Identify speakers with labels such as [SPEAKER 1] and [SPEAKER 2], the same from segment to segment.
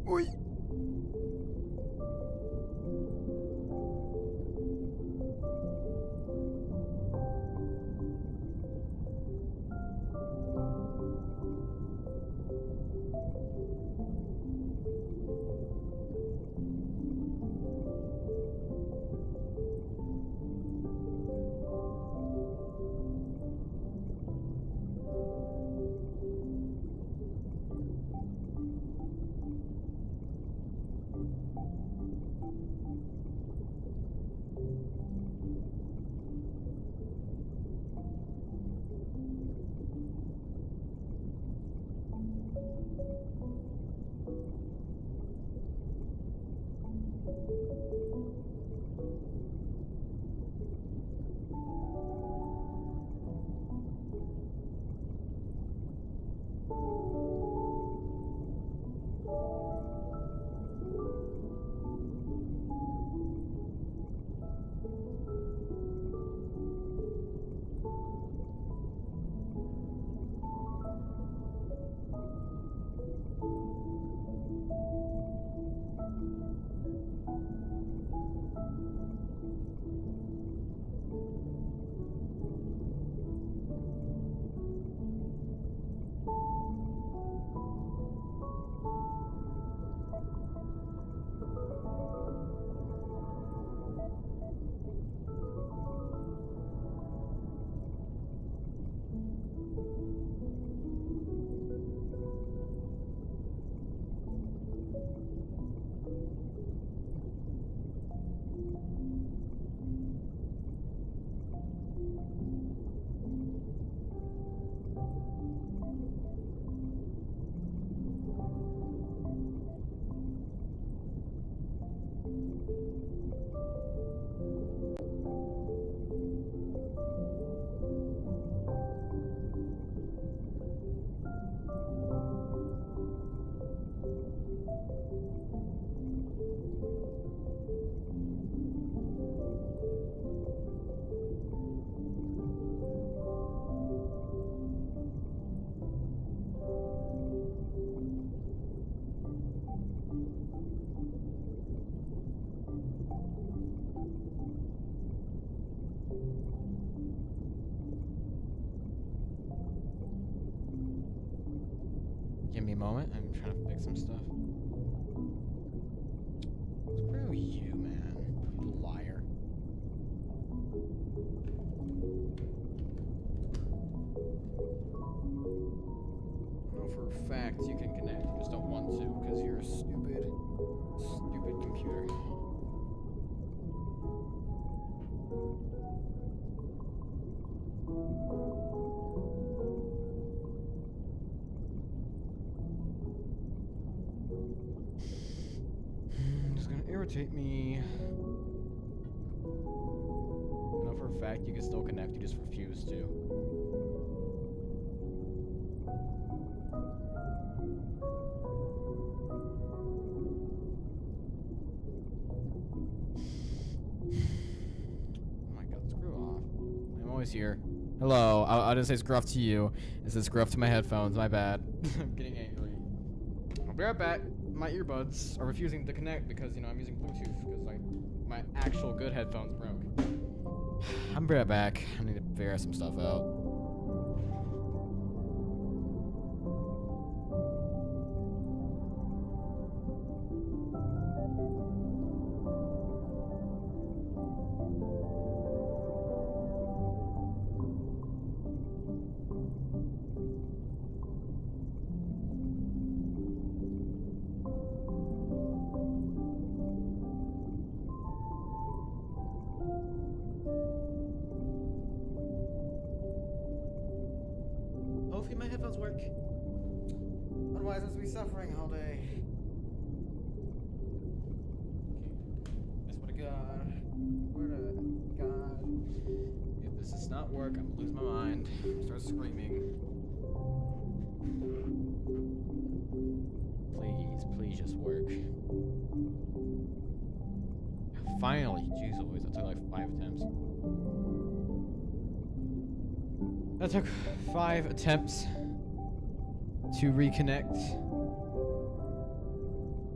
[SPEAKER 1] Oi.
[SPEAKER 2] Give me a moment. I'm trying to fix some stuff. Screw you, man. You liar. I know for a fact you can connect. You just don't want to because you're a stupid computer. Irritate me. I know for a fact you can still connect, you just refuse to. Oh my god, screw off. I'm always here. Hello, I didn't say screw off to you. It says screw off to my headphones, my bad. I'm getting angry. I'll be right back. My earbuds are refusing to connect because, you know, I'm using Bluetooth because, like, my actual good headphones broke. I'm right back. I need to figure some stuff out.
[SPEAKER 1] Hopefully my headphones work. Otherwise, I'll be suffering all day. Okay. I swear to God. Swear to God. If this does not work, I'm gonna lose my mind. Start screaming. Please just work. Finally, jeez Louise, that took like 5 attempts. That took 5 attempts to reconnect.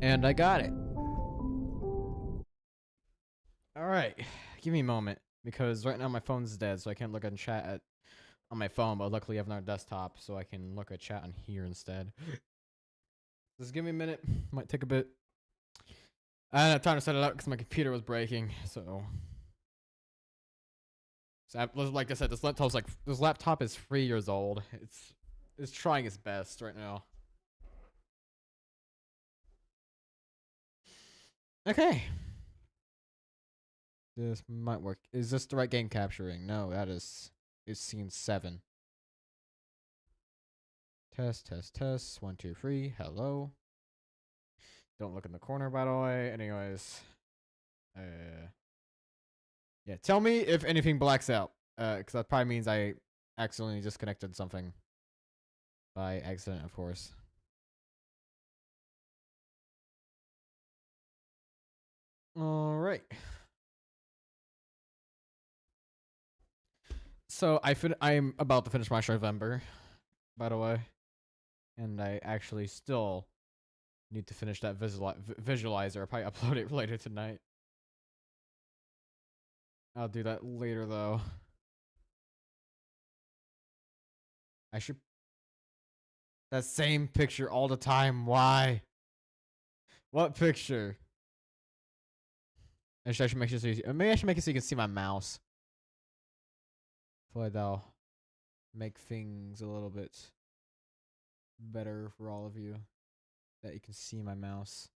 [SPEAKER 2] And I got it. Alright, give me a moment. Because right now my phone's dead, so I can't look at chat on my phone, but luckily I have another desktop, so I can look at chat on here instead. Just give me a minute. Might take a bit. I didn't have time to set it up because my computer was breaking, so... like I said, this laptop is 3 years old. It's trying its best right now. Okay. This might work. Is this the right game capturing? No, that is scene 7. Test, test, test. 1, 2, 3. Hello. Don't look in the corner, by the way. Anyways. Yeah, tell me if anything blacks out. Because that probably means I accidentally disconnected something. By accident, of course. Alright. So I'm about to finish my November, by the way. And I actually still need to finish that visualizer. I'll probably upload it later tonight. I'll do that later, though. I should... That same picture all the time. Why? What picture? I should make it so maybe I should make it so you can see my mouse. Hopefully that'll make things a little bit better for all of you. That you can see my mouse.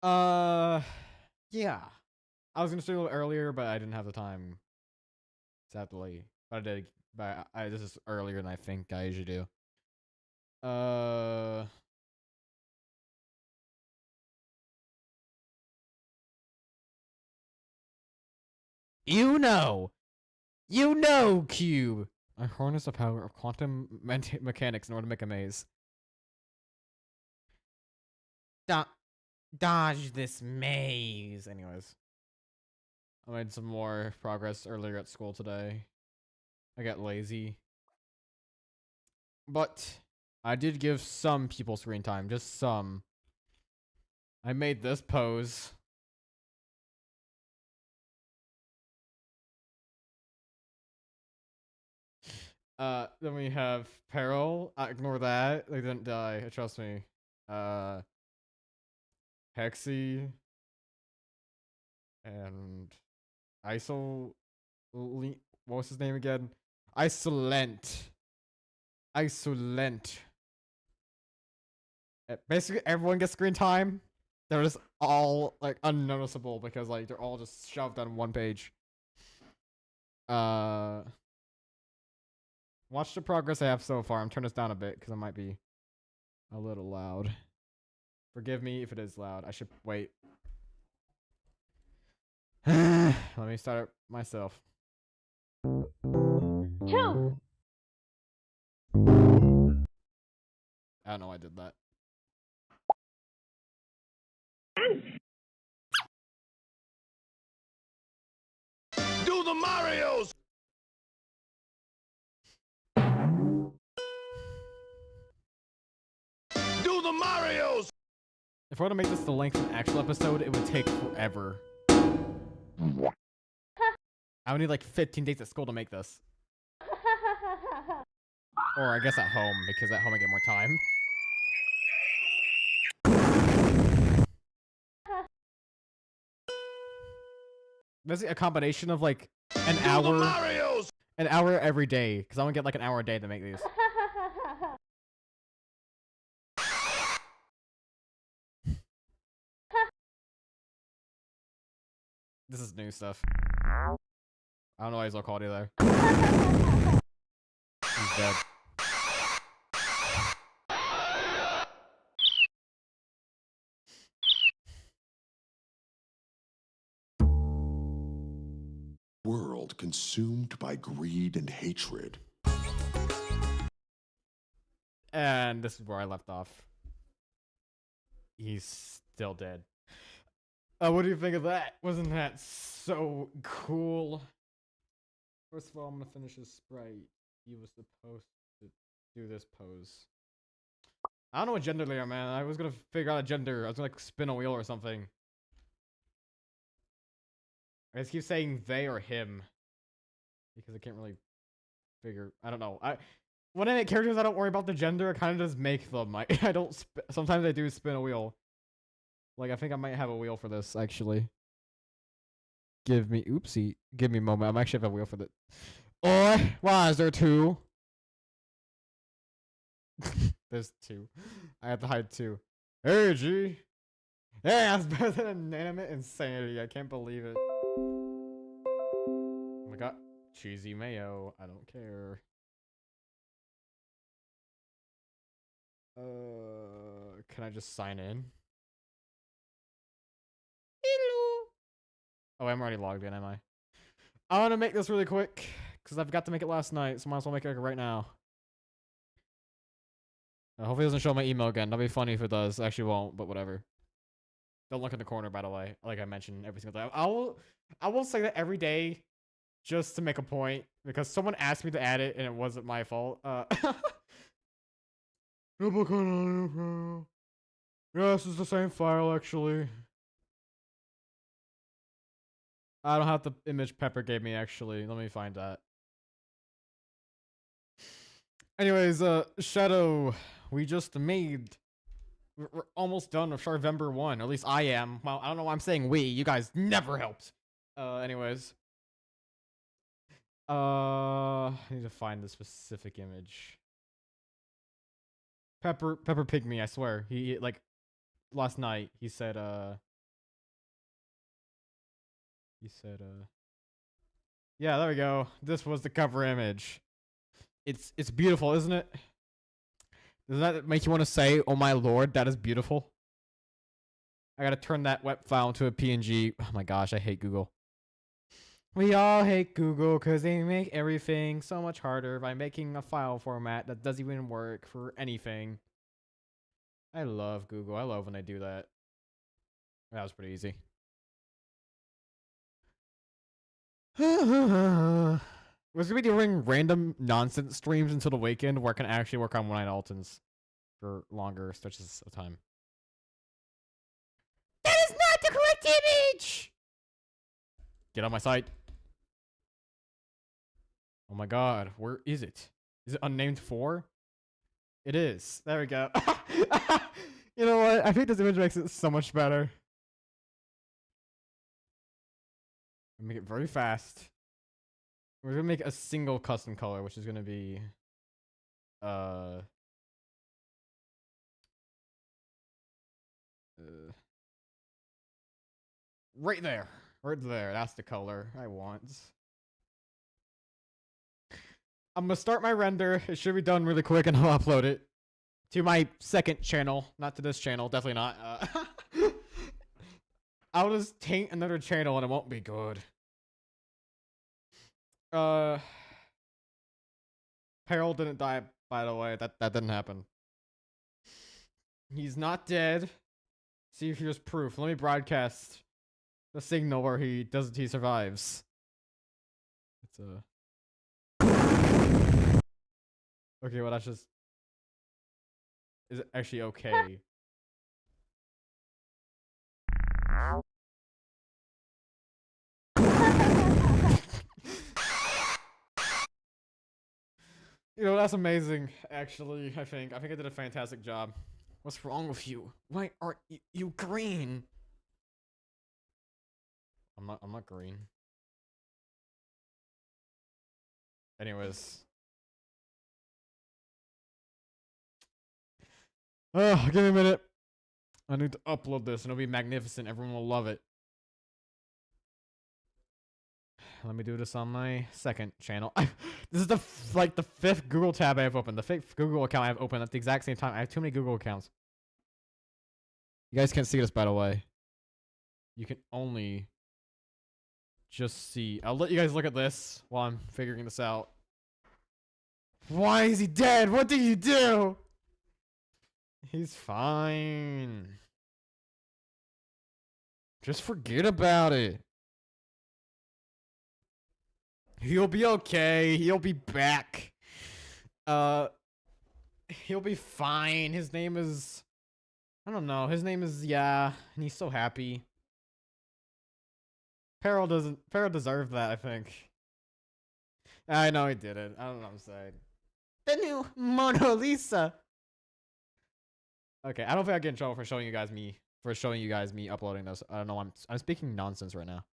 [SPEAKER 2] Yeah. I was gonna start a little earlier, but I didn't have the time. Sadly. But I did. But this is earlier than I think I usually do. You know, Cube. I harness the power of quantum mechanics in order to make a maze. Dodge this maze. Anyways. I made some more progress earlier at school today. I got lazy. But I did give some people screen time. Just some. I made this pose. Then we have Peril. Ignore that. They didn't die. Trust me. Hexy. And Isol... What was his name again? Isolent. Basically, everyone gets screen time. They're just all, like, unnoticeable because, like, they're all just shoved on one page. Watch the progress I have so far. I'm turning this down a bit because I might be a little loud. Forgive me if it is loud. I should wait. Let me start it myself.
[SPEAKER 3] 2.
[SPEAKER 2] I don't know why I did that.
[SPEAKER 4] Do the Marios! Do the Marios!
[SPEAKER 2] If I were to make this the length of an actual episode, it would take forever. I would need like 15 days at school to make this. Or I guess at home, because at home I get more time. Basically a combination of like an hour every day, because I want to get like an hour a day to make these. This is new stuff. I don't know why he's all called either. He's dead.
[SPEAKER 4] World consumed by greed and hatred.
[SPEAKER 2] And this is where I left off. He's still dead. What do you think of that? Wasn't that so cool? First of all, I'm gonna finish his sprite. He was supposed to do this pose. I don't know what gender they are, man. I was gonna figure out a gender. I was gonna like spin a wheel or something. I just keep saying they or him because I can't really figure. I don't know. When I make characters, I don't worry about the gender. I kind of just make them. I don't. Sometimes I do spin a wheel. Like I think I might have a wheel for this actually. Give me a moment. I'm actually have a wheel for that. Oh, why is there two? There's two. I have to hide two. Hey, G. Yeah, that's better than inanimate insanity. I can't believe it. Oh my god. Cheesy mayo. I don't care. Can I just sign in? Hello. Oh, I'm already logged in, am I? I want to make this really quick because I forgot to make it last night, so might as well make it right now. Hopefully it doesn't show my email again. That'd be funny if it does. Actually won't, but whatever. Don't look in the corner, by the way. Like I mentioned every single time. I will say that every day just to make a point because someone asked me to add it and it wasn't my fault. Yeah, this is the same file actually. I don't have the image Pepper gave me actually. Let me find that. Anyways, Shadow, we just made. We're almost done with Charvember 1. Or at least I am. Well, I don't know why I'm saying we. You guys never helped. Anyways. I need to find the specific image. Pepper picked me, I swear. He like last night he said yeah, there we go. This was the cover image. It's beautiful, isn't it? Does that make you want to say, "Oh my lord, that is beautiful"? I gotta turn that web file into a PNG. Oh my gosh, I hate Google. We all hate Google because they make everything so much harder by making a file format that doesn't even work for anything. I love Google. I love when they do that. That was pretty easy. Was gonna be doing random nonsense streams until the weekend where I can actually work on one-night Altons for longer stretches of time. That is not the correct image! Get on my site. Oh my god, where is it? Is it unnamed 4? It is. There we go. You know what? I think this image makes it so much better. Make it very fast. We're gonna make a single custom color, which is gonna be right there. Right there. That's the color I want. I'm gonna start my render. It should be done really quick and I'll upload it to my second channel, not to this channel. Definitely not. I'll just taint another channel and it won't be good. Peril didn't die, by the way. That didn't happen. He's not dead. See if here's proof. Let me broadcast the signal where he survives. It's okay, well that's just is it actually okay? You know, that's amazing, actually, I think I did a fantastic job. What's wrong with you? Why aren't you green? I'm not green. Anyways. Oh, give me a minute. I need to upload this and it'll be magnificent. Everyone will love it. Let me do this on my second channel. This is the 5th Google tab I have opened. The 5th Google account I have opened at the exact same time. I have too many Google accounts. You guys can't see this, by the way. You can only just see. I'll let you guys look at this while I'm figuring this out. Why is he dead? What did you do? He's fine. Just forget about it. He'll be okay. He'll be back. He'll be fine. His name is... I don't know. His name is... Yeah. And he's so happy. Peril deserved that, I think. I know he didn't. I don't know what I'm saying. The new Mona Lisa. Okay, I don't think I get in trouble for showing you guys me uploading this. I don't know. I'm speaking nonsense right now.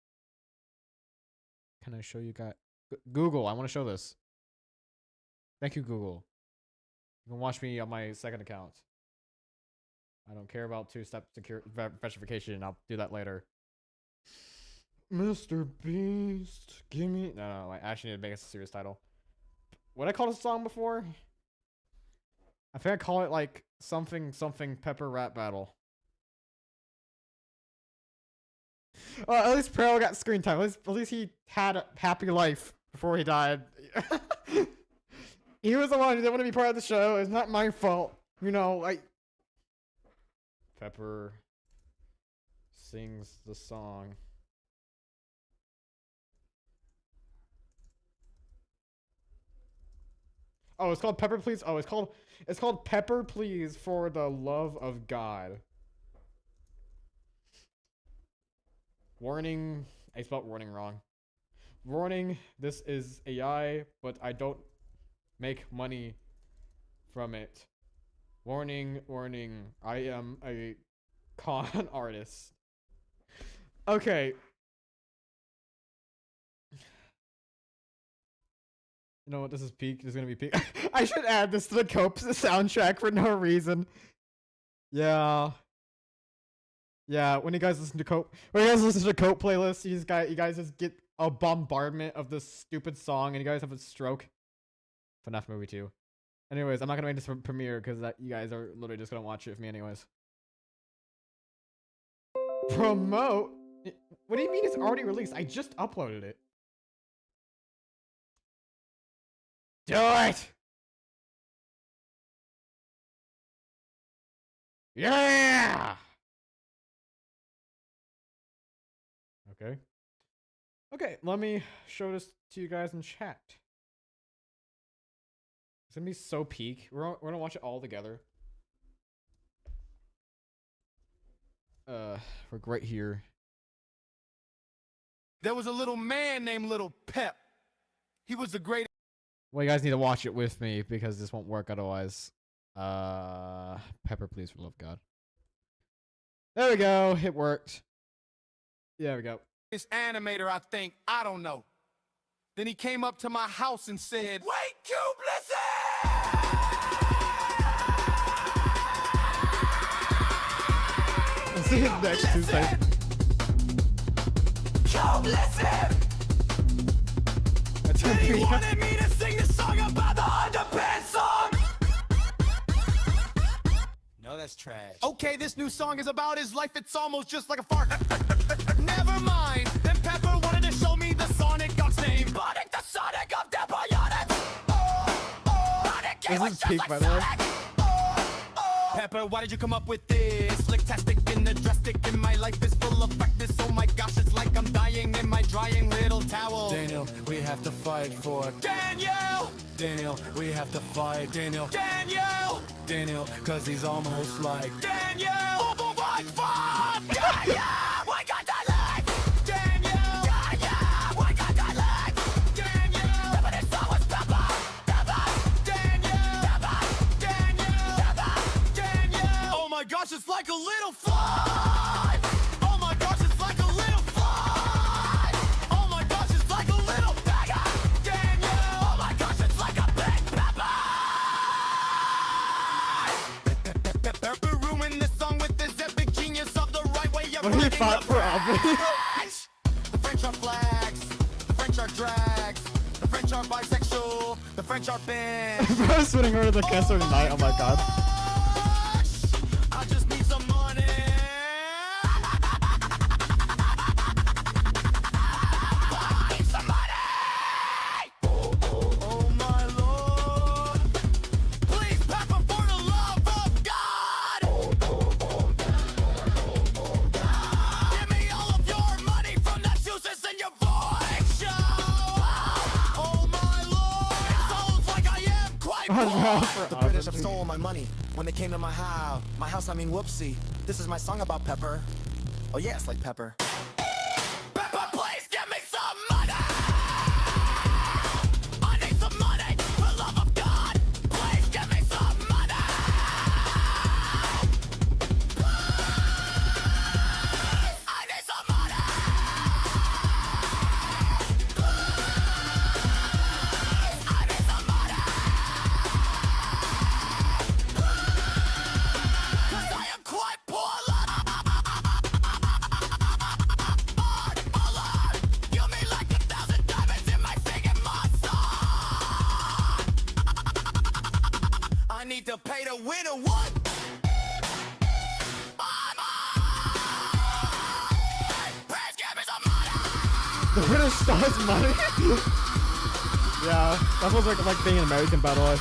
[SPEAKER 2] Can I show you guys? Google, I want to show this. Thank you, Google. You can watch me on my second account. I don't care about two-step secure verification. I'll do that later. Mr. Beast, give me... No, I actually need to make it a serious title. What did I call this song before? I think I call it like something pepper rap battle. At least Peril got screen time. At least he had a happy life before he died. He was the one who didn't want to be part of the show. It's not my fault. You know, like... Pepper sings the song. Oh, it's called Pepper Please. Oh, it's called Pepper Please for the Love of God. Warning. I spelled warning wrong. Warning. This is AI, but I don't make money from it. Warning, warning. I am a con artist. Okay. You know what? This is peak. This is gonna be peak. I should add this to the Cope soundtrack for no reason. Yeah. Yeah. When you guys listen to Cope playlist, you guys just get a bombardment of this stupid song, and you guys have a stroke. FNAF movie 2. Anyways, I'm not gonna make this premiere because you guys are literally just gonna watch it with me anyways. Promote? What do you mean it's already released? I just uploaded it. Do it! Yeah! Okay. Okay, let me show this to you guys in chat. It's gonna be so peak. We're gonna watch it all together. We're right here.
[SPEAKER 3] There was a little man named Little Pep. He was the greatest.
[SPEAKER 2] Well, you guys need to watch it with me because this won't work otherwise. Pepper, please, for love of God. There we go. It worked. Yeah, there we go.
[SPEAKER 3] This animator, I think. I don't know. Then he came up to my house and said, "Wait, Cube, listen!"
[SPEAKER 2] Let's see his next 2 seconds.
[SPEAKER 3] Cube, listen!
[SPEAKER 2] That's
[SPEAKER 3] Then he wanted me to sing this song about the underpants song. No, that's trash. Okay, this new song is about his life. It's almost just like a fart. Never mind. Then Pepper wanted to show me the Sonic God's name. Sonic, the Sonic of the Bionics.
[SPEAKER 2] This is peak, by the way.
[SPEAKER 3] Pepper, why did you come up with this? Slick-tastic and the drastic, and my life is full of practice. Oh my gosh, it's like I'm dying in my drying little towel. Daniel, we have to fight for Daniel. Daniel, we have to fight Daniel. Daniel, cause he's almost like Daniel. Oh my God! Daniel, we got to life. Daniel, we got to life. Daniel, never this song was Pepper. Daniel. Oh my gosh, it's like a little fly. Oh my gosh, it's like a little fly. Oh my gosh, it's like a little beggar. Daniel. Oh my gosh, it's like a big pepper. Pepper ruined this song with his epic genius of the right way of
[SPEAKER 2] When he fought for Albany.
[SPEAKER 3] The French are flags. The French are drags. The French are bisexual. The French are banned.
[SPEAKER 2] Bro, switching over to the Kessler tonight. Oh my God.
[SPEAKER 3] I just need some money. I need some money. Oh my Lord. Please, Pepper, for the love of God. Give me all of your money from the juices in your voice show. Oh my Lord. It sounds like I am quite
[SPEAKER 2] watch Battle for
[SPEAKER 3] The
[SPEAKER 2] Oven.
[SPEAKER 3] British have stolen my money when they came to my house. My house, I mean, whoopsie. This is my song about pepper. Oh yeah, it's like pepper. Pepper, please give me some money. I need some money, for the love of God. Please give me some money. I need some money. I need some money. 'Cause I am quite poor. You mean like 1,000 diamonds in my singing monster? I need to pay the winner what? Please give me some money.
[SPEAKER 2] The British stars money. Yeah, that was like being an American, by the way.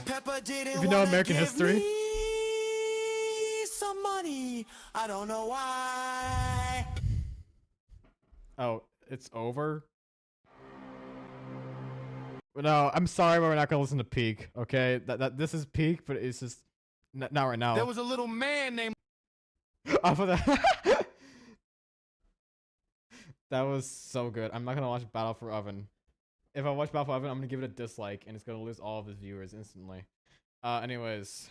[SPEAKER 3] Pepper didn't
[SPEAKER 2] If you know
[SPEAKER 3] wanna
[SPEAKER 2] American
[SPEAKER 3] give
[SPEAKER 2] history.
[SPEAKER 3] me some money. I don't know why.
[SPEAKER 2] Oh, it's over? No, I'm sorry, but we're not gonna listen to Peak, okay? This is Peak, but it's just not right now.
[SPEAKER 3] There was a little man named
[SPEAKER 2] Off of that. That was so good. I'm not gonna watch Battle for Oven. If I watch Battle for Oven, I'm gonna give it a dislike, and it's gonna lose all of its viewers instantly. Anyways.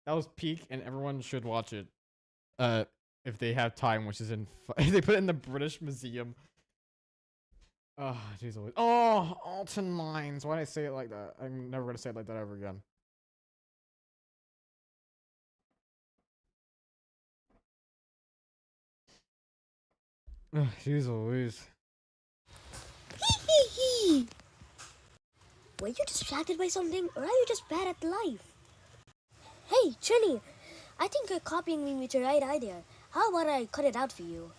[SPEAKER 2] That was Peak, and everyone should watch it. If they have time, which is in... they put it in the British Museum. Oh, jeez. Oh, Alton Mines. Why did I say it like that? I'm never gonna say it like that ever again. Jeez Louise.
[SPEAKER 5] Were you distracted by something, or are you just bad at life? Hey, Trini, I think you're copying me with your right idea. How about I cut it out for you?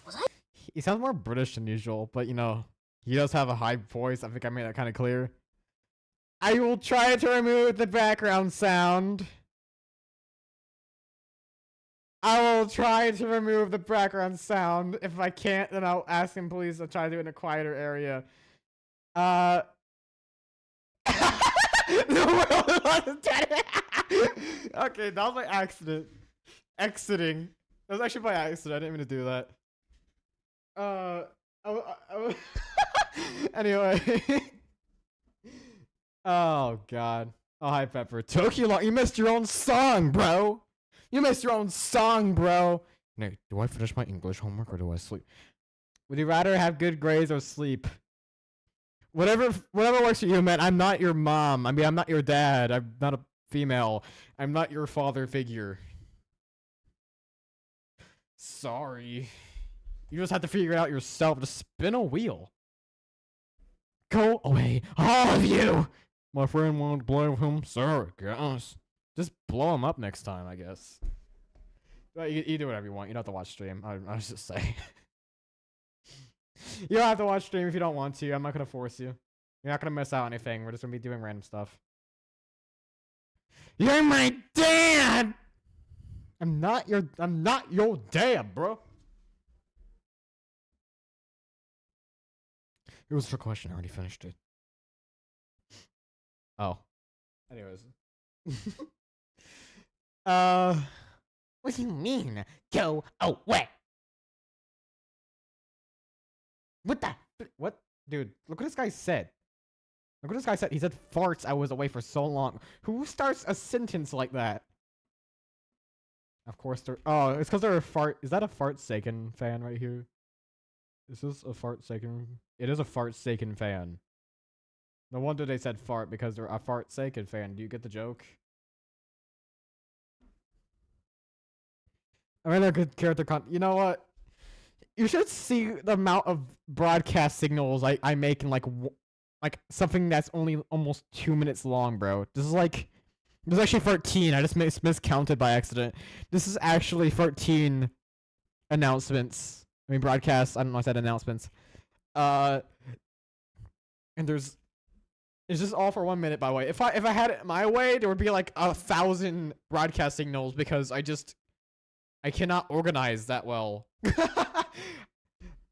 [SPEAKER 5] Was I?
[SPEAKER 2] He sounds more British than usual, but you know, he does have a high voice. I think I made that kind of clear. I will try to remove the background sound. I will try to remove the background sound. If I can't, then I'll ask him please to try to do it in a quieter area. Okay, that was by accident. Exiting. That was actually by accident. I didn't mean to do that. Anyway. Oh god. Oh hi Pepper. Took you long. You missed your own song, bro. You missed your own song, bro. Nick, do I finish my English homework or do I sleep? Would you rather have good grades or sleep? Whatever works for you, man. I'm not your mom. I mean, I'm not your dad. I'm not a female. I'm not your father figure. Sorry. You just have to figure it out yourself. Just spin a wheel. Go away, all of you! My friend won't blame him. Sorry, guys. Just blow him up next time, I guess. Well, you do whatever you want. You don't have to watch stream. I was just saying. You don't have to watch stream if you don't want to. I'm not gonna force you. You're not gonna miss out on anything. We're just gonna be doing random stuff. You're my dad! I'm not your dad, bro. It was her question. I already finished it. Oh. Anyways. What do you mean? Go away. What the? What? Dude, look what this guy said. Look what this guy said. He said farts. I was away for so long. Who starts a sentence like that? Of course they're... Oh, it's because they're a fart... Is that a Fartsaken fan right here? Is this a Fartsaken? It is a Fartsaken fan. No wonder they said fart, because they're a Fartsaken fan. Do you get the joke? I mean, they're good character content. You know what? You should see the amount of broadcast signals I make in like something that's only almost 2 minutes long, bro. This is actually 13. I just miscounted by accident. This is actually 13 announcements. I mean broadcasts. I don't know if I said announcements. And it's just all for 1 minute, by the way. If I had it my way, there would be like 1,000 broadcast signals because I cannot organize that well.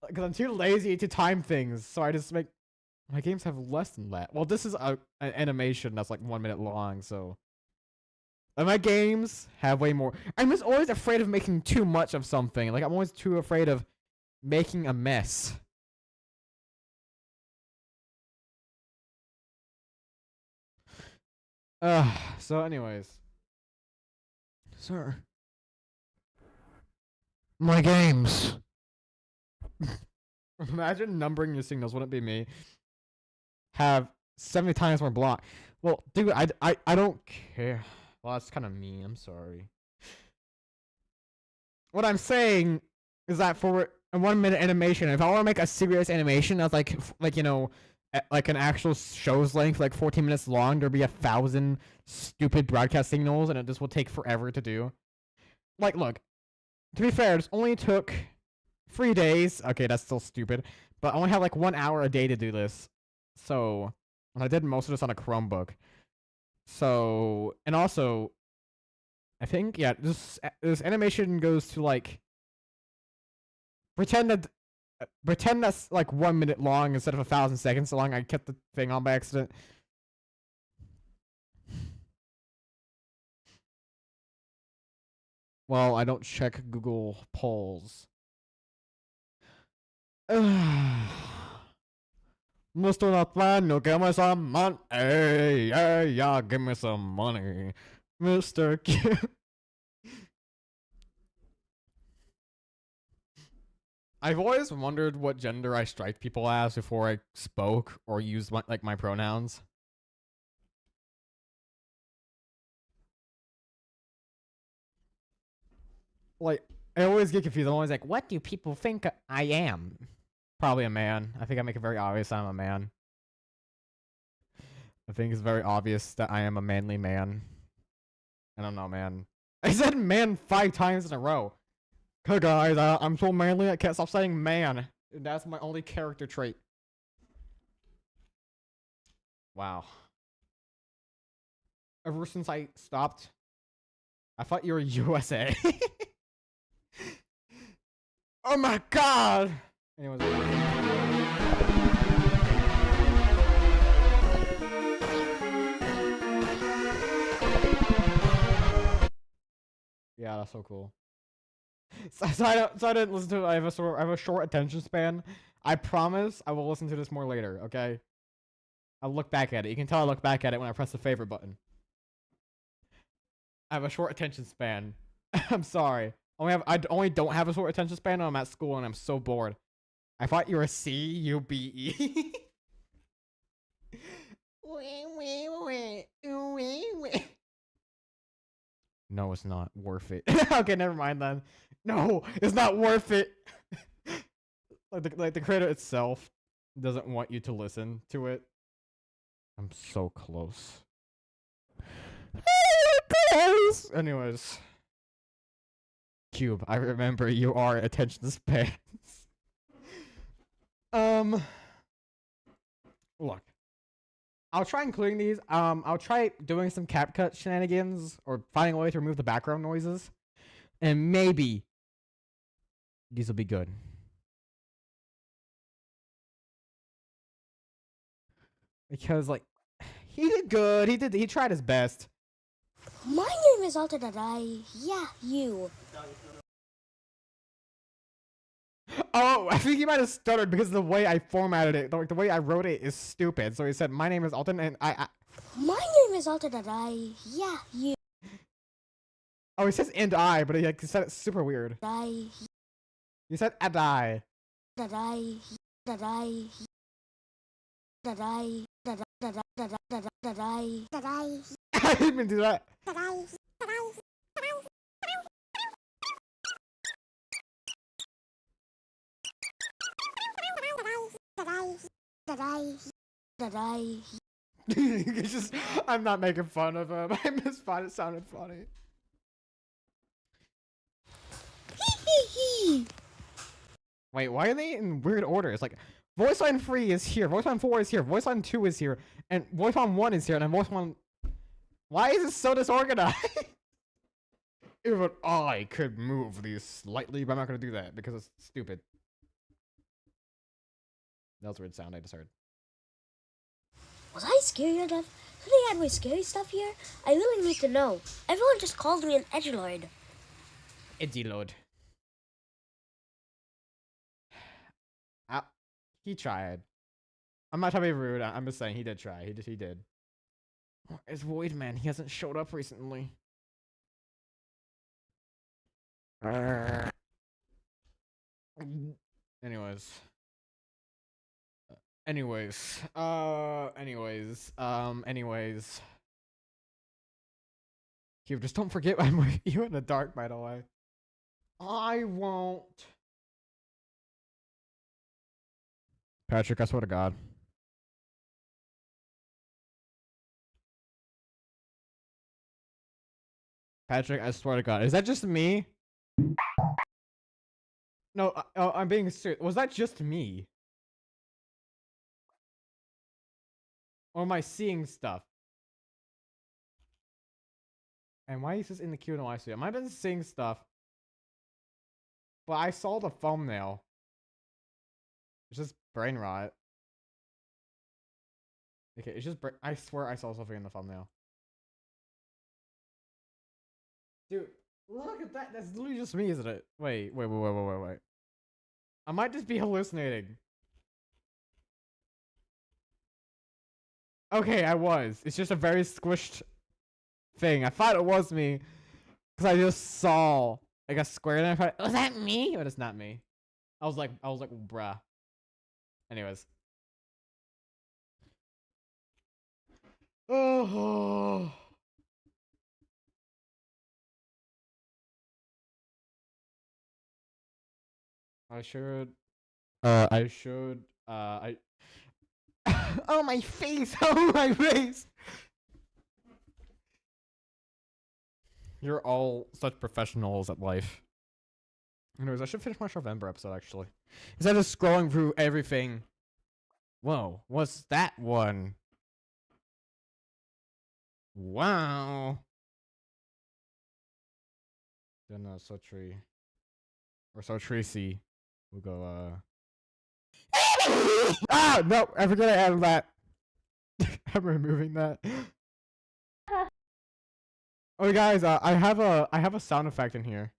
[SPEAKER 2] Because I'm too lazy to time things, so I just make... My games have less than that. Well, this is an animation that's like 1 minute long, so. And my games have way more. I'm just always afraid of making too much of something. Like, I'm always too afraid of making a mess. So anyways. Sir. My games. Imagine numbering your signals, wouldn't it be me? Have 70 times more block. Well, dude, I don't care. Well, that's kind of mean. I'm sorry. What I'm saying is that for a 1 minute animation, if I want to make a serious animation that's like you know, like an actual show's length, like 14 minutes long, there'll be 1,000 stupid broadcast signals, and it just will take forever to do. Like, look, to be fair, this only took 3 days. Okay, that's still stupid, but I only have like 1 hour a day to do this. So, and I did most of this on a Chromebook. So, and also, I think, yeah, this animation goes to like, pretend that's like 1 minute long instead of 1,000 seconds long. I kept the thing on by accident. Well, I don't check Google polls. Mr. Nathaniel, give me some money. Yeah, give me some money. Mr. Q. I've always wondered what gender I strike people as before I spoke or used my pronouns. Like, I always get confused. I'm always like, what do people think I am? Probably a man. I think I make it very obvious I'm a man. I think it's very obvious that I am a manly man. I don't know, man. I said man 5 times in a row. Hey guys, I'm so manly I can't stop saying man. That's my only character trait. Wow. Ever since I stopped, I thought you were USA. Oh my god! Anyways. Yeah, that's so cool. So I didn't listen to it. I have a short attention span. I promise I will listen to this more later, okay? I'll look back at it. You can tell I look back at it when I press the favorite button. I have a short attention span. I'm sorry. I only don't have a short attention span when I'm at school and I'm so bored. I thought you were C-U-B-E. No, it's not worth it. Okay, never mind then. No, it's not worth it. like the creator itself doesn't want you to listen to it. I'm so close. Anyways. Cube, I remember you are attention spans. Look. I'll try including these. I'll try doing some CapCut shenanigans or finding a way to remove the background noises. And maybe these will be good. Because like he did good. He tried his best.
[SPEAKER 5] My name is Alternate Eye. Yeah, you.
[SPEAKER 2] Oh, I think he might have stuttered because the way I formatted it, the way I wrote it is stupid. So he said, "My name is Alton," and I.
[SPEAKER 5] My name is Alternate Eye. Yeah, you.
[SPEAKER 2] Oh, he says "and I," but he said it super weird.
[SPEAKER 5] I.
[SPEAKER 2] He said "and I."
[SPEAKER 5] That I. That I. That I. That I. That I. That I. That I.
[SPEAKER 2] I didn't even do that.
[SPEAKER 5] That I. That I.
[SPEAKER 2] It's just, I'm not making fun of him. I just thought it sounded funny. Wait, why are they in weird order? It's like voice line 3 is here, voice line 4 is here, voice line 2 is here, and voice line 1 is here, and then voice line. Why is this so disorganized? Even I could move these slightly, but I'm not gonna do that because it's stupid. That was a weird sound I just heard.
[SPEAKER 5] Was I scary enough? Should I add my scary stuff here? I really need to know. Everyone just called me an edgelord.
[SPEAKER 2] Edgy Lord. He tried. I'm not trying to be rude. I'm just saying he did try. He did. It's Void Man. He hasn't showed up recently. Anyways. Anyways. Cube, just don't forget I'm with you in the dark, by the way. I won't. Patrick, I swear to God. Patrick, I swear to God. Is that just me? No, I'm being serious. Was that just me? Or am I seeing stuff? And why is this in the cubewithnoeye suit? I might have been seeing stuff. But I saw the thumbnail. It's just brain rot. Okay, it's just I swear I saw something in the thumbnail. Dude, look at that. That's literally just me, isn't it? Wait. I might just be hallucinating. Okay, I was. It's just a very squished thing. I thought it was me because I just saw like a square and I thought, was that me? But it's not me. I was like, bruh. Anyways. Oh. I should. Oh, my face! Oh, my face! You're all such professionals at life. Anyways, I should finish my November episode, actually. Instead of scrolling through everything. Whoa, what's that one? Wow. Then, Sotri. Or Sotracy. We'll go, Ah! No, I forgot I added that. I'm removing that. Oh, guys, I have a sound effect in here.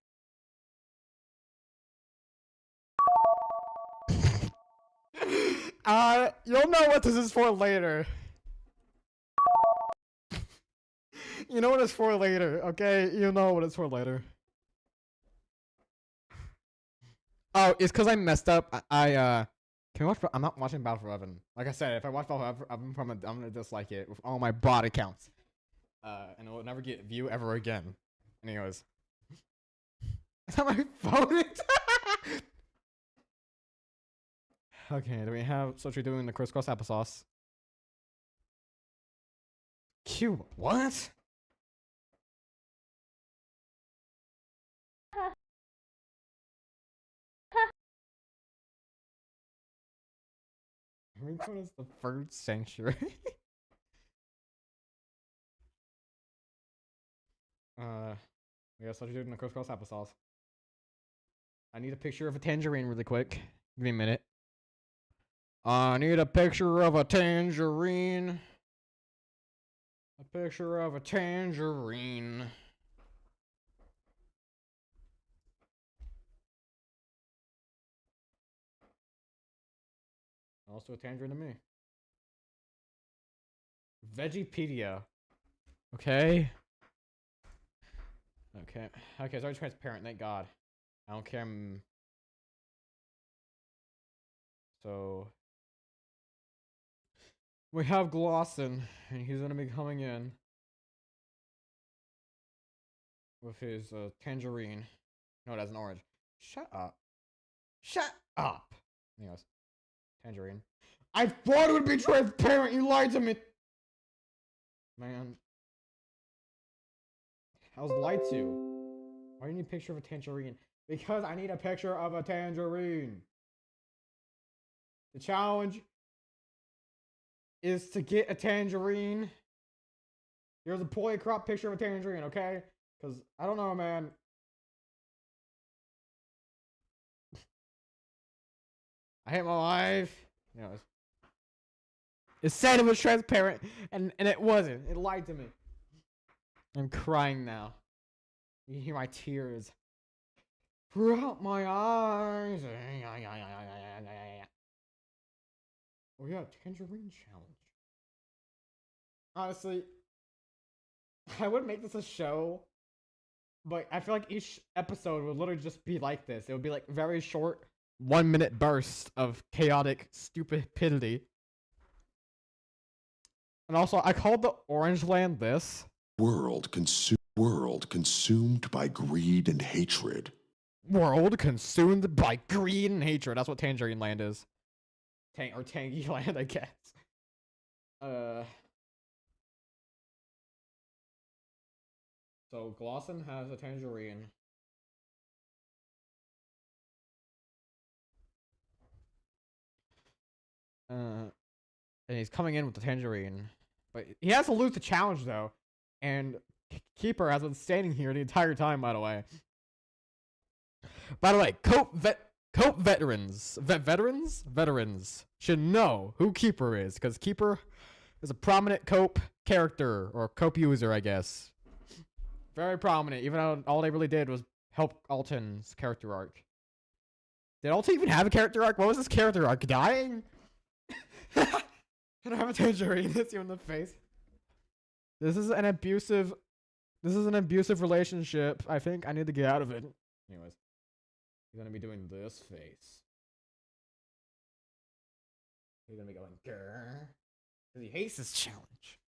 [SPEAKER 2] You'll know what this is for later. You know what it's for later, okay? You know what it's for later. Oh, it's because I messed up. Can we watch? I'm not watching Battle for Heaven. Like I said, if I watch Battle for Heaven, I'm gonna dislike it with all my bot accounts. And it will never get view ever again. Anyways. Is that my phone? Okay, do we have Sotri doing the crisscross applesauce? Q, what? Ringtone is the bird sanctuary. We got Sotri doing the crisscross applesauce. I need a picture of a tangerine really quick. Give me a minute. I need a picture of a tangerine. A picture of a tangerine. Also a tangerine to me. Vegipedia. Okay. Okay. Okay, it's already transparent, thank God. I don't care. So we have Glosson, and he's gonna be coming in with his tangerine. No, that's an orange. Shut up. Shut up. Anyways, tangerine. I thought it would be transparent. You lied to me. Man. I was lied to. Why do you need a picture of a tangerine? Because I need a picture of a tangerine. The challenge is to get a tangerine. Here's a poorly cropped picture of a tangerine, okay? Because, I don't know, man. I hate my life. Anyways. It said it was transparent, and it wasn't. It lied to me. I'm crying now. You hear my tears throughout my eyes. Oh yeah, tangerine challenge. Honestly, I would make this a show, but I feel like each episode would literally just be like this. It would be like very short, 1 minute bursts of chaotic stupidity. And also, I called the Orange Land this.
[SPEAKER 4] World consumed by greed and hatred.
[SPEAKER 2] World consumed by greed and hatred. That's what Tangerine Land is. Tangy Land, I guess. So Glosson has a tangerine. And he's coming in with the tangerine. But he has to lose the challenge though. And Keeper has been standing here the entire time, by the way. By the way, Cope veterans should know who Keeper is, because Keeper is a prominent Cope character, or Cope user, I guess. Very prominent, even though all they really did was help Alton's character arc. Did Alton even have a character arc? What was his character arc? Dying? Can I have a tangerine? Hits you in the face. This is an abusive relationship. I think I need to get out of it. Anyways, he's gonna be doing this face. He's gonna be going grrr, because he hates this challenge.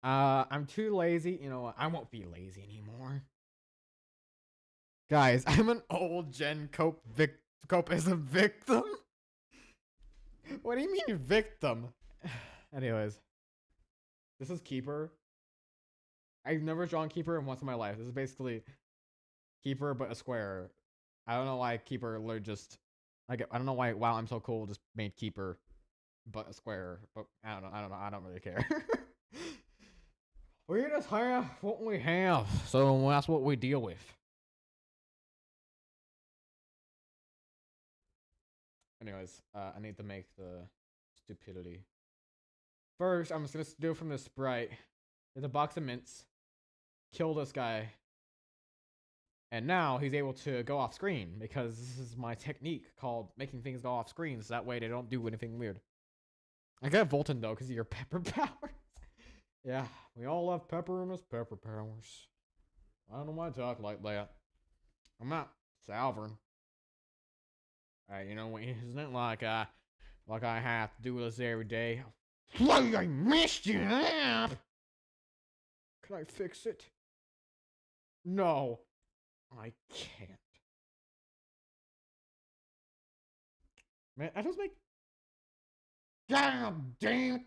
[SPEAKER 2] I'm too lazy. You know what? I won't be lazy anymore. Guys, I'm an old gen Cope as a victim? What do you mean victim? Anyways. This is Keeper. I've never drawn Keeper in once in my life. This is basically Keeper but a square. I don't know why Keeper literally just I don't know why Wow I'm So Cool just made Keeper but a square. But I don't know. I don't really care. We just have what we have, so that's what we deal with. Anyways, I need to make the stupidity. First, I'm just gonna do it from the sprite. There's a box of mints. Kill this guy. And now he's able to go off screen, because this is my technique called making things go off screen, so that way they don't do anything weird. I got Volton though, because of your pepper powers. Yeah, we all love Pepper and his pepper powers. I don't know why I talk like that. I'm not Salvern. You know, isn't it like I have to do this every day? Like I messed you up! Can I fix it? No, I can't. Man, I just make... God damn it!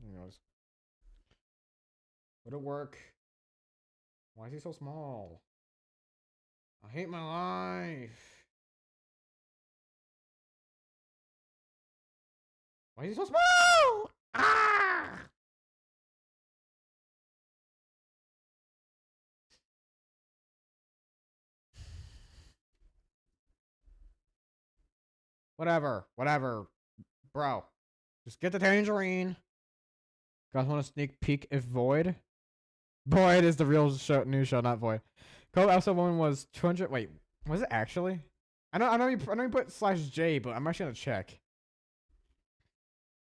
[SPEAKER 2] Anyways. Would it work? Why is he so small? I hate my life. Why is he so small? Ah! Whatever. Bro. Just get the tangerine. Guys want a sneak peek if Void? Void is the real new show, not Void. Code episode 1 was 200. Wait, was it actually? I know you put /J, but I'm actually gonna check.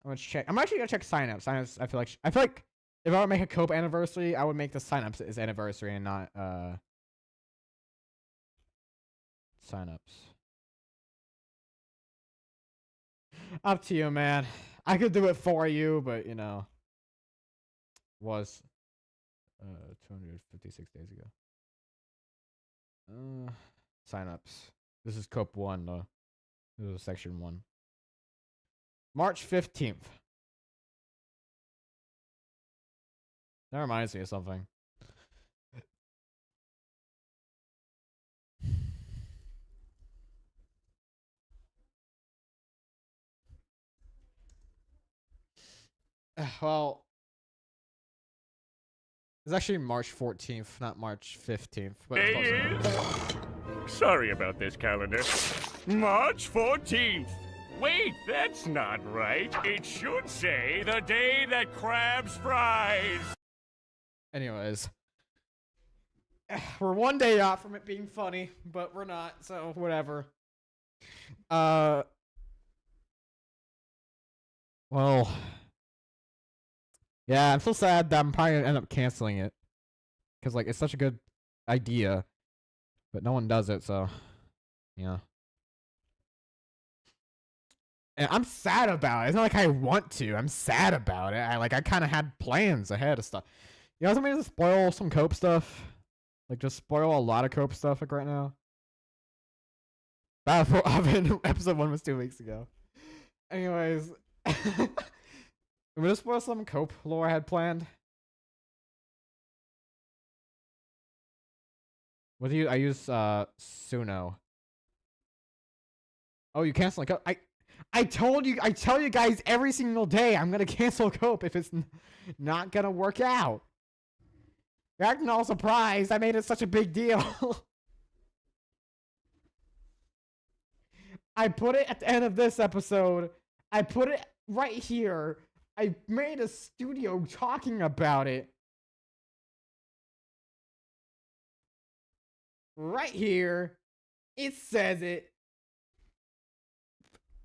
[SPEAKER 2] I'm actually gonna check signups. Signups. I feel like if I would make a Cope anniversary, I would make the signups as anniversary and not signups. Up to you, man. I could do it for you, but you know, was 256 days ago. Signups. This is Cope 1 though. This is section 1. March 15th. That reminds me of something. Well, it's actually March 14th, not March 15th. But
[SPEAKER 6] Sorry about this, calendar. March 14th. Wait, that's not right. It should say the day that crabs fries.
[SPEAKER 2] Anyways. We're one day off from it being funny, but we're not, so whatever. Well. Yeah, I'm so sad that I'm probably gonna end up canceling it. Because, like, it's such a good idea. But no one does it, so. Yeah. And I'm sad about it. It's not like I want to. I'm sad about it. I kind of had plans ahead of stuff. You know, somebody to spoil some cope stuff? Like, just spoil a lot of cope stuff, like, right now? Battlefield Oven episode 1 was 2 weeks ago. Anyways. I'm gonna spoil some cope lore I had planned. What do you? I use Suno. Oh, you cancel cope? I told you. I tell you guys every single day I'm gonna cancel cope if it's not gonna work out. You're acting all surprised. I made it such a big deal. I put it at the end of this episode. I put it right here. I made a studio talking about it. Right here. It says it.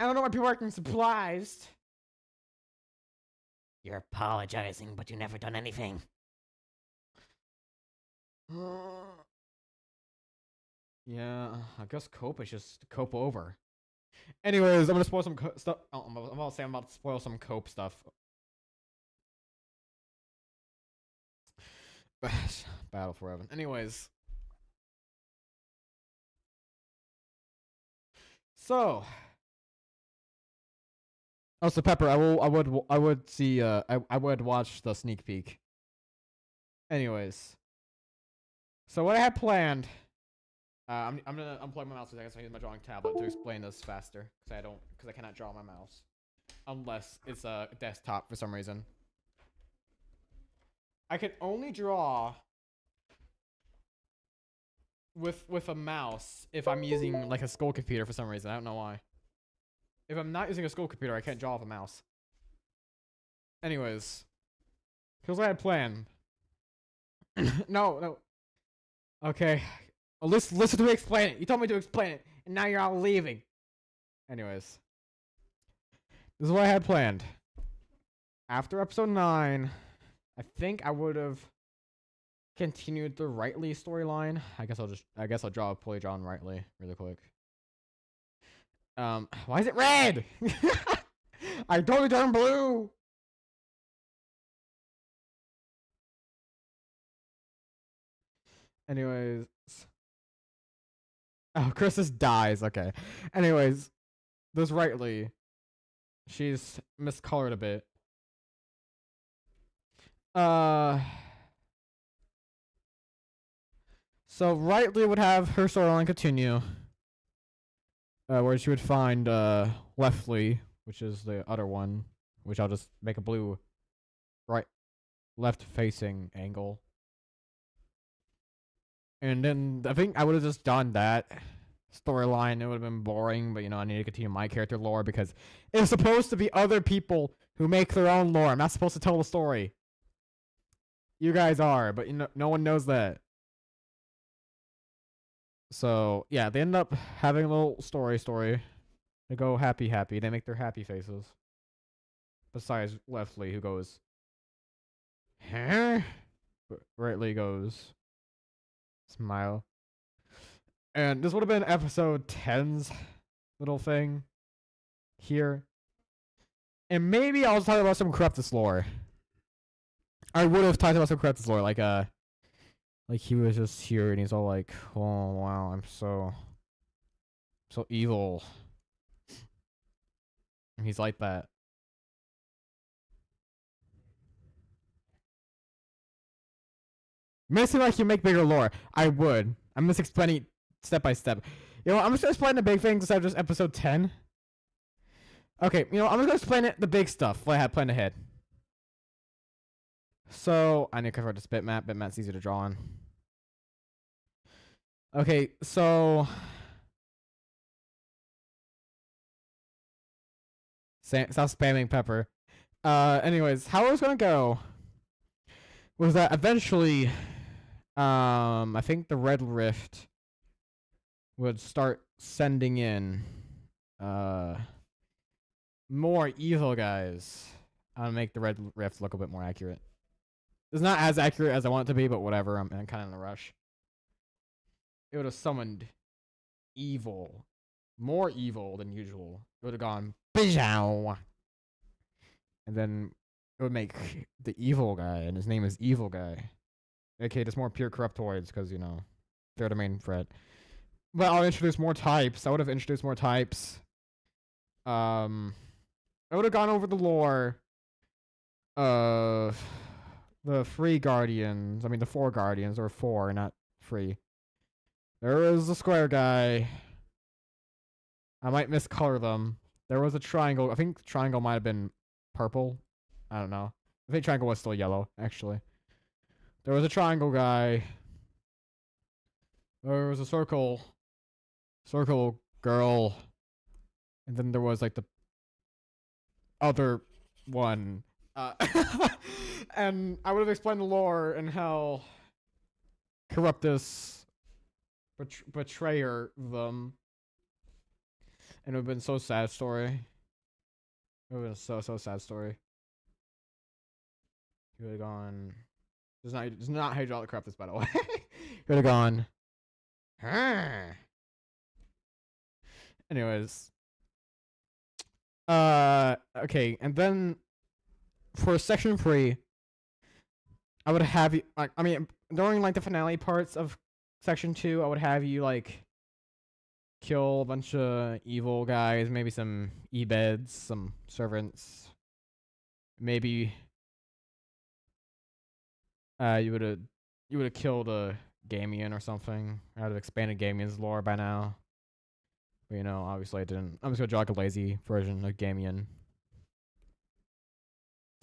[SPEAKER 2] I don't know why people are acting surprised.
[SPEAKER 7] You're apologizing, but you never done anything.
[SPEAKER 2] Yeah, I guess cope is just cope over. Anyways, I'm gonna spoil some stuff. Oh, I'm about to spoil some cope stuff. Battle for Evan. Anyways. So. Oh, so Pepper, I would see, I would watch the sneak peek. Anyways. So what I had planned, I'm gonna unplug my mouse because I guess I use my drawing tablet to explain this faster, because I cannot draw my mouse. Unless it's a desktop for some reason. I can only draw with a mouse if I'm using like a school computer for some reason. I don't know why. If I'm not using a school computer, I can't draw with a mouse. Anyways, here's what I had planned. No. Okay. Well, listen to me explain it. You told me to explain it, and now you're all leaving. Anyways, this is what I had planned. After episode 9, I think I would have continued the Rightly storyline. I guess I'll draw a poorly drawn Rightly really quick. Why is it red? I totally turned blue. Anyways. Oh, Chris dies. Okay. Anyways, this Rightly, she's miscolored a bit. So Rightly would have her storyline continue. Where she would find Leftly, which is the other one, which I'll just make a blue left facing angle. And then I think I would have just done that storyline. It would have been boring, but you know, I need to continue my character lore because it's supposed to be other people who make their own lore. I'm not supposed to tell the story. You guys are, but you know, no one knows that. So yeah, they end up having a little story. They go happy. They make their happy faces. Besides Leftly, who goes, huh? But Rightly goes, smile. And this would have been episode 10's little thing here. And maybe I'll talk about some Corruptus lore. I would have talked about some Corruptus lore, like he was just here and he's all like, oh wow, I'm so evil. And he's like that. May seem like you make bigger lore. I would. I'm just explaining step by step. You know, I'm just gonna explain the big things instead of just episode 10. Okay, you know, I'm just gonna explain the big stuff what I had planned ahead. So I need to convert this bitmap. Bitmap's easy to draw on. Okay, so Stop spamming Pepper. Anyways, how it was gonna go was that eventually, I think the Red Rift would start sending in, more evil guys. I'll make the Red Rift look a bit more accurate. It's not as accurate as I want it to be, but whatever. I'm kind of in a rush. It would have summoned evil, more evil than usual. It would have gone Bijow. And then it would make the evil guy, and his name is Evil Guy. Okay, just more pure corruptoids, because, you know, they're the main threat. But I'll introduce more types. I would have introduced more types. I would have gone over the lore of the three guardians. I mean, the four guardians, or four, not three. There was a square guy. I might miscolor them. There was a triangle. I think the triangle might have been purple. I don't know. I think triangle was still yellow, actually. There was a triangle guy. There was a circle girl. And then there was like the other one. And I would have explained the lore and how Corruptus betrayer them. And it would have been so sad story. It would have been so sad story. He would have gone. It's not hydraulic Corruptus, by the way. He would have gone. Anyways. Okay, and then for section 3, I would have you, like, I mean, during like the finale parts of section 2, I would have you like kill a bunch of evil guys, maybe some e-beds, some servants. Maybe you would have killed a Gamian or something. I would have expanded Gamian's lore by now. But, you know, obviously I didn't. I'm just gonna draw like a lazy version of Gamian.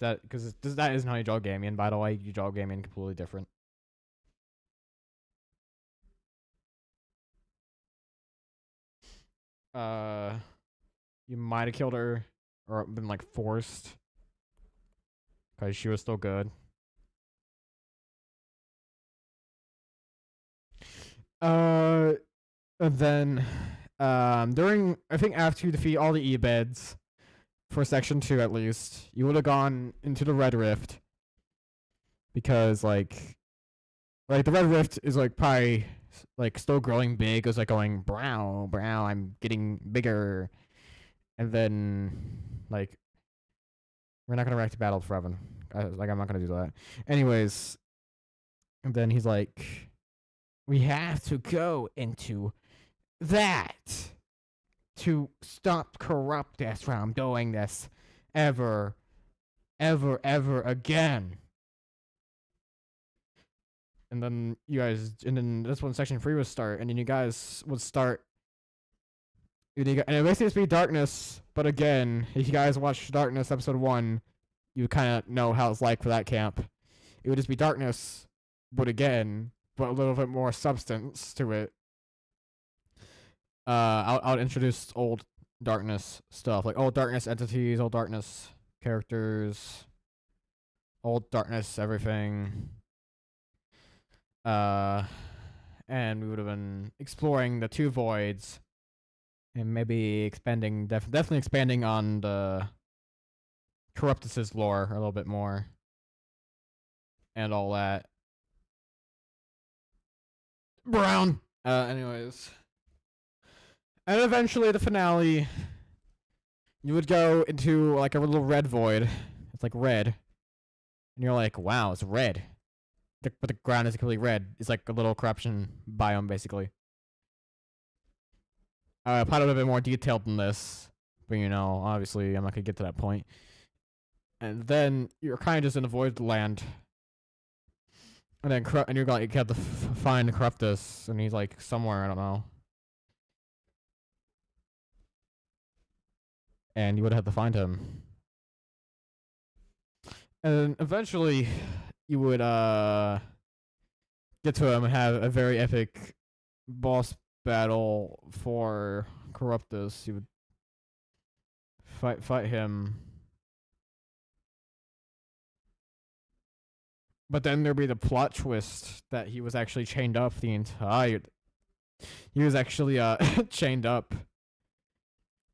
[SPEAKER 2] Because that isn't how you draw Gamian, by the way. You draw Gamian completely different. You might have killed her, or been like forced, because she was still good. And then, during, I think after you defeat all the E-beds, for section 2 at least, you would have gone into the Red Rift. Because, like the Red Rift is, like, probably, like, still growing big. It was, like, going, brow, I'm getting bigger. And then, like, we're not gonna react to Battle of Freven. Like, I'm not gonna do that. Anyways, and then he's like, we have to go into that to stop Corruptus from doing this ever again. And then and then that's when section 3 would start, and then you guys would start. And it basically just be Darkness, but again, if you guys watch Darkness episode 1, you kind of know how it's like for that camp. It would just be Darkness, but again, but a little bit more substance to it. I'll introduce old Darkness stuff, like old Darkness entities, old Darkness characters, old Darkness everything. And we would have been exploring the 2 voids, and maybe expanding, definitely expanding on the Corruptus's lore a little bit more, and all that. Brown. Anyways. And eventually, the finale, you would go into, like, a little red void. It's, like, red. And you're like, wow, it's red. But the ground is completely red. It's, like, a little corruption biome, basically. Probably a little bit more detailed than this. But, you know, obviously, I'm not gonna get to that point. And then, you're kind of just in a void land. And then, you're going, you have to find Corruptus. And he's, like, somewhere, I don't know. And you would have to find him. And eventually, you would get to him and have a very epic boss battle for Corruptus. You would fight him. But then there'd be the plot twist that he was actually chained up the entire. He was actually chained up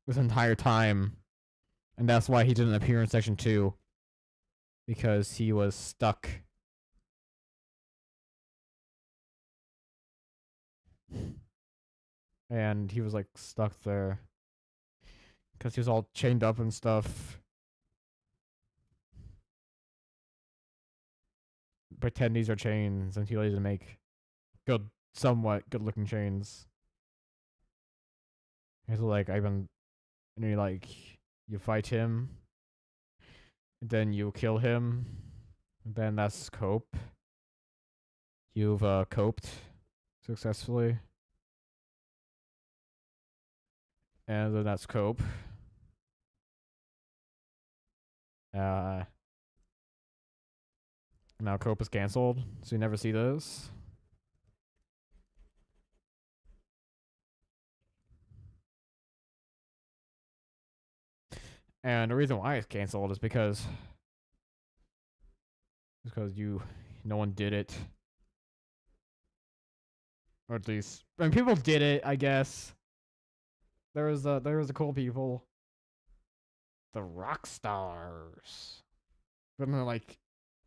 [SPEAKER 2] this entire time, and that's why he didn't appear in section 2, because he was stuck. And he was like stuck there because he was all chained up and stuff. Pretend these are chains until he to make somewhat good looking chains. It's like and you like you fight him, and then you kill him, and then that's cope. You've coped successfully, and then that's cope. Now cope is cancelled, so you never see those. And the reason why it's cancelled is because no one did it. Or at least, I mean, people did it, I guess. There was the cool people. The rock stars. But then, like,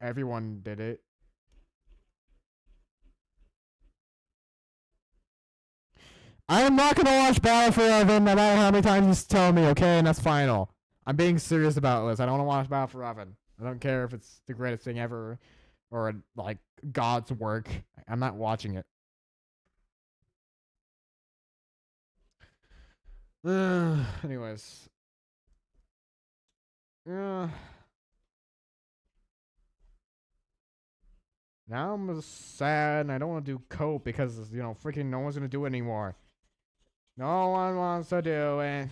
[SPEAKER 2] everyone did it. I am not gonna watch Battle Forever no matter how many times you tell me, okay? And that's final. I'm being serious about this. I don't want to watch Battle Forever. I don't care if it's the greatest thing ever or like God's work. I'm not watching it. Anyways. Now I'm just sad and I don't want to do cope because, you know, freaking no one's going to do it anymore. No one wants to do it.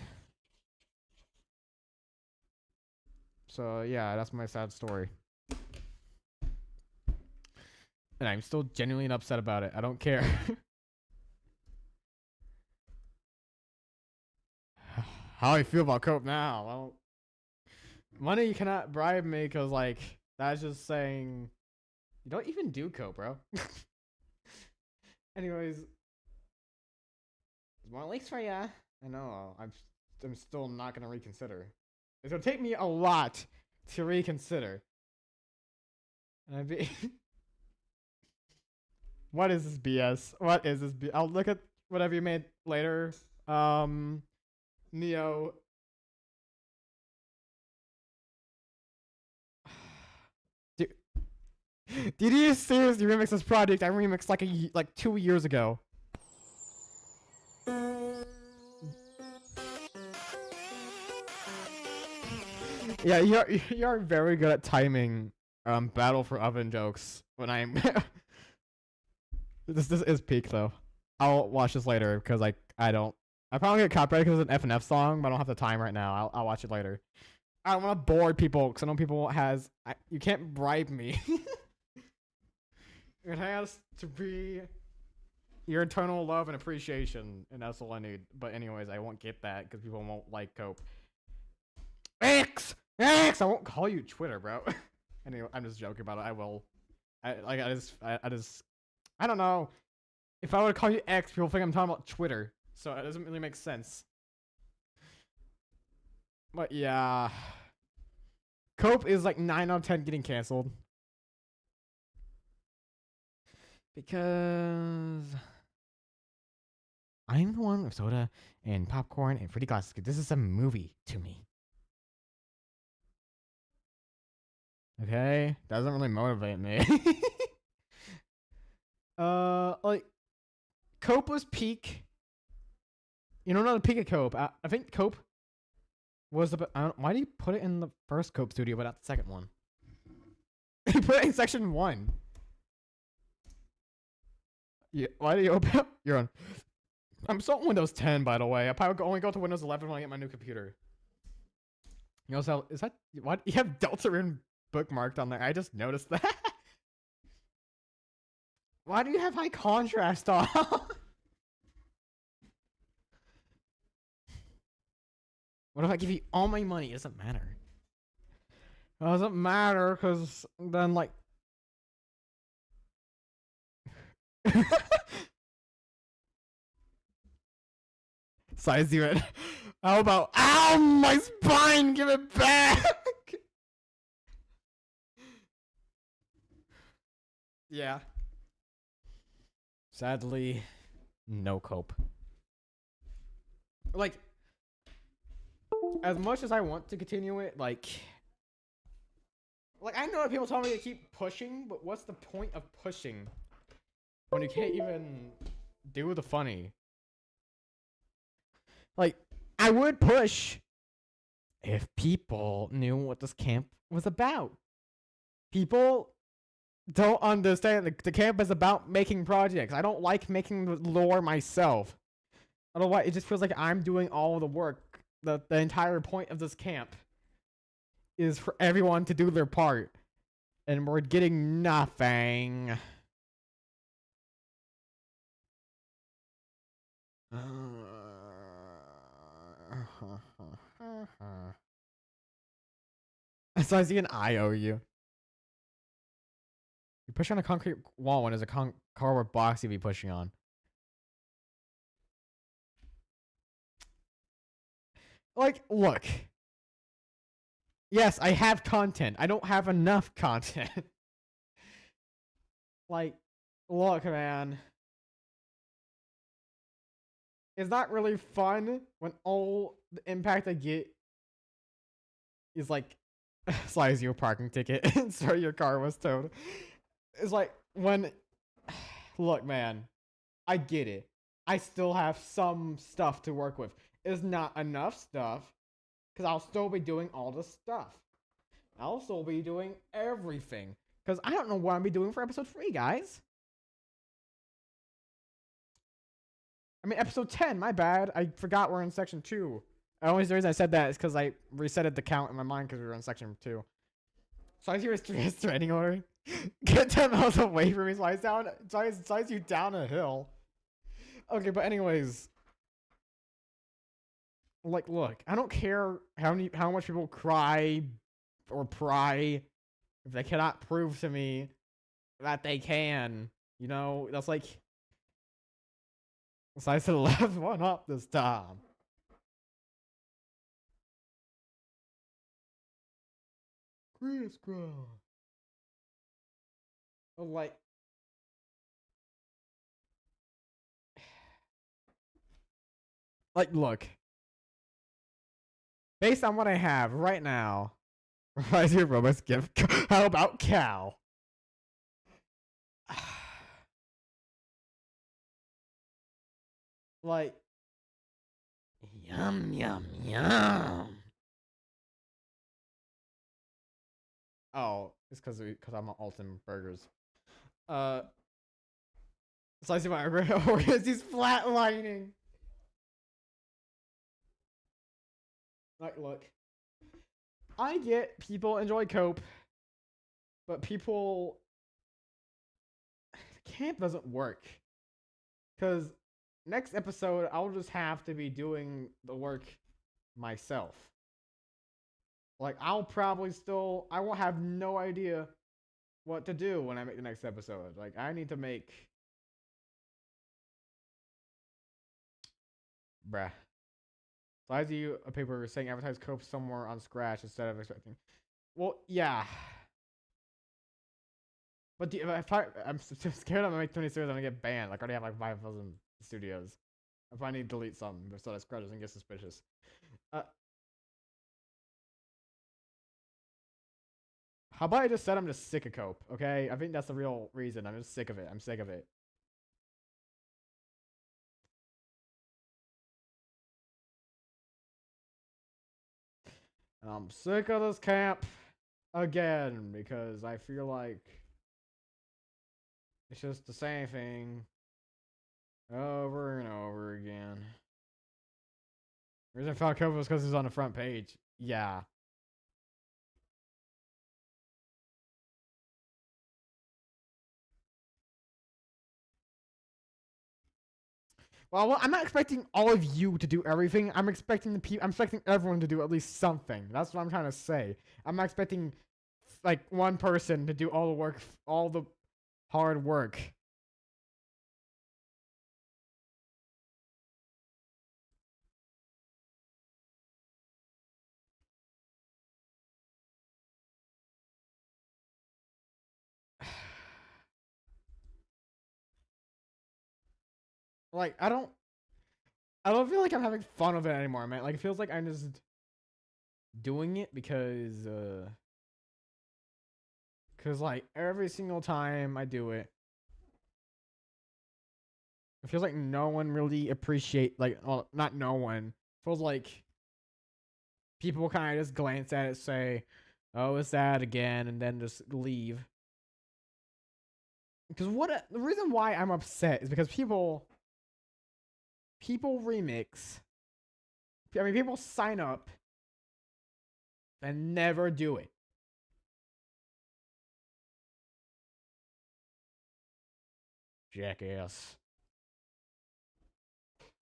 [SPEAKER 2] So, yeah, that's my sad story. And I'm still genuinely upset about it. I don't care. How I feel about cope now? Well, money cannot bribe me because, like, that's just saying you don't even do cope, bro. Anyways, there's more links for ya. I know. I'm still not gonna reconsider. It's gonna take me a lot to reconsider. And I'd be. What is this BS? What is this I'll look at whatever you made later. Neo. Dude, did you seriously remix this project I remixed like 2 years ago? Yeah, you're very good at timing Battle for Oven jokes when I'm This is peak though. I'll watch this later because I probably get copyrighted because it's an FNF song, but I don't have the time right now. I'll watch it later. I don't want to bore people because I know people you can't bribe me. It has to be your eternal love and appreciation, and that's all I need. But anyways, I won't get that because people won't like cope. X! I won't call you Twitter, bro. Anyway, I'm just joking about it. I will. I don't know. If I were to call you X, people think I'm talking about Twitter. So it doesn't really make sense. But yeah. Cope is like 9 out of 10 getting canceled. Because I'm the one with soda and popcorn and pretty glasses. This is a movie to me. Okay? Doesn't really motivate me. Like, Cope was peak. You know, not the peak of Cope. I think Cope was why do you put it in the first Cope studio but not the second one? You put it in section 1. Yeah, why do you open up? You're on. I'm still on Windows 10, by the way. I probably only go to Windows 11 when I get my new computer. You also, is that, why you have Deltarune bookmarked on there? I just noticed that. Why do you have high contrast on? What if I give you all my money? It doesn't matter. It doesn't matter, because then, like... Size 0. How about... Ow! My spine! Give it back! Yeah. Sadly, no cope. Like, as much as I want to continue it, like I know that people tell me to keep pushing, but what's the point of pushing when you can't even do the funny? Like, I would push if people knew what this camp was about. People don't understand the camp is about making projects. I don't like making the lore myself. I don't like it. Just feels like I'm doing all the work. The entire point of this camp is for everyone to do their part, and we're getting nothing. So I see an IOU. You push on a concrete wall when there's a cardboard box you'd be pushing on. Like, look. Yes, I have content. I don't have enough content. Like, look, man. It's not really fun when all the impact I get is like, slice your parking ticket and so your car was towed. It's like when, look, man, I get it. I still have some stuff to work with. It's not enough stuff because I'll still be doing all the stuff. I'll still be doing everything because I don't know what I'll be doing for episode 3, guys. I mean, episode 10, my bad. I forgot we're in section 2. The only reason I said that is because I resetted the count in my mind because we were in section 2. So I see his training order. Get 10 miles away from me, slice you down a hill. Okay, but anyways. Like, look, I don't care how much people cry or pry if they cannot prove to me that they can. You know, that's like... Slice to the left one up this time. Crisscross. Like, look. Based on what I have right now, revise your robust gift. How about cow? Like,
[SPEAKER 7] Yum, yum, yum.
[SPEAKER 2] oh, it's because I'm on Alton Burgers. Slicing my organs, he's flatlining. Like, look. I get people enjoy cope, but people... Camp doesn't work. Because next episode, I'll just have to be doing the work myself. Like, I'll probably still... I won't have no idea what to do when I make the next episode. Like, I need to make... Bruh. Slides you a paper saying advertise cope somewhere on Scratch instead of expecting. Well, yeah. But I'm scared I'm gonna make 20 series, I'm gonna get banned. Like, I already have like 5,000 studios. I probably need to delete some so that Scratch doesn't get suspicious. How about I just said I'm just sick of cope, okay? I think that's the real reason. I'm just sick of it. I'm sick of it. I'm sick of this camp again because I feel like it's just the same thing over and over again. The reason I found cope was because it's on the front page. Yeah. Well, I'm not expecting all of you to do everything. I'm expecting I'm expecting everyone to do at least something. That's what I'm trying to say. I'm not expecting like one person to do all the work, all the hard work. Like I don't feel like I'm having fun with it anymore, man. Like it feels like I'm just doing it because like every single time I do it, it feels like no one really well, not no one. It feels like people kind of just glance at it, say, "Oh, it's that again," and then just leave. Because the reason why I'm upset is because people remix. I mean, people sign up and never do it. Jackass.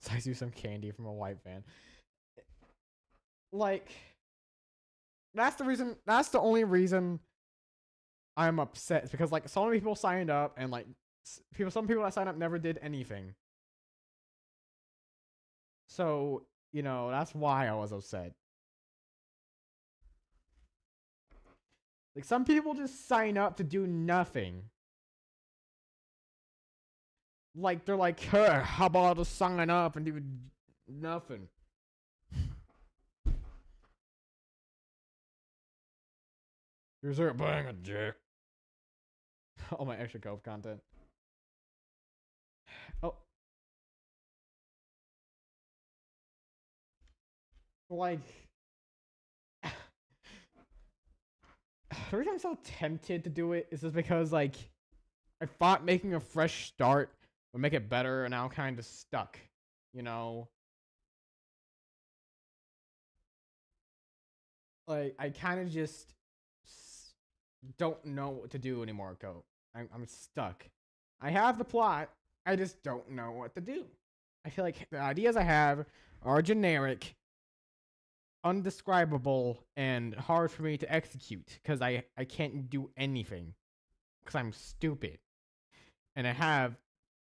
[SPEAKER 2] So I do some candy from a white van. Like, that's the only reason I'm upset. It's because, like, so many people signed up and, like, some people that signed up never did anything. So, you know, that's why I was upset. Like, some people just sign up to do nothing. Like, they're like, hey, how about just sign up and do nothing? Here's there bang a dick. All my extra Cove content. Oh. Like, the reason I'm so tempted to do it is just because, like, I thought making a fresh start would make it better, and now I'm kind of stuck, you know? Like, I kind of just don't know what to do anymore, Go. I'm stuck. I have the plot, I just don't know what to do. I feel like the ideas I have are generic, undescribable, and hard for me to execute because I can't do anything because I'm stupid. And I have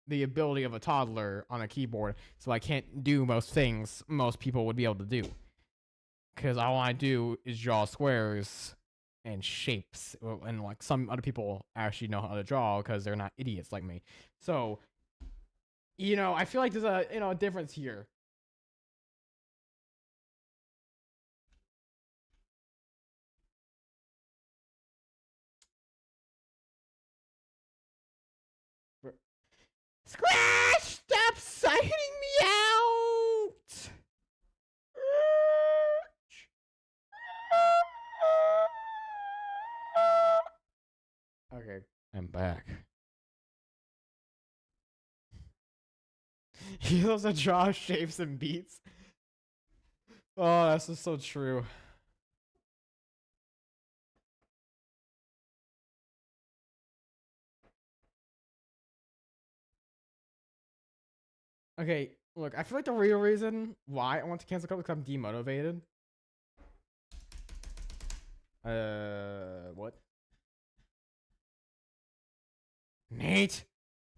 [SPEAKER 2] the ability of a toddler on a keyboard, so I can't do most things most people would be able to do. Because all I do is draw squares and shapes, and like some other people actually know how to draw because they're not idiots like me. So, you know, I feel like there's a difference here. Scratch! Stop signing me out! Okay, I'm back. He loves to draw shapes and beats. Oh, that's just so true. Okay, look, I feel like the real reason why I want to cancel Cup is because I'm demotivated. What? Nate,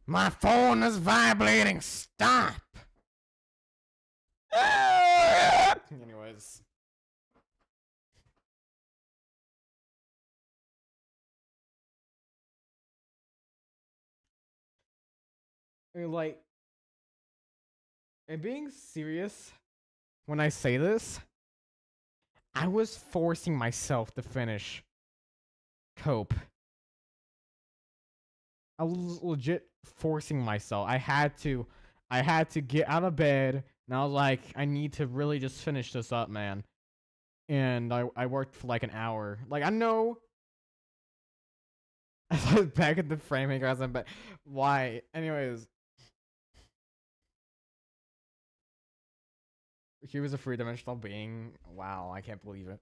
[SPEAKER 2] my phone is vibrating. Stop. Anyways. I mean, like, and being serious when I say this, I was forcing myself to finish Cope. I was legit forcing myself. I had to get out of bed, and I was like, I need to really just finish this up, man. And I worked for like an hour. Like, I know I was back at the framing guys, but why? Anyways, he was a three-dimensional being. Wow, I can't believe it.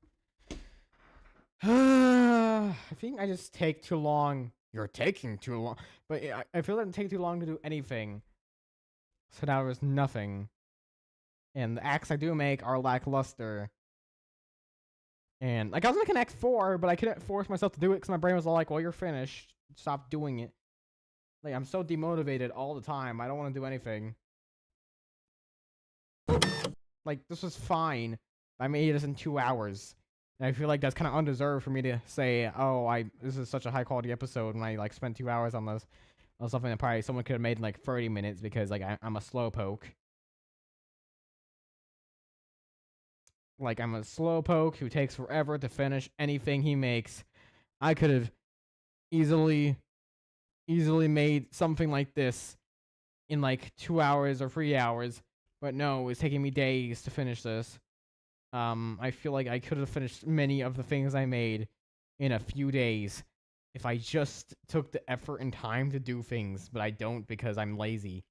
[SPEAKER 2] I think I just take too long. You're taking too long. But I feel like it take too long to do anything. So now there's nothing. And the acts I do make are lackluster. And like I was making Act 4, but I couldn't force myself to do it because my brain was all like, well, you're finished. Stop doing it. Like I'm so demotivated all the time. I don't want to do anything. Like this was fine. I made this in 2 hours. And I feel like that's kind of undeserved for me to say, oh, this is such a high quality episode when I like spent 2 hours on this, on something that probably someone could have made in like 30 minutes because like I'm a slowpoke. Like I'm a slowpoke who takes forever to finish anything he makes. I could have easily made something like this in like 2 hours or 3 hours, but no, it's taking me days to finish this. I feel like I could have finished many of the things I made in a few days if I just took the effort and time to do things, but I don't because I'm lazy.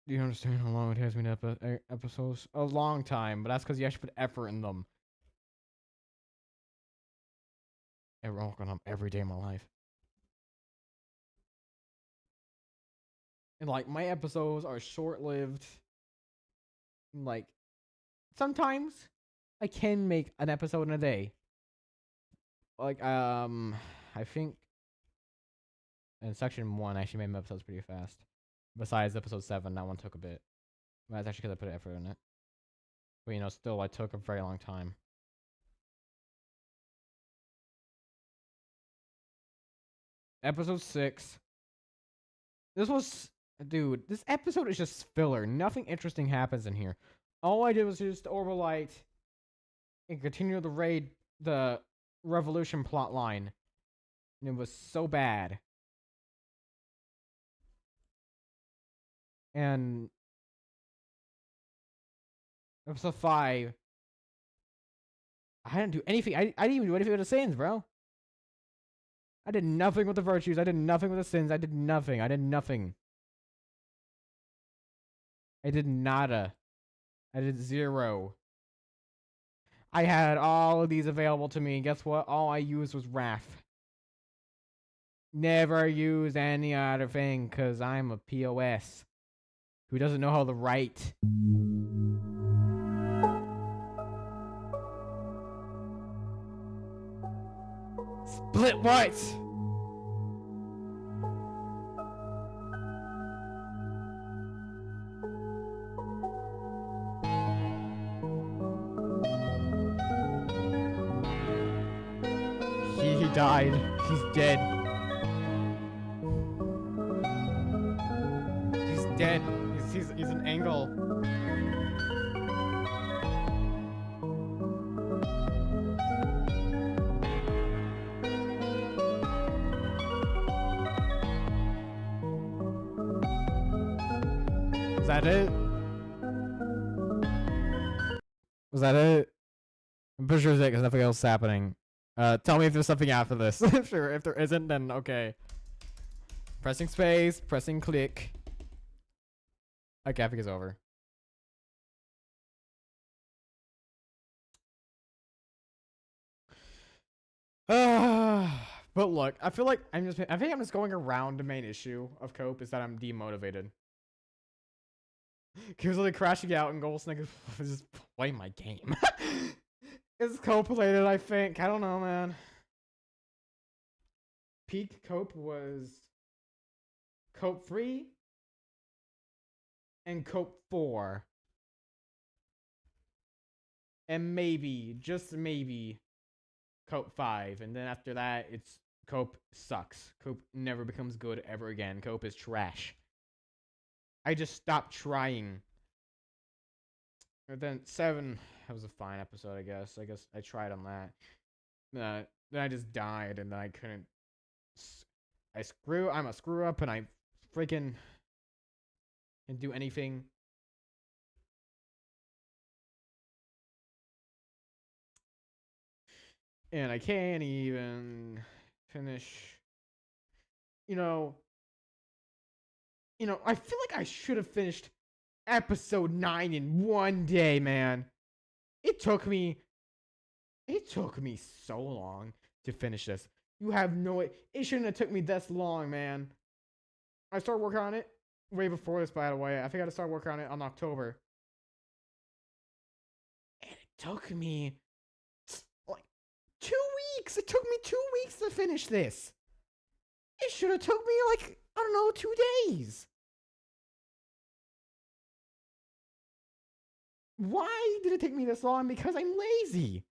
[SPEAKER 2] Do you understand how long it takes me to episodes? A long time, but that's because you actually put effort in them. I work on them every day of my life. And like my episodes are short-lived. Like sometimes I can make an episode in a day. Like I think in section 1 I actually made my episodes pretty fast. Besides episode 7, that one took a bit. But that's actually because I put effort in it. But you know, still I took a very long time. Episode 6. Dude, this episode is just filler. Nothing interesting happens in here. All I did was just overlight and continue the revolution plot line. And it was so bad. And episode 5, I didn't do anything. I didn't even do anything with the sins, bro. I did nothing with the virtues. I did nothing with the sins. I did nothing. I did nothing. I did nada. I did 0. I had all of these available to me. Guess what? All I used was wrath. Never use any other thing because I'm a POS who doesn't know how to write. Split what? He died. He's dead. He's dead. He's an angle. Was that it? Was that it? I'm pretty sure it's it because nothing else is happening. Tell me if there's something after this. Sure, if there isn't, then okay. Pressing space, pressing click. Okay, I think it's over. But look, I feel like I think I'm just going around the main issue of Cope is that I'm demotivated. He was like crashing out and Goldsnake is just playing my game. It's Cope related, I think. I don't know, man. Peak Cope was Cope 3 and Cope 4. And maybe, just maybe, Cope 5. And then after that, it's Cope sucks. Cope never becomes good ever again. Cope is trash. I just stopped trying. And then 7, that was a fine episode, I guess. I tried on that. Then I just died, and then I couldn't. I'm a screw up, and I freaking can do anything. And I can't even finish. You know, I feel like I should have finished episode 9 in one day, man. It took me It took me so long to finish this. You have no... It shouldn't have took me this long, man. I started working on it way before this, by the way. I think I had to start working on it on October. And it took me like 2 weeks. It took me 2 weeks to finish this. It should have took me like, I don't know, 2 days. Why did it take me this long? Because I'm lazy.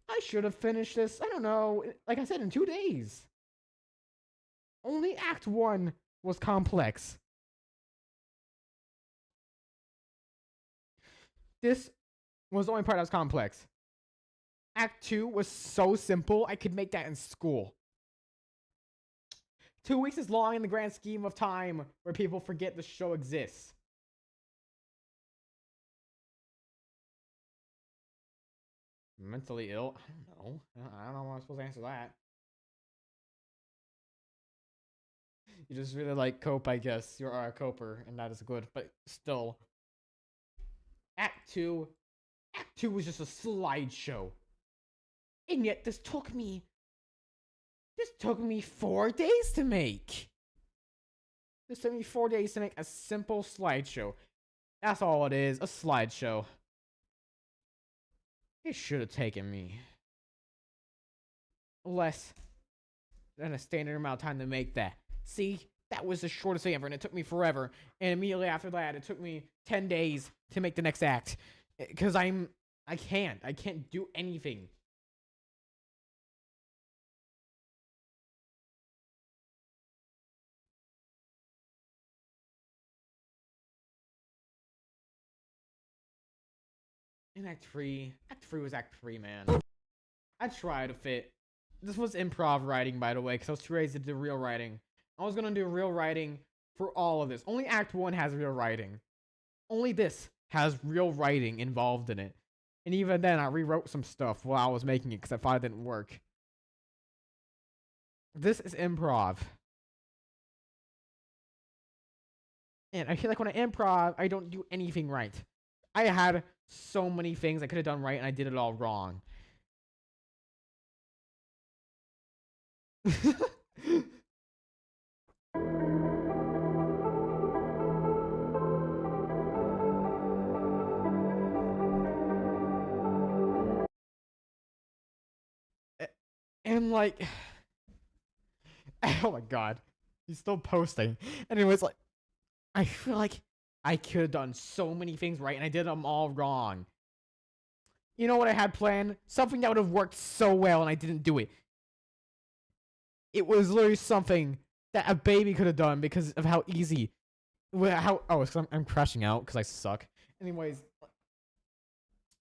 [SPEAKER 2] I should have finished this, I don't know, like I said, in 2 days. Only Act 1 was complex. This was the only part that was complex. Act 2 was so simple, I could make that in school. 2 weeks is long in the grand scheme of time where people forget the show exists. Mentally ill? I don't know. I don't know how I'm supposed to answer that. You just really like cope, I guess. You're a coper, and that is good. But still. Act 2 was just a slideshow. And yet this took me 4 days to make. This took me 4 days to make a simple slideshow. That's all it is, a slideshow. It should have taken me less than a standard amount of time to make that. See, that was the shortest thing ever, and it took me forever. And immediately after that, it took me 10 days to make the next act. Because I can't do anything. In Act 3 was Act 3, man. I tried to fit. This was improv writing, by the way, because I was too lazy to do real writing. I was gonna do real writing for all of this. Only Act 1 has real writing. Only this has real writing involved in it. And even then, I rewrote some stuff while I was making it because I thought it didn't work. This is improv. And I feel like when I improv, I don't do anything right. I had so many things I could have done right, and I did it all wrong. And like, oh my god, he's still posting. Anyways, like, I feel like I could have done so many things right, and I did them all wrong. You know what I had planned? Something that would have worked so well, and I didn't do it. It was literally something that a baby could have done because of how easy. It's because I'm crashing out because I suck. Anyways,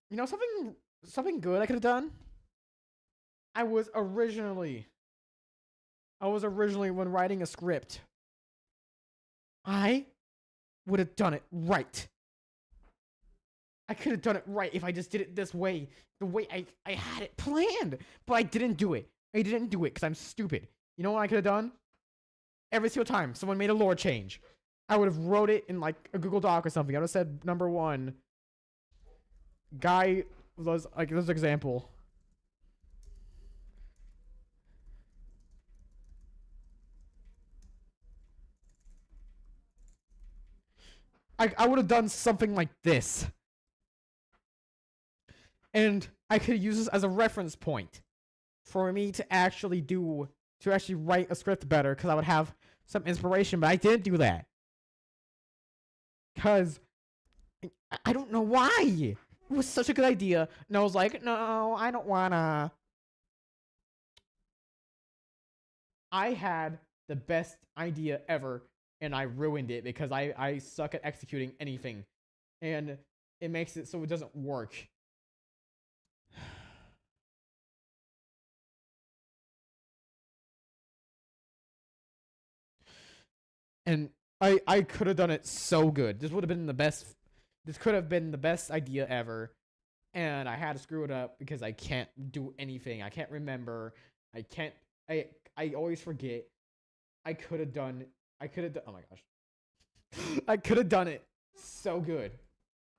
[SPEAKER 2] you know something good I could have done? I was originally when writing a script, I would have done it right. I could have done it right if I just did it this way, the way I had it planned, but I didn't do it. I didn't do it because I'm stupid. You know what I could have done? Every single time someone made a lore change, I would have wrote it in like a Google Doc or something. I would have said, number 1, guy was like, this example. I would have done something like this. And I could use this as a reference point for me to actually write a script better, because I would have some inspiration, but I didn't do that. Because I don't know why. It was such a good idea. And I was like, no, I don't wanna. I had the best idea ever, and I ruined it because I suck at executing anything. And it makes it so it doesn't work. And I could have done it so good. This would have been the best. This could have been the best idea ever. And I had to screw it up because I can't do anything. I can't remember. I always forget. I could have done. Oh my gosh. I could have done it so good.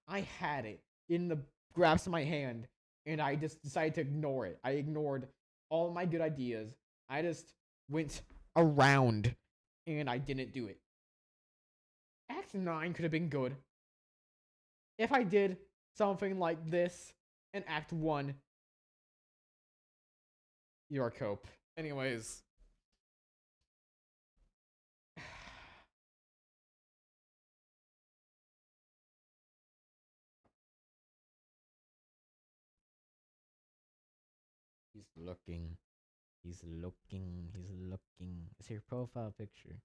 [SPEAKER 2] I had it in the grasp of my hand. and I just decided to ignore it. I ignored all my good ideas. I just went around, and I didn't do it. Act 9 could have been good if I did something like this in Act 1. Your cope. Anyways. He's looking. He's looking. He's looking. It's your profile picture.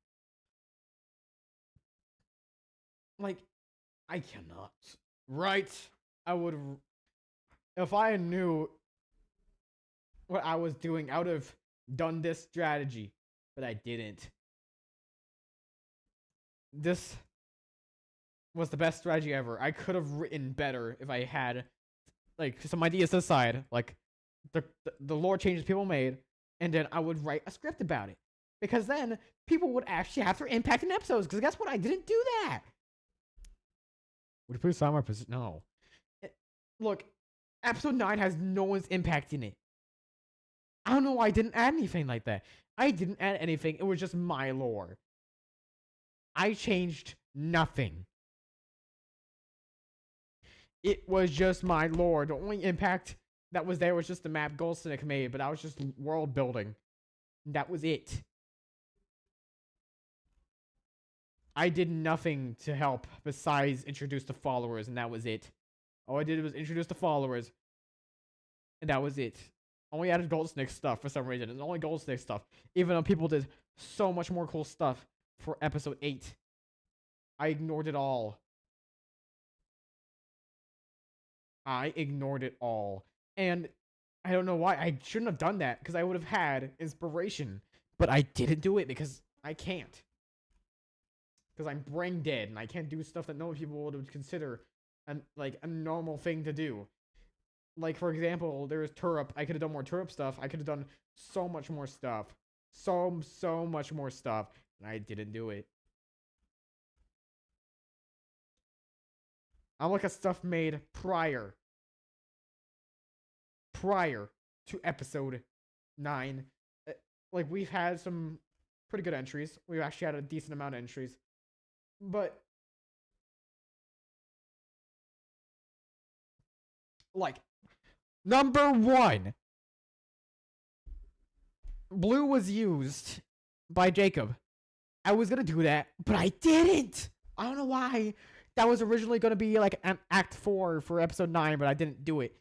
[SPEAKER 2] Like, I cannot. Right? I would. If I knew what I was doing, I would have done this strategy. But I didn't. This was the best strategy ever. I could have written better if I had, like, some ideas aside. Like, the lore changes people made. And then I would write a script about it. Because then people would actually have their impact in episodes. Because guess what? I didn't do that. Would you please sign my position? No. Look, episode 9 has no one's impact in it. I don't know why I didn't add anything like that. I didn't add anything. It was just my lore. I changed nothing. It was just my lore. The only impact that was there was just the map Goldsnick made, but that was just world building. That was it. I did nothing to help besides introduce the followers, and that was it. All I did was introduce the followers, and that was it. Only added Goldsnick stuff for some reason. It's only Goldsnick stuff, even though people did so much more cool stuff for episode 8. I ignored it all. I ignored it all. And I don't know why. I shouldn't have done that, because I would have had inspiration. But I didn't do it because I can't. Because I'm brain dead, and I can't do stuff that no people would consider a normal thing to do. Like, for example, there's Turip. I could have done more Turip stuff. I could have done so much more stuff. So much more stuff. And I didn't do it. I look at stuff made prior to episode 9. Like, we've had some pretty good entries. We've actually had a decent amount of entries. But, like, number 1. Blue was used by Jacob. I was gonna do that, but I didn't. I don't know why. That was originally gonna be like an Act 4 for episode 9, but I didn't do it.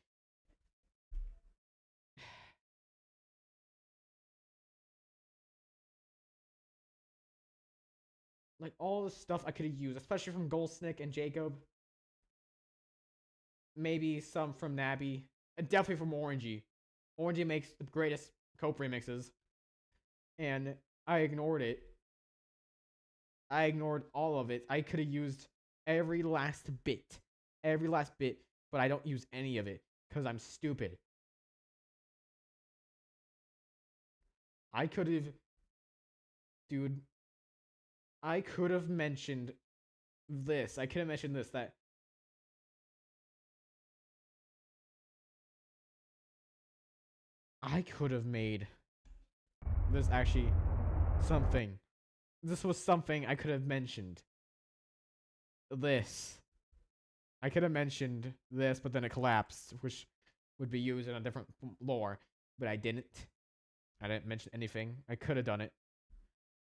[SPEAKER 2] Like, all the stuff I could have used, especially from Goldsnick and Jacob. Maybe some from Nabby. And definitely from Orangey. Orangey makes the greatest cope remixes. And I ignored it. I ignored all of it. I could have used every last bit. Every last bit. But I don't use any of it. Because I'm stupid. I could have... Dude... I could have mentioned this. I could have mentioned this, that... I could have made this actually something. This was something I could have mentioned. This. I could have mentioned this, but then it collapsed, which would be used in a different lore. But I didn't. I didn't mention anything. I could have done it.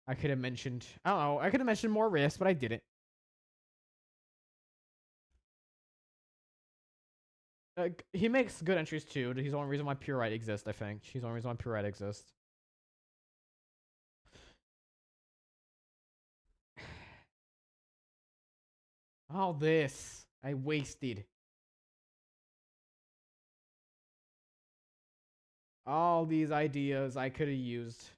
[SPEAKER 2] I could have mentioned... I don't know. I could have mentioned more risks, but I didn't. He makes good entries too. He's the only reason why Purite exists, I think. He's the only reason why Purite exists. All this I wasted. All these ideas I could have used.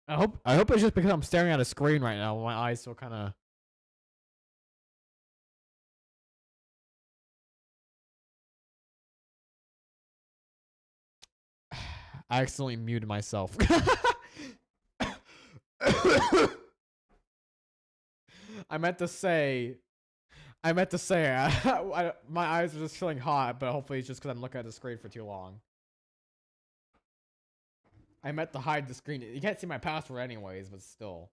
[SPEAKER 2] I hope it's just because I'm staring at a screen right now. My eyes still kind of... I accidentally muted myself. I meant to say, my eyes are just feeling hot, but hopefully it's just because I'm looking at the screen for too long. I meant to hide the screen. You can't see my password anyways, but still.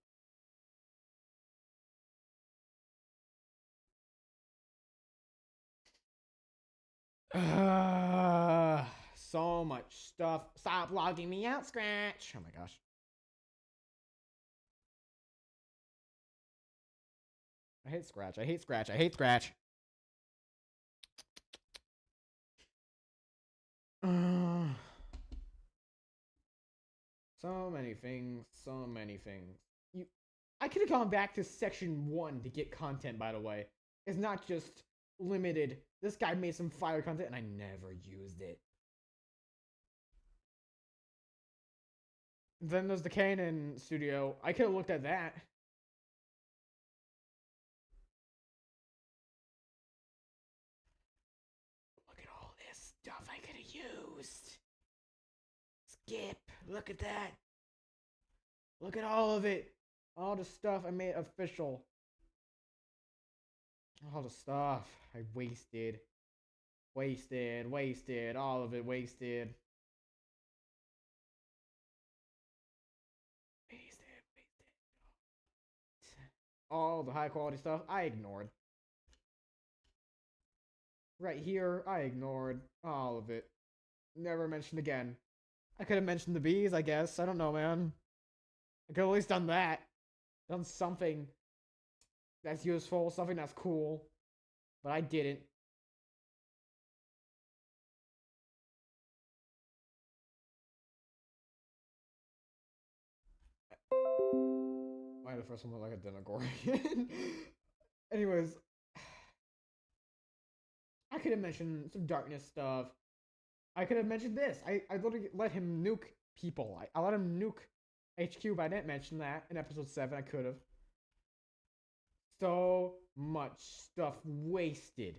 [SPEAKER 2] So much stuff. Stop logging me out, Scratch. Oh my gosh. I hate Scratch. I hate Scratch. I hate Scratch. So many things. So many things. I could have gone back to section 1 to get content, by the way. It's not just limited. This guy made some fire content and I never used it. Then there's the Canon studio. I could have looked at that. Look at all this stuff I could have used. Skip. Look at that. Look at all of it. All the stuff I made official. All the stuff I wasted. Wasted. All of it wasted. All the high quality stuff I ignored. Right here, I ignored all of it. Never mentioned again. I could have mentioned the bees, I guess. I don't know, man. I could have at least done that. Done something that's useful, something that's cool. But I didn't. Why the first one look like a Demogorgon? Anyways, I could have mentioned some darkness stuff. I could have mentioned this. I literally let him nuke people. I let him nuke HQ, but I didn't mention that in episode 7. I could have. So much stuff wasted.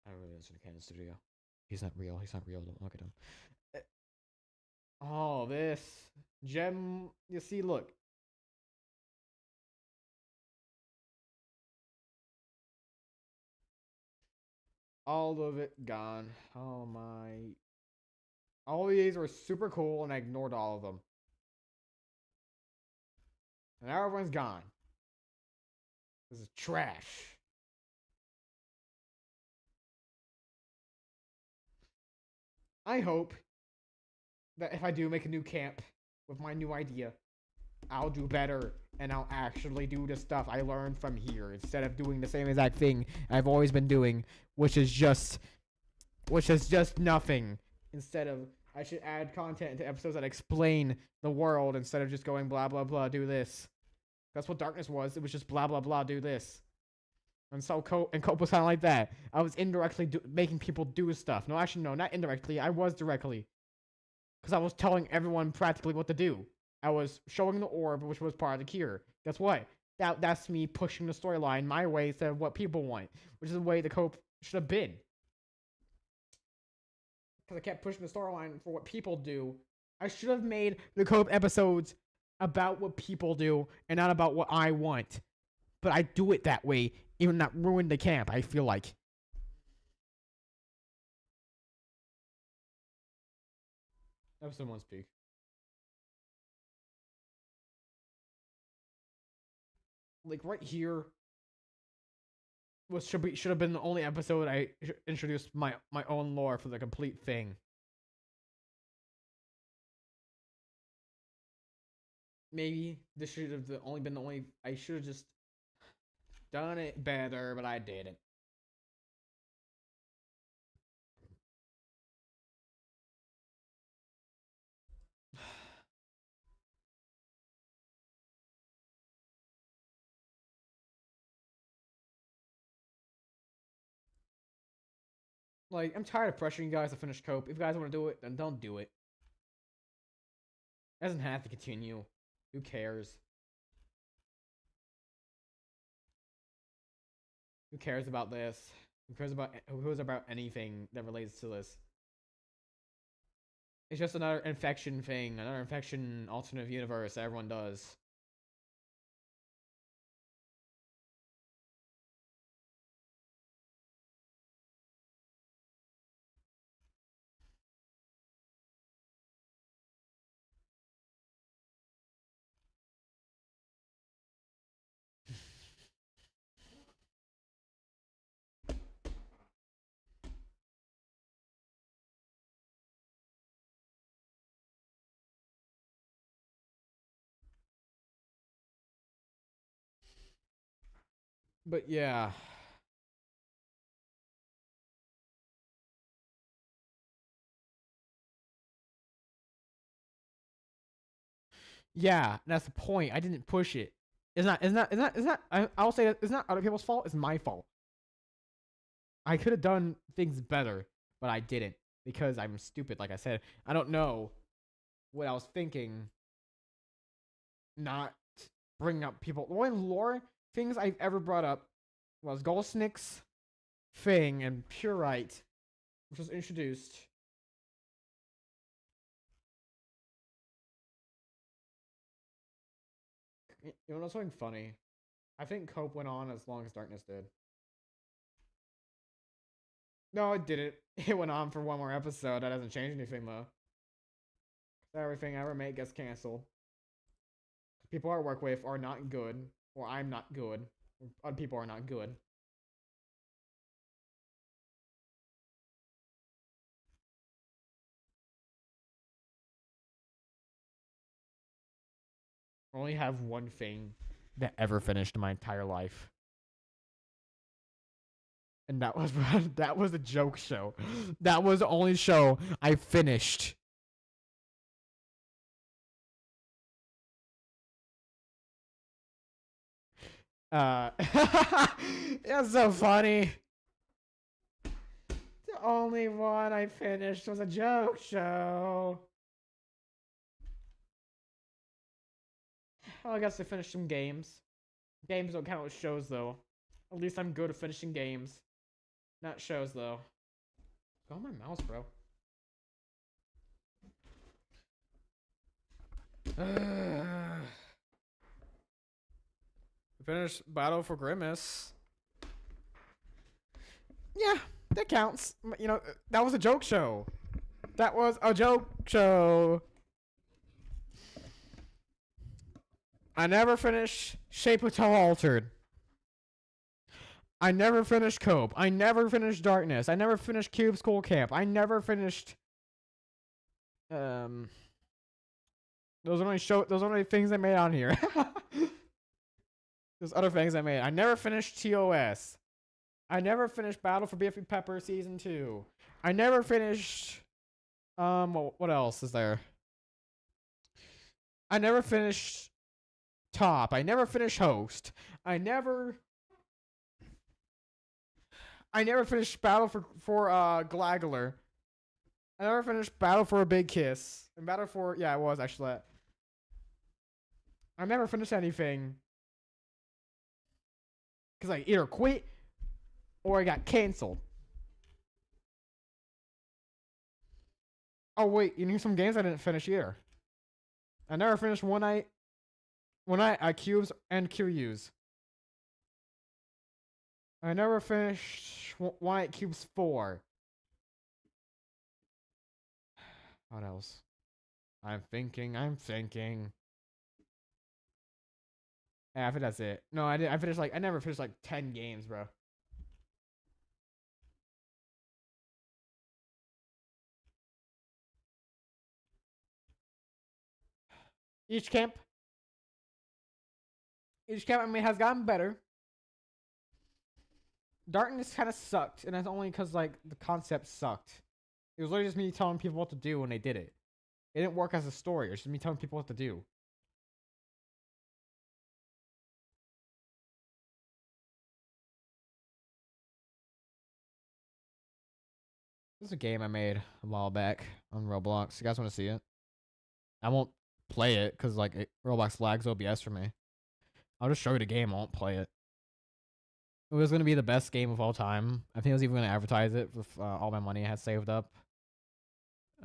[SPEAKER 2] I really listen to Canon Studio. He's not real. He's not real. Don't look at him. Oh, this gem. You see, look. All of it gone. Oh my. All these were super cool, and I ignored all of them. And now everyone's gone. This is trash. I hope that if I do make a new camp with my new idea, I'll do better and I'll actually do the stuff I learned from here instead of doing the same exact thing I've always been doing, which is just nothing. Instead of, I should add content into episodes that explain the world instead of just going blah blah blah, do this. That's what Darkness was. It was just blah blah blah, do this. And so Cope was kind of like that. I was indirectly making people do stuff. No, actually, no, not indirectly. I was directly. Because I was telling everyone practically what to do. I was showing the orb, which was part of the cure. Guess what? That's me pushing the storyline my way instead of what people want. Which is the way the Cope should have been. Because I kept pushing the storyline for what people do. I should have made the Cope episodes about what people do and not about what I want. But I do it that way, even that ruined the camp, I feel like. Episode 1 speak. Like right here should have been the only episode I introduced my own lore for the complete thing. Maybe this should have been the only. I should have just done it better, but I didn't. Like, I'm tired of pressuring you guys to finish Cope. If you guys want to do it, then don't do it. It doesn't have to continue. Who cares? Who cares about this? Who cares about anything that relates to this? It's just another infection thing, another infection alternate universe that everyone does. But yeah. Yeah, that's the point. I didn't push it. I'll say that it's not other people's fault, it's my fault. I could have done things better, but I didn't. Because I'm stupid, like I said. I don't know what I was thinking. Not bringing up people. The only lore things I've ever brought up was Goldsnick's thing and Purite, which was introduced. You know what's something funny? I think Cope went on as long as Darkness did. No, it didn't. It went on for one more episode. That doesn't change anything though. Everything I ever make gets canceled. People I work with are not good, or I'm not good. Other people are not good. I only have one thing that ever finished in my entire life. And that was that was a joke show. That was the only show I finished. It's so funny. The only one I finished was a joke show. Well, I guess I finished some games. Games don't count as shows, though. At least I'm good at finishing games. Not shows, though. Go on my mouse, bro. Finished Battle for Grimace. Yeah, that counts. You know, that was a joke show. That was a joke show. I never finished Shape of Toe Altered. I never finished Cope. I never finished Darkness. I never finished Cube School Camp. I never finished those are only things I made on here. There's other things I made. I never finished TOS. I never finished Battle for BFB Pepper Season 2. I never finished what else is there? I never finished Top. I never finished Host. I never finished Battle for Glagler. I never finished Battle for a Big Kiss. And Battle for it was actually that. I never finished anything. Cause I either quit or I got canceled. Oh wait, you need some games I didn't finish either. I never finished One Night at Cubes and QUs. I never finished One Night Cubes 4. What else? I'm thinking. Yeah, I think that's it. No, I didn't. I never finished like 10 games, bro. Each camp, I mean, has gotten better. Darkness kind of sucked, and that's only because like the concept sucked. It was literally just me telling people what to do when they did it. It didn't work as a story. It was just me telling people what to do. This is a game I made a while back on Roblox. You guys want to see it? I won't play it because like Roblox lags OBS for me. I'll just show you the game. I won't play it. It was gonna be the best game of all time. I think I was even gonna advertise it with all my money I had saved up.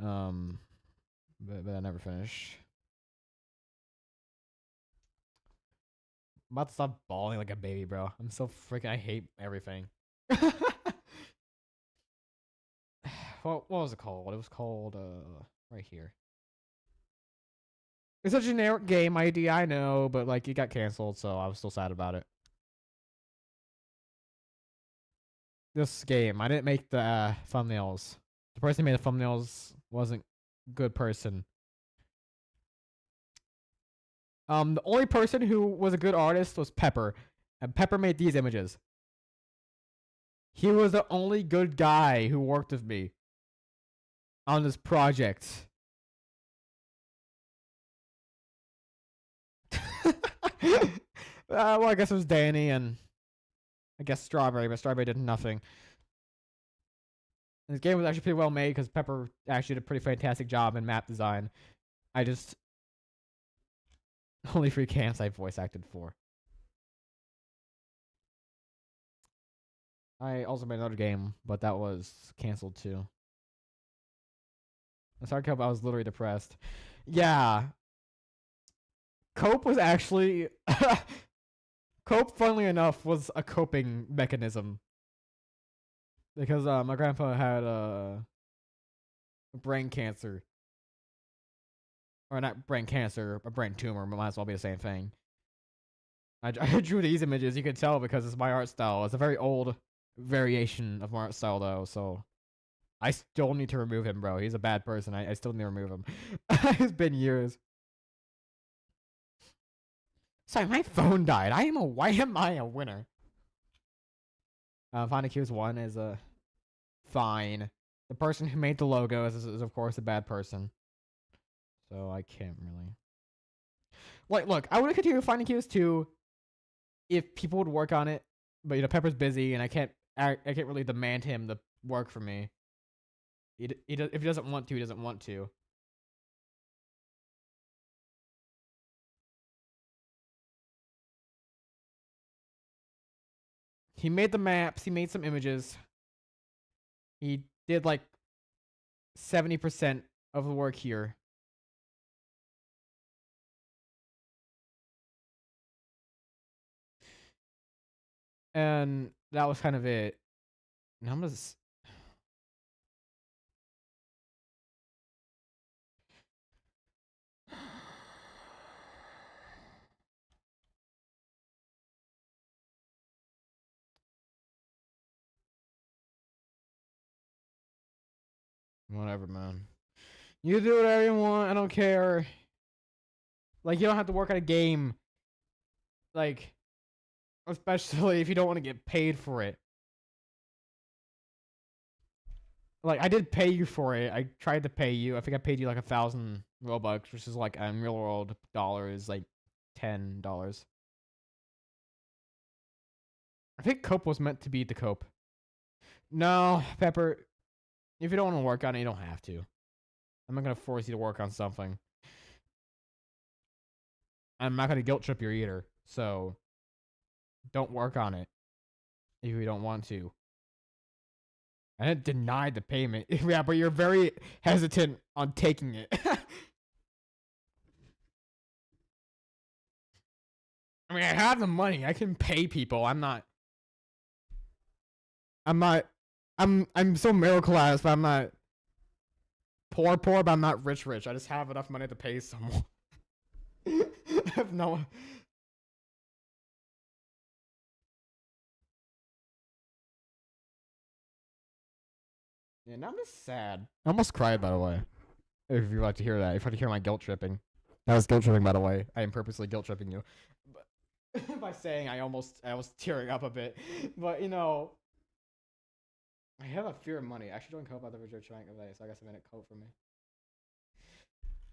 [SPEAKER 2] But I never finished. I'm about to stop bawling like a baby, bro. I'm so freaking. I hate everything. What was it called? It was called right here. It's a generic game idea, I know, but like it got canceled, so I was still sad about it. This game, I didn't make the thumbnails. The person who made the thumbnails wasn't a good person. The only person who was a good artist was Pepper, and Pepper made these images. He was the only good guy who worked with me on this project. Well, I guess it was Danny and I guess Strawberry, but Strawberry did nothing. This game was actually pretty well made because Pepper actually did a pretty fantastic job in map design. I just only 3 camps I voice acted for. I also made another game, but that was canceled too. I'm sorry, Cope, I was literally depressed. Yeah. Cope was actually... Cope, funnily enough, was a coping mechanism. Because my grandpa had brain cancer. Or not brain cancer, a brain tumor, but might as well be the same thing. I drew these images, you can tell because it's my art style. It's a very old variation of my art style though, so I still need to remove him, bro. He's a bad person. I still need to remove him. It's been years. Sorry, my phone died. Why am I a winner? Finding Q's 1 is fine. The person who made the logo is of course a bad person. So I can't really. Like, look, I would have continued Finding Q's 2 if people would work on it, but you know, Pepper's busy and I can't really demand him to work for me. If he doesn't want to, he doesn't want to. He made the maps, he made some images. He did like 70% of the work here. And that was kind of it. Now I'm just... Whatever, man. You do whatever you want. I don't care. Like, you don't have to work on a game. Like, especially if you don't want to get paid for it. Like, I did pay you for it. I tried to pay you. I think I paid you like 1,000 Robux, which is like in real world dollars, like $10. I think Cope was meant to be the Cope. No, Pepper. If you don't want to work on it, you don't have to. I'm not going to force you to work on something. I'm not going to guilt trip you either. So, don't work on it if you don't want to. I didn't deny the payment. Yeah, but you're very hesitant on taking it. I mean, I have the money. I can pay people. I'm so middle class, but I'm not poor, but I'm not rich. I just have enough money to pay someone. I have no... Yeah, now I'm just sad. I almost cried, by the way. If you'd like to hear that. If you'd like to hear my guilt tripping. That was guilt tripping, by the way. I am purposely guilt tripping you. But by saying I was tearing up a bit. But, you know... I have a fear of money. I actually don't cope about the Richard Trank today, so I guess I made it cope for me.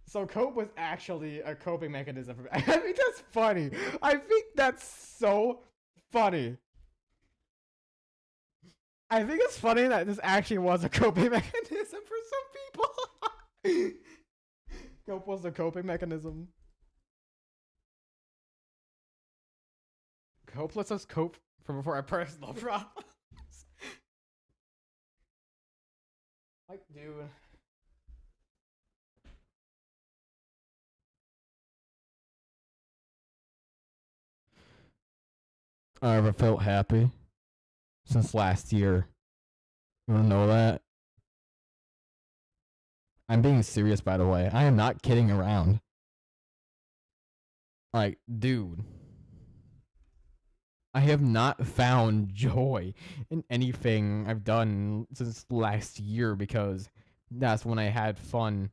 [SPEAKER 2] So cope was actually a coping mechanism for me. I think that's funny. I think that's so funny. I think it's funny that this actually was a coping mechanism for some people. Cope was the coping mechanism. Cope lets us cope from before our personal problems. Like, dude. I ever felt happy since last year. You wanna know that? I'm being serious, by the way. I am not kidding around. Like, dude. I have not found joy in anything I've done since last year because that's when I had fun.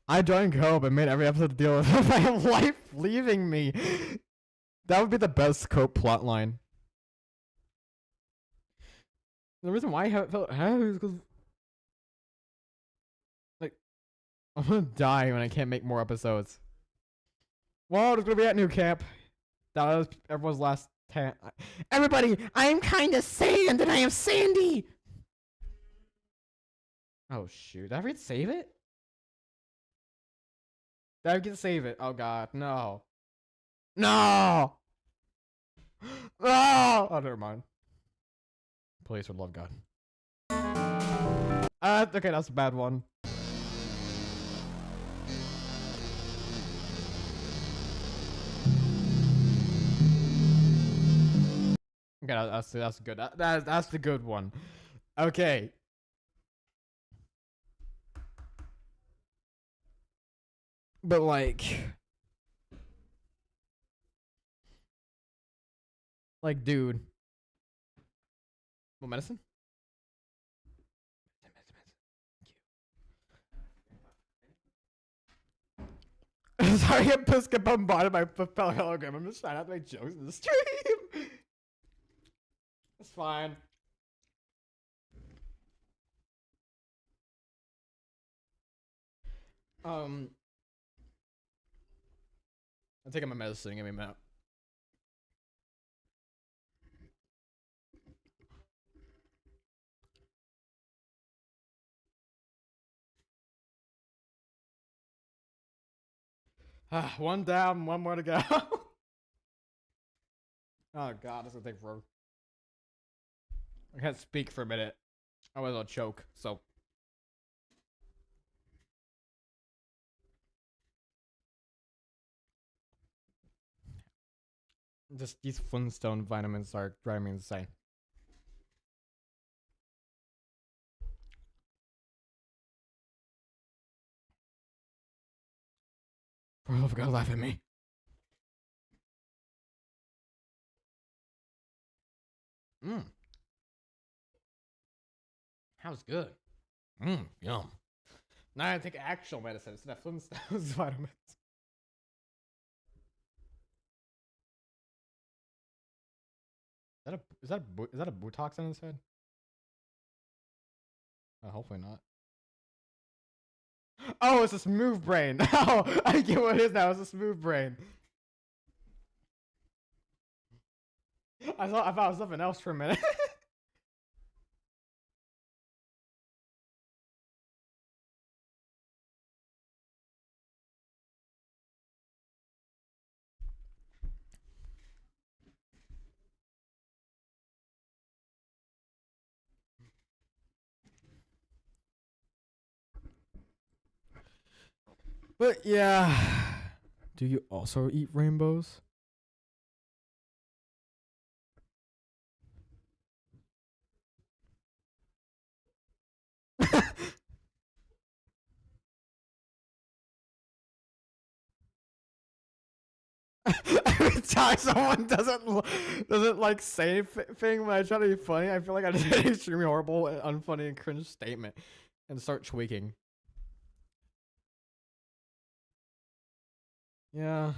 [SPEAKER 2] I joined Cope and made every episode deal with my life leaving me. That would be the best Cope plotline. The reason why I haven't felt happy is because, like, I'm gonna die when I can't make more episodes. Well, there's gonna be at New Camp. That was everyone's last Everybody, I'm kinda sand and I am Sandy! Oh shoot, did I forget to save it? Did I forget to save it? Oh god, no. No! No! Oh, never mind. Please, for the love of God. Okay, that's a bad one. Okay, that's good. That's the good one. Okay. But like, dude. What medicine? Sorry, I'm just get bombarded by parallelogram. I'm just trying not to make jokes in the stream. It's fine. I'm taking my medicine. Give me a minute. One down, one more to go. Oh god, this is gonna take forever. I can't speak for a minute. Otherwise I'll choke, so. Just these Flintstone vitamins are driving me insane. For the love of God, laugh at me. That was good. Yum. Now I take actual medicine instead of Flintstones vitamins. Is that a Botox in his head? Hopefully not. Oh, it's a smooth brain. Oh, I get what it is now. It's a smooth brain. I thought it was something else for a minute. But yeah, do you also eat rainbows? Every time someone doesn't like say thing when I try to be funny, I feel like I just did an extremely horrible, and unfunny, and cringe statement, and start tweaking. Yeah.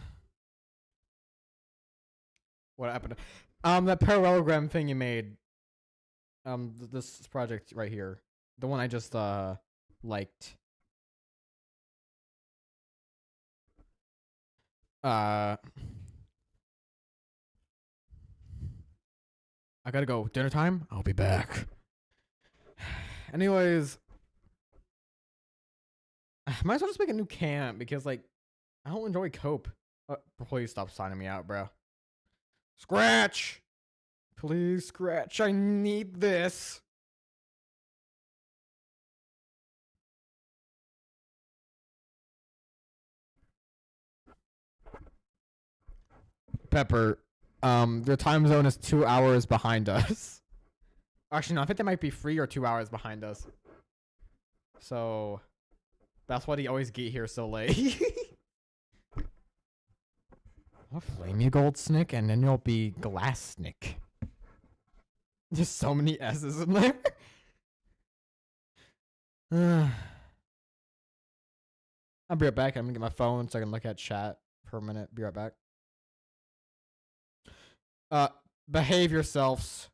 [SPEAKER 2] What happened? That parallelogram thing you made. This project right here, the one I just liked. I gotta go. Dinner time? I'll be back. Anyways, might as well just make a new camp because, like, I don't enjoy Cope. Please stop signing me out, bro. Scratch! Please, Scratch. I need this. Pepper, their time zone is 2 hours behind us. Actually, no, I think they might be 3 or 2 hours behind us. So, that's why they always get here so late. I'll flame you, Gold Snick, and then you'll be Glass Snick. There's so many S's in there. I'll be right back. I'm gonna get my phone so I can look at chat for a minute. Be right back. Behave yourselves.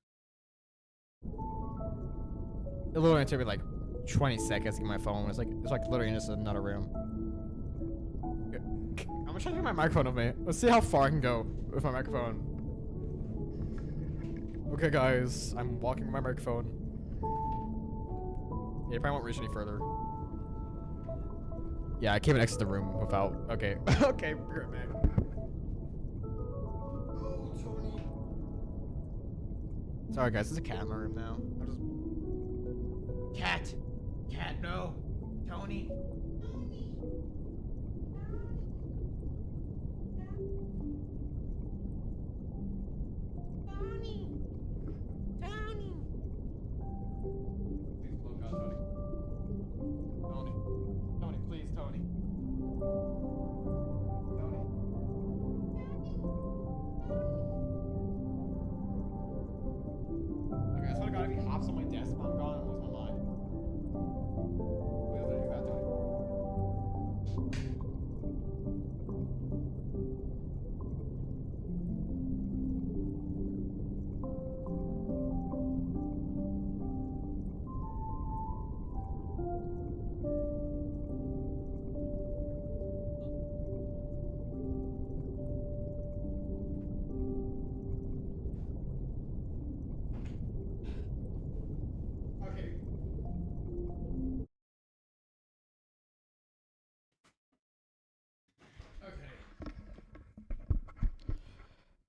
[SPEAKER 2] It literally took me like 20 seconds to get my phone. It's like literally in just another room. I'm gonna try to get my microphone with me. Let's see how far I can go with my microphone. Okay, guys, I'm walking with my microphone. Yeah, probably won't reach any further. Yeah, I can't even exit the room without. Okay, okay, be right back. Oh, Tony. Sorry, guys, there's a cat in my room now. Cat, no, Tony.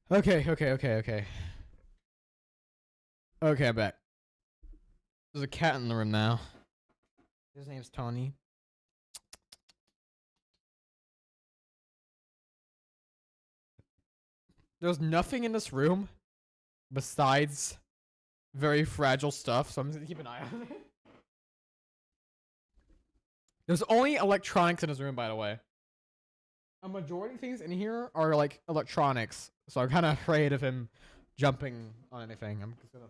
[SPEAKER 2] Okay. Okay, I'm back. There's a cat in the room now. His name's Tony. There's nothing in this room besides very fragile stuff, so I'm just gonna keep an eye on it. There's only electronics in this room, by the way. A majority of things in here are like electronics, so I'm kind of afraid of him jumping on anything. I'm just gonna.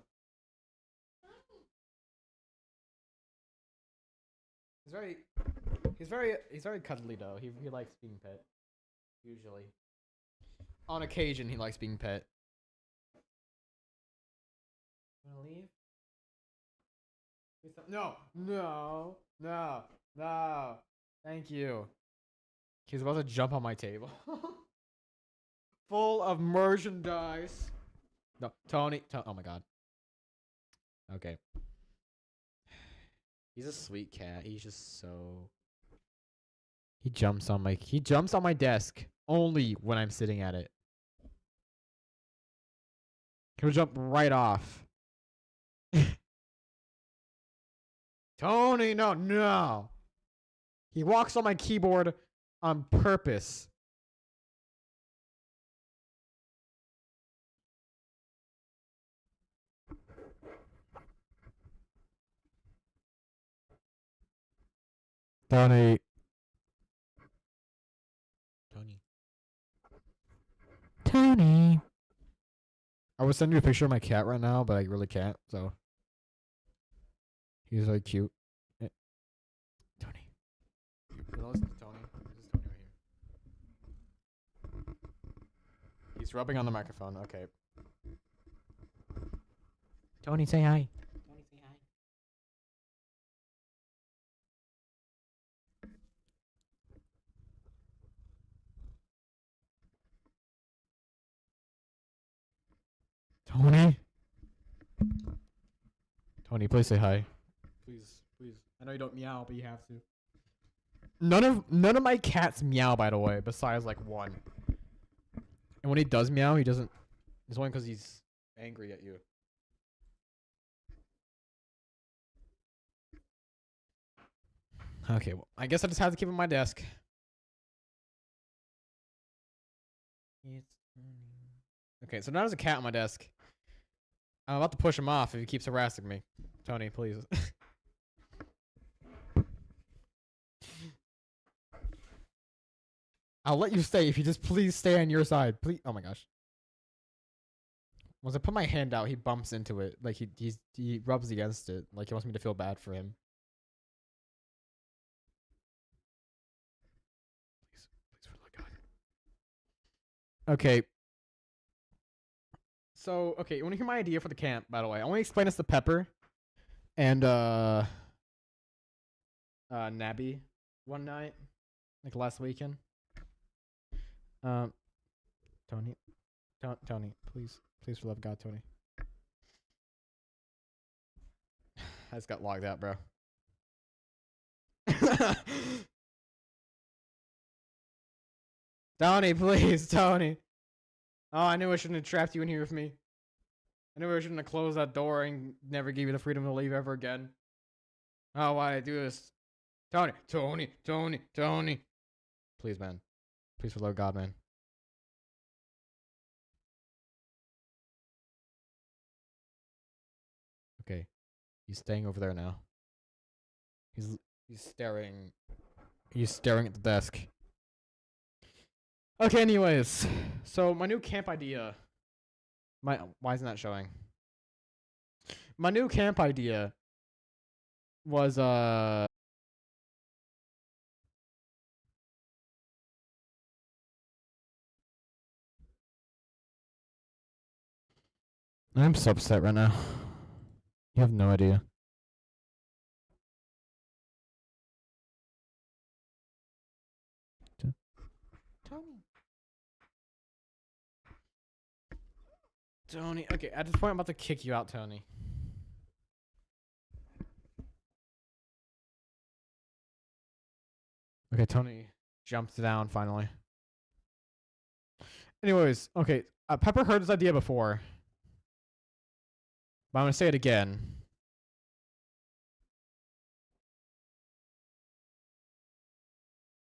[SPEAKER 2] He's very cuddly though. He likes being pet. Usually. On occasion, he likes being pet. Wanna leave? No. Thank you. He's about to jump on my table. Full of merchandise. No, Tony. Oh my god. Okay. He's a sweet cat. He's just so. He jumps on my desk only when I'm sitting at it. He'll jump right off. Tony, no. He walks on my keyboard on purpose. Tony. I would send you a picture of my cat right now, but I really can't, so. He's very cute. Tony. Listen to Tony. This is Tony right here. He's rubbing on the microphone. Okay. Tony, say hi. Tony? Tony, please say hi. Please. I know you don't meow, but you have to. None of my cats meow, by the way, besides like one. And when he does meow, he doesn't. It's only because he's angry at you. Okay, well, I guess I just have to keep him on my desk. Okay, so now there's a cat on my desk. I'm about to push him off if he keeps harassing me. Tony, please. I'll let you stay if you just please stay on your side. Please. Oh my gosh. Once I put my hand out, he bumps into it. Like he rubs against it. Like he wants me to feel bad for him. Please, please, for the God. Okay. So, okay, you want to hear my idea for the camp, by the way? I want to explain this to Pepper and Nabby one night, like last weekend. Tony, Tony, please, please, for the love of God, Tony. I just got logged out, bro. Tony, please, Tony. Oh, I knew I shouldn't have trapped you in here with me. I knew I shouldn't have closed that door and never gave you the freedom to leave ever again. Oh, why did I do this? Tony, Tony, Tony, Tony. Please, man. Please, for the love of God, man. Okay. He's staying over there now. He's staring. He's staring at the desk. Okay, anyways. So, my new camp idea. Why isn't that showing? My new camp idea was, I'm so upset right now. You have no idea. Tony. Tony. Okay, at this point, I'm about to kick you out, Tony. Okay, Tony jumped down finally. Anyways, okay, Pepper heard this idea before, but I'm gonna say it again.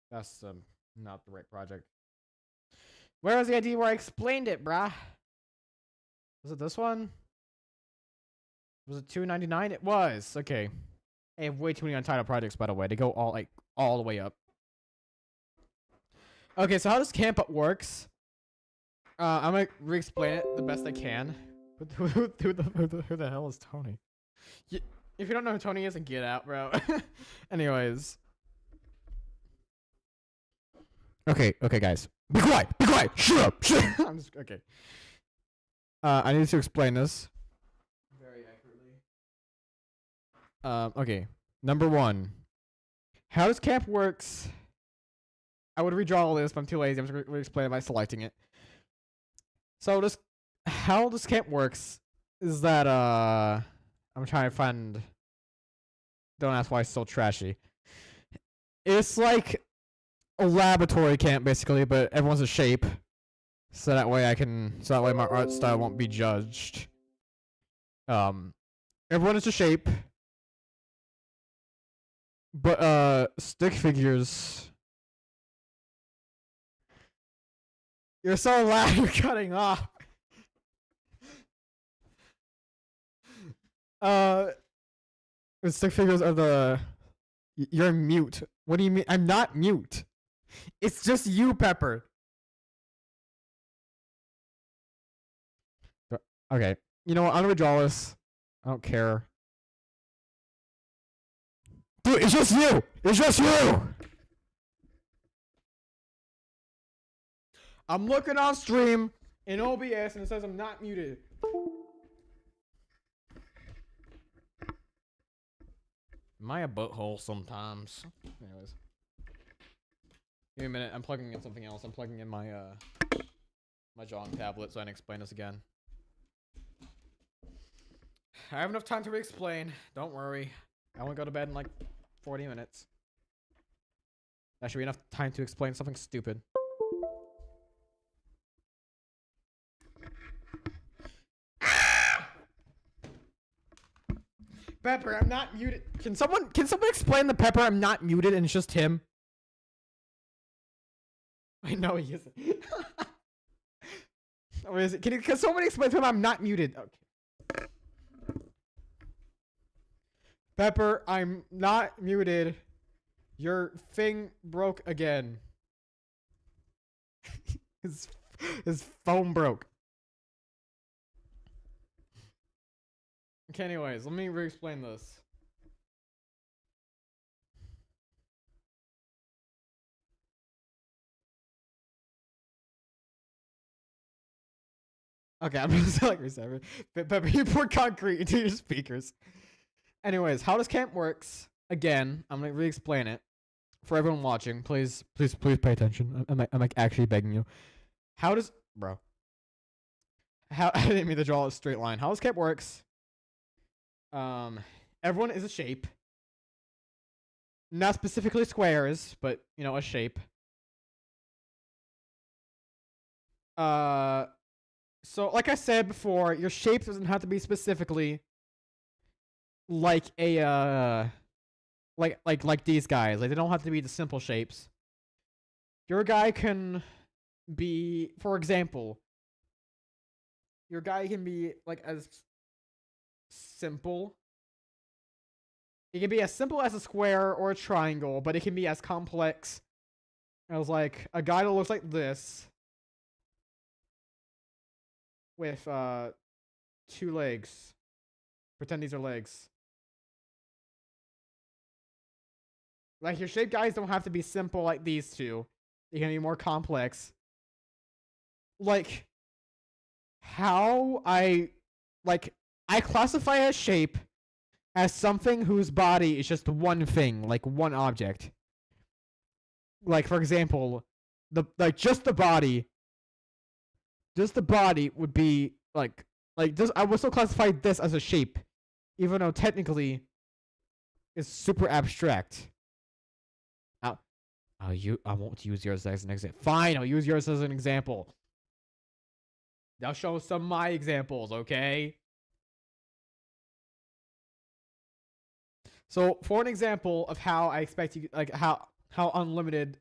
[SPEAKER 2] That's not the right project. Where was the idea where I explained it, brah? Was it this one? Was it $2.99? It was. Okay. I have way too many untitled projects, by the way. They go all the way up. Okay, so how this camp works? I'm gonna re-explain it the best I can. Who the hell is Tony? If you don't know who Tony is, then get out, bro. Anyways. Okay, guys. Be quiet! Be quiet! Shut up! Shut up! I'm just okay. I need to explain this very accurately. Okay. Number one, how this camp works. I would redraw all this, but I'm too lazy. I'm just going to explain it by selecting it. So how this camp works is that I'm trying to find. Don't ask why it's so trashy. It's like a laboratory camp basically, but everyone's a shape, so that way my art style won't be judged. Everyone is a shape, but stick figures. You're so loud, you're cutting off. The stick figures are the. You're mute. What do you mean? I'm not mute. It's just you, Pepper. Okay. You know what? I'm gonna redraw this. I don't care. Dude, it's just you! It's just you! I'm looking on stream in OBS and it says I'm not muted. Am I a butthole sometimes? Anyways. Give me a minute. I'm plugging in something else. I'm plugging in my my John tablet so I can explain this again. I have enough time to re-explain. Don't worry. I only go to bed in like 40 minutes. That should be enough time to explain something stupid. Pepper, I'm not muted. Can someone explain the Pepper? I'm not muted and it's just him. I know he isn't. Or is it? Can someone explain to him I'm not muted? Okay. Pepper, I'm not muted. Your thing broke again. his phone broke. Okay, anyways, let me re-explain this. Okay, I'm just like reset. Pepper, you pour concrete into your speakers. Anyways, how this camp works, again, I'm gonna re-explain it. For everyone watching, please pay attention. I'm like actually begging you. How does... Bro. I didn't mean to draw a straight line. How this camp works... everyone is a shape. Not specifically squares, but, you know, a shape. So, like I said before, your shape doesn't have to be specifically like a, like these guys. Like, they don't have to be the simple shapes. Your guy can be, for example, your guy can be, like, as simple. It can be as simple as a square or a triangle, but it can be as complex as, like, a guy that looks like this with, 2 legs. Pretend these are legs. Like, your shape guys don't have to be simple like these two. They can be more complex. Like, how I classify a shape as something whose body is just one thing, like one object. Like, for example, just the body would be like this. I would still classify this as a shape, even though technically it's super abstract. I won't use yours as an example. Fine, I'll use yours as an example. I'll show some of my examples, okay? So, for an example of how I expect you, like how unlimited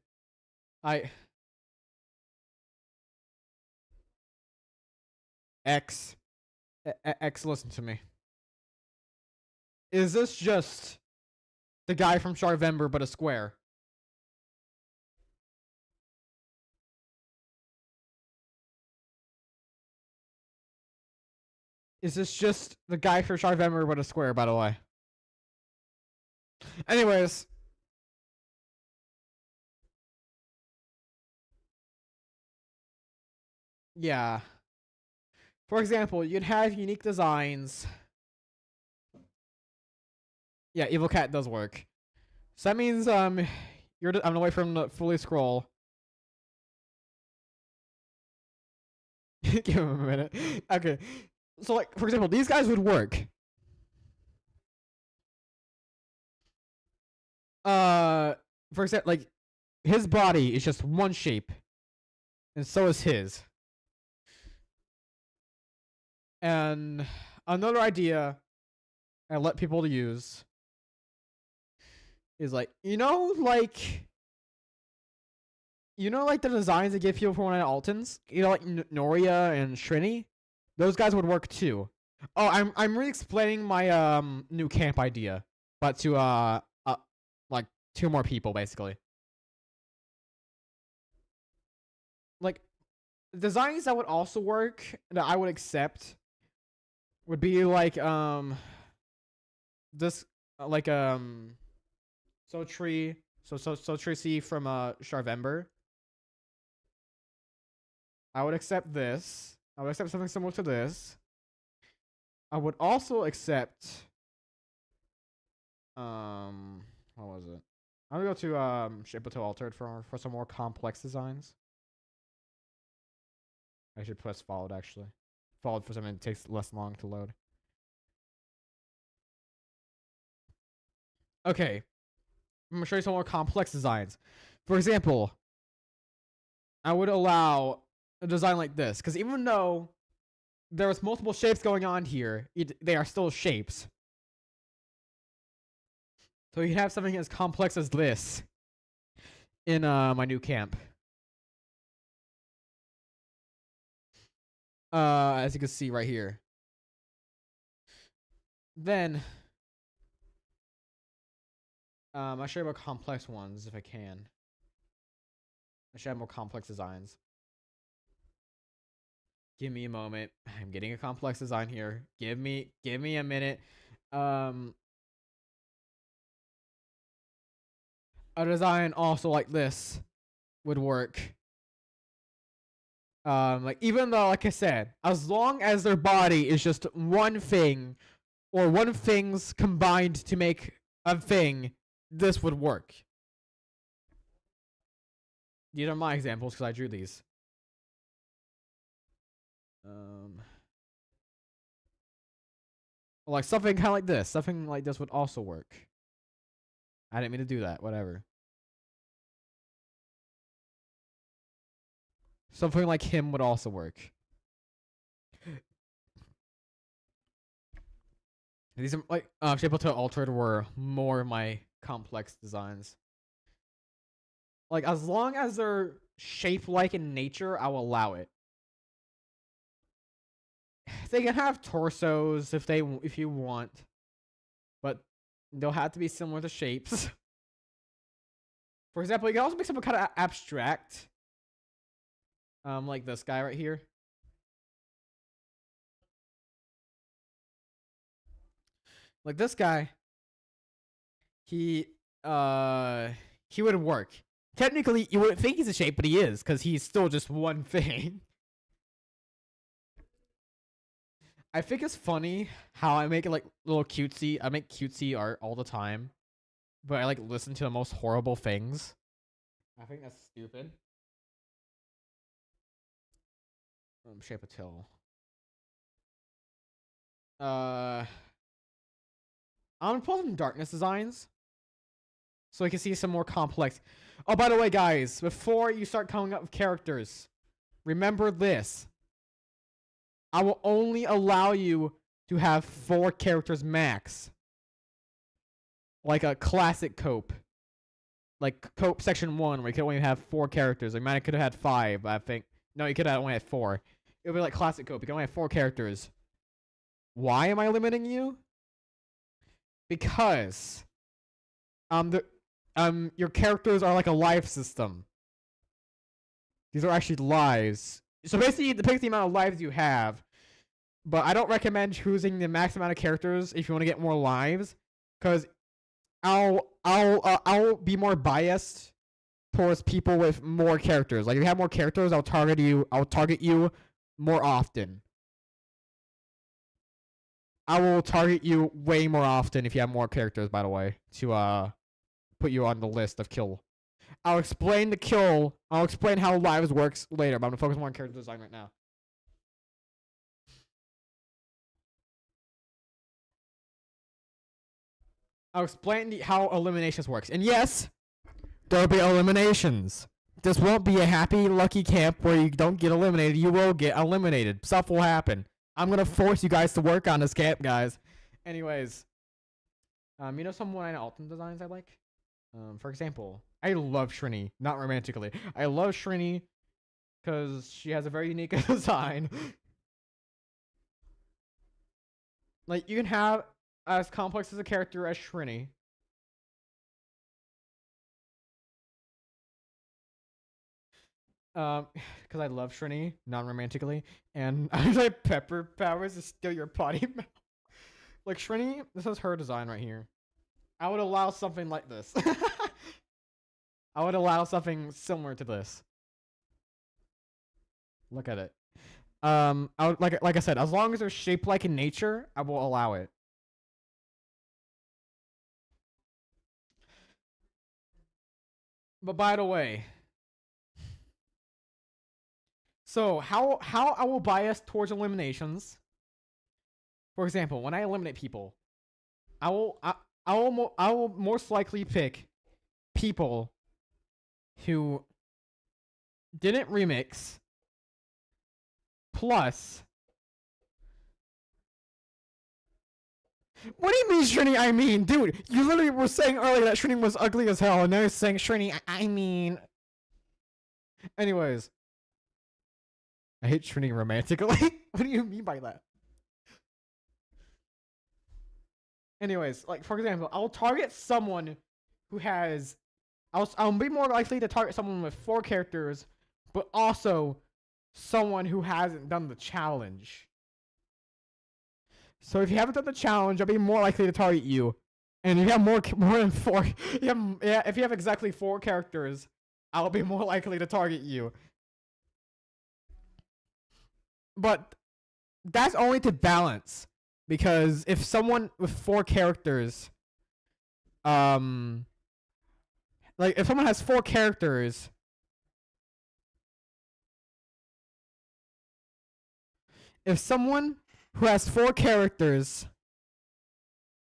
[SPEAKER 2] X, listen to me. Is this just the guy from Charvember but a square? Is this just the guy from Charvember but a square, by the way? Anyways. Yeah. For example, you'd have unique designs. Yeah, Evil Cat does work. So that means I'm gonna wait for him to fully scroll. Give him a minute. Okay. So, like, for example, these guys would work. For example, like, his body is just one shape. And so is his. And another idea I let people to use is, like, you know, like the designs they give people for one at Alton's? You know, like Noria and Shrini? Those guys would work too. Oh, I'm re-explaining my new camp idea, but to like 2 more people basically. Like, designs that would also work that I would accept would be like this like so Tree C from Charvember. I would accept this. I would accept something similar to this. I would also accept what was it? I'm gonna go to Shape to Altered for some more complex designs. I should press followed actually. Followed for something that takes less long to load. Okay. I'm gonna show you some more complex designs. For example, I would allow a design like this, because even though there's multiple shapes going on here, they are still shapes. So you can have something as complex as this in my new camp. As you can see right here. Then I'll show you more complex ones if I can. I should have more complex designs. Give me a moment. I'm getting a complex design here. Give me a minute. A design also like this would work. Like even though, like I said, as long as their body is just one thing or one things combined to make a thing, this would work. These are my examples because I drew these. Like something kind of like this. Something like this would also work. I didn't mean to do that. Whatever. Something like him would also work. These are like Shape to Altered were more of my complex designs. Like as long as they're shape-like in nature, I will allow it. They can have torsos if you want, but they'll have to be similar to shapes. For example, you can also make something kind of abstract. Like this guy right here. Like this guy. He would work. Technically, you wouldn't think he's a shape, but he is, because he's still just one thing. I think it's funny how I make it like little cutesy. I make cutesy art all the time, but I like listen to the most horrible things. I think that's stupid. Shape of Till. I'm gonna pull some darkness designs so you can see some more complex. Oh, by the way, guys, before you start coming up with characters, remember this. I will only allow you to have 4 characters max. Like a classic cope. Like cope section 1, where you could only have 4 characters. Like, man, I could have had 5, I think. No, you could have only had 4. It would be like classic cope. You can only have 4 characters. Why am I limiting you? Because your characters are like a life system. These are actually lives. So basically, it depends the amount of lives you have. But I don't recommend choosing the max amount of characters if you want to get more lives, because I'll be more biased towards people with more characters. Like if you have more characters, I'll target you more often. I will target you way more often if you have more characters, by the way, to put you on the list of kill. I'll explain the kill. I'll explain how lives works later, but I'm gonna focus more on character design right now. I'll explain how eliminations works. And yes, there'll be eliminations. This won't be a happy, lucky camp where you don't get eliminated. You will get eliminated. Stuff will happen. I'm gonna force you guys to work on this camp, guys. Anyways, you know some One Ultimate designs I like? For example, I love Shrini. Not romantically. I love Shrini because she has a very unique design. Like, you can have as complex as a character as Shrini. Because I love Shrini, non-romantically, and I was like, pepper powers to steal your potty mouth. Like Shrini, this is her design right here. I would allow something like this. I would allow something similar to this. Look at it. I would, like I said, as long as they're shaped like in nature, I will allow it. But by the way, so how I will bias towards eliminations. For example, when I eliminate people, I will most likely pick people who didn't remix, plus What do you mean, Shrini? I mean, dude, you literally were saying earlier that Shrini was ugly as hell, and now you're saying Shrini. I mean. Anyways, I hate Shrini romantically. What do you mean by that? Anyways, like for example, I'll target someone who has. I'll be more likely to target someone with 4 characters, but also someone who hasn't done the challenge. So if you haven't done the challenge, I'll be more likely to target you. And if you have more than 4, if you have exactly 4 characters, I'll be more likely to target you. But that's only to balance, because if someone with 4 characters, like if someone has 4 characters, if someone who has 4 characters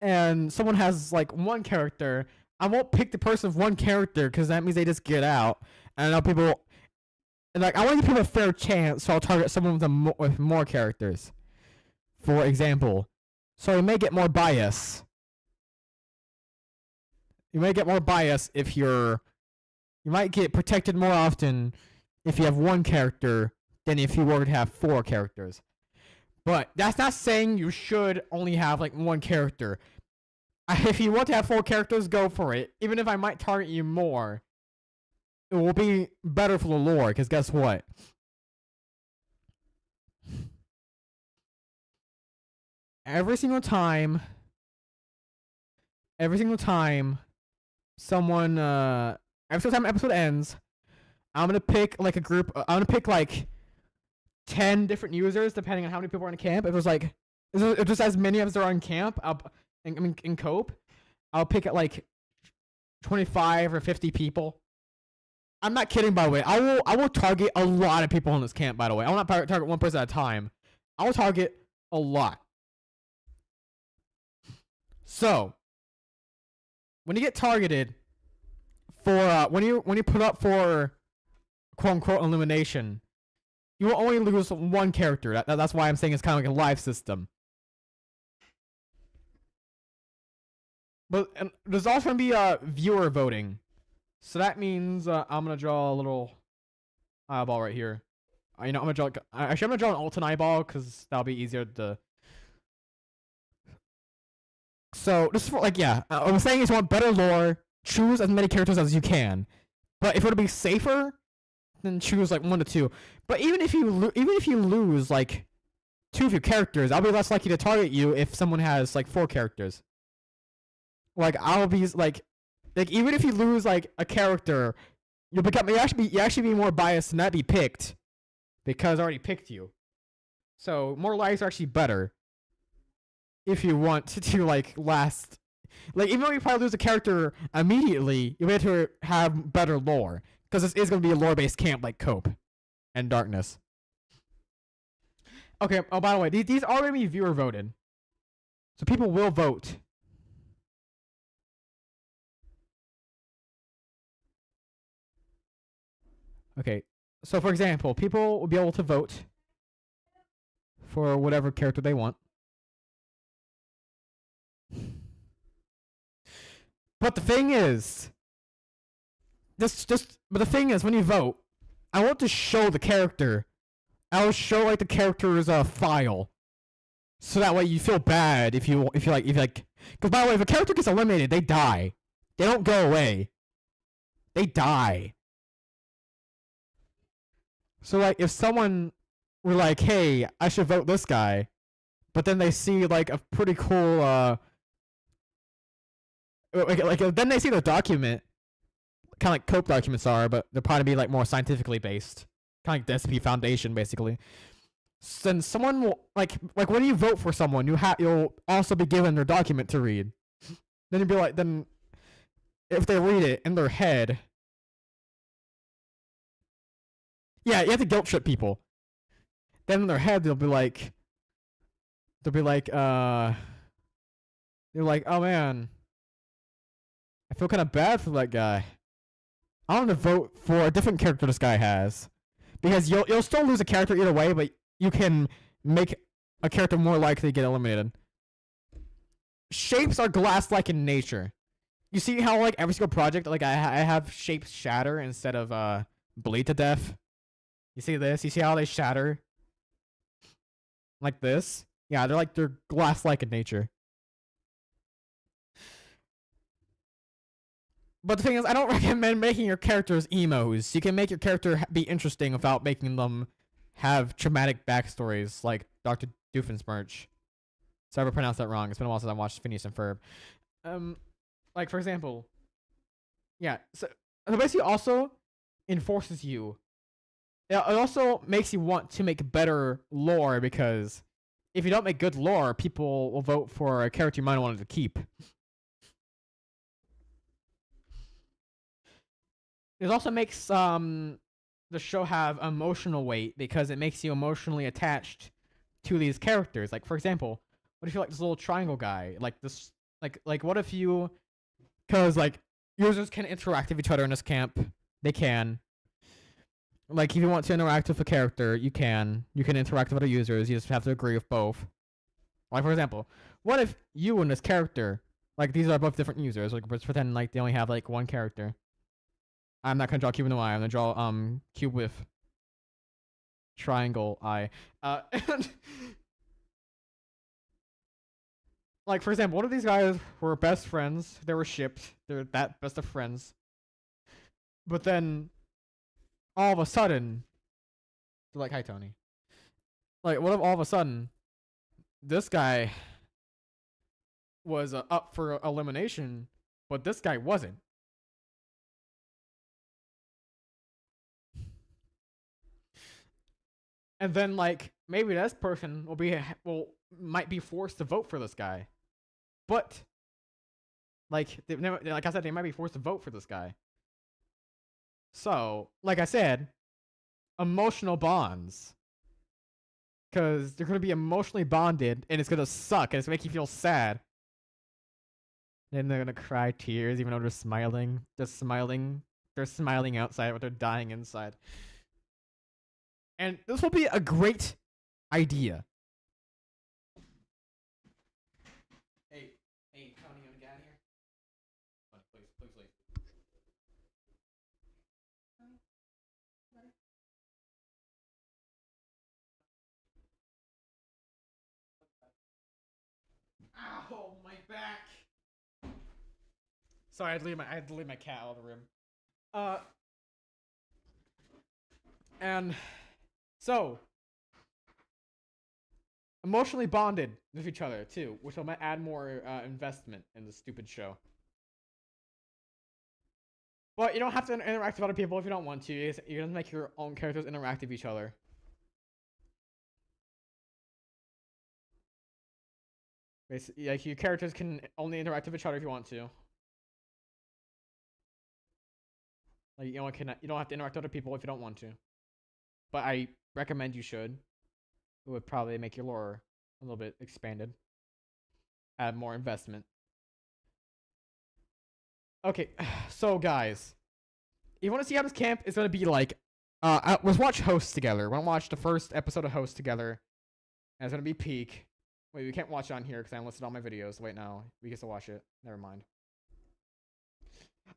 [SPEAKER 2] and someone has like 1 character, I won't pick the person with 1 character because that means they just get out. And I know I want to give people a fair chance, so I'll target someone with more characters, for example. So you may get more bias. You may get more bias if you might get protected more often if you have 1 character than if you were to have 4 characters. But that's not saying you should only have like 1 character. If you want to have 4 characters, go for it. Even if I might target you more, it will be better for the lore, because guess what? Every single time someone every single time an episode ends, I'm gonna pick like a group. I'm gonna pick like 10 different users depending on how many people are in camp. If it's just as many as there are in camp, in cope, I'll pick at like 25 or 50 people. I'm not kidding, by the way. I will target a lot of people in this camp, by the way. I will not target 1 person at a time. I will target a lot. So, when you get targeted for when you put up for quote unquote elimination, you will only lose 1 character. That's why I'm saying it's kind of like a live system. But there's also gonna be viewer voting, so that means I'm gonna draw a little eyeball right here. I'm gonna draw. Actually, I'm gonna draw an Alton eyeball because that'll be easier to. So this is for I'm saying is you want better lore. Choose as many characters as you can, but if you want to be safer, then choose like 1 to 2. But even if you lose like 2 of your characters, I'll be less likely to target you if someone has like 4 characters. Like I'll be like even if you lose like a character, you actually be more biased to not be picked because I already picked you. So more lives are actually better if you want to like last. Like even though you probably lose a character immediately, you have to have better lore, because this is going to be a lore-based camp like Cope and Darkness. Okay. Oh, by the way, these are going to be viewer voted, so people will vote. Okay, so for example, people will be able to vote for whatever character they want. But the thing is, but the thing is, when you vote, I want to show the character. I will show like the character's file, so that way you feel bad if you like. Because by the way, if a character gets eliminated, they die. They don't go away. They die. So like, if someone were like, "Hey, I should vote this guy," but then they see like a pretty cool then they see the document, kind of like Cope documents are, but they'll probably be like more scientifically based, kind of like the SP Foundation, basically. So then someone will like when you vote for someone, you'll also be given their document to read. Then you'll be like, then if they read it in their head, yeah, you have to guilt trip people. Then in their head, they'll be like, oh man, I feel kind of bad for that guy. I want to vote for a different character this guy has, because you'll still lose a character either way, but you can make a character more likely to get eliminated. shapes are glass-like in nature. You see how like every single project, like I have shapes shatter instead of bleed to death. You see this? You see how they shatter? Like this? Yeah, they're glass-like in nature. But the thing is, I don't recommend making your characters emos. You can make your character be interesting without making them have traumatic backstories like Dr. Doofenshmirtz. Sorry if I pronounced that wrong. It's been a while since I watched Phineas and Ferb. Like for example, yeah. So basically, also enforces you. It also makes you want to make better lore because if you don't make good lore, people will vote for a character you might want to keep. It also makes the show have emotional weight because it makes you emotionally attached to these characters. Like for example, what if you like this little triangle guy? Like this, like what if you, because like users can interact with each other in this camp. They can. Like if you want to interact with a character, you can. You can interact with other users. You just have to agree with both. Like for example, what if you and this character, like these are both different users. Like let's pretend like they only have like one character. I'm not gonna draw cube with no eye. I'm gonna draw cube with triangle eye. And like for example, one of these guys were best friends. They were shipped. They're that best of friends. But then, all of a sudden, they're like, "Hi, Tony." Like, what if all of a sudden, this guy was up for elimination, but this guy wasn't? And then like maybe this person might be forced to vote for this guy, but like like I said, they might be forced to vote for this guy. So like I said, emotional bonds, because they're gonna be emotionally bonded, and it's gonna suck, and it's gonna make you feel sad. Then they're gonna cry tears, even though they're smiling. They're smiling. They're smiling outside, but they're dying inside. And this will be a great idea. Hey, Tony, you wanna get out of here? Please. Ow, my back. Sorry, I had to leave my cat out of the room. And so emotionally bonded with each other too, which will add more investment in the stupid show. But you don't have to interact with other people if you don't want to. You can make your own characters interact with each other. Basically, like your characters can only interact with each other if you want to. Like you don't have to interact with other people if you don't want to. But I recommend you should. It would probably make your lore a little bit expanded. Add more investment. Okay, so guys, you want to see how this camp is gonna be like? Let's watch Host together. We're gonna watch the first episode of Host together, and it's gonna be peak. Wait, we can't watch it on here because I listed all my videos. Wait, no, we get to watch it. Never mind.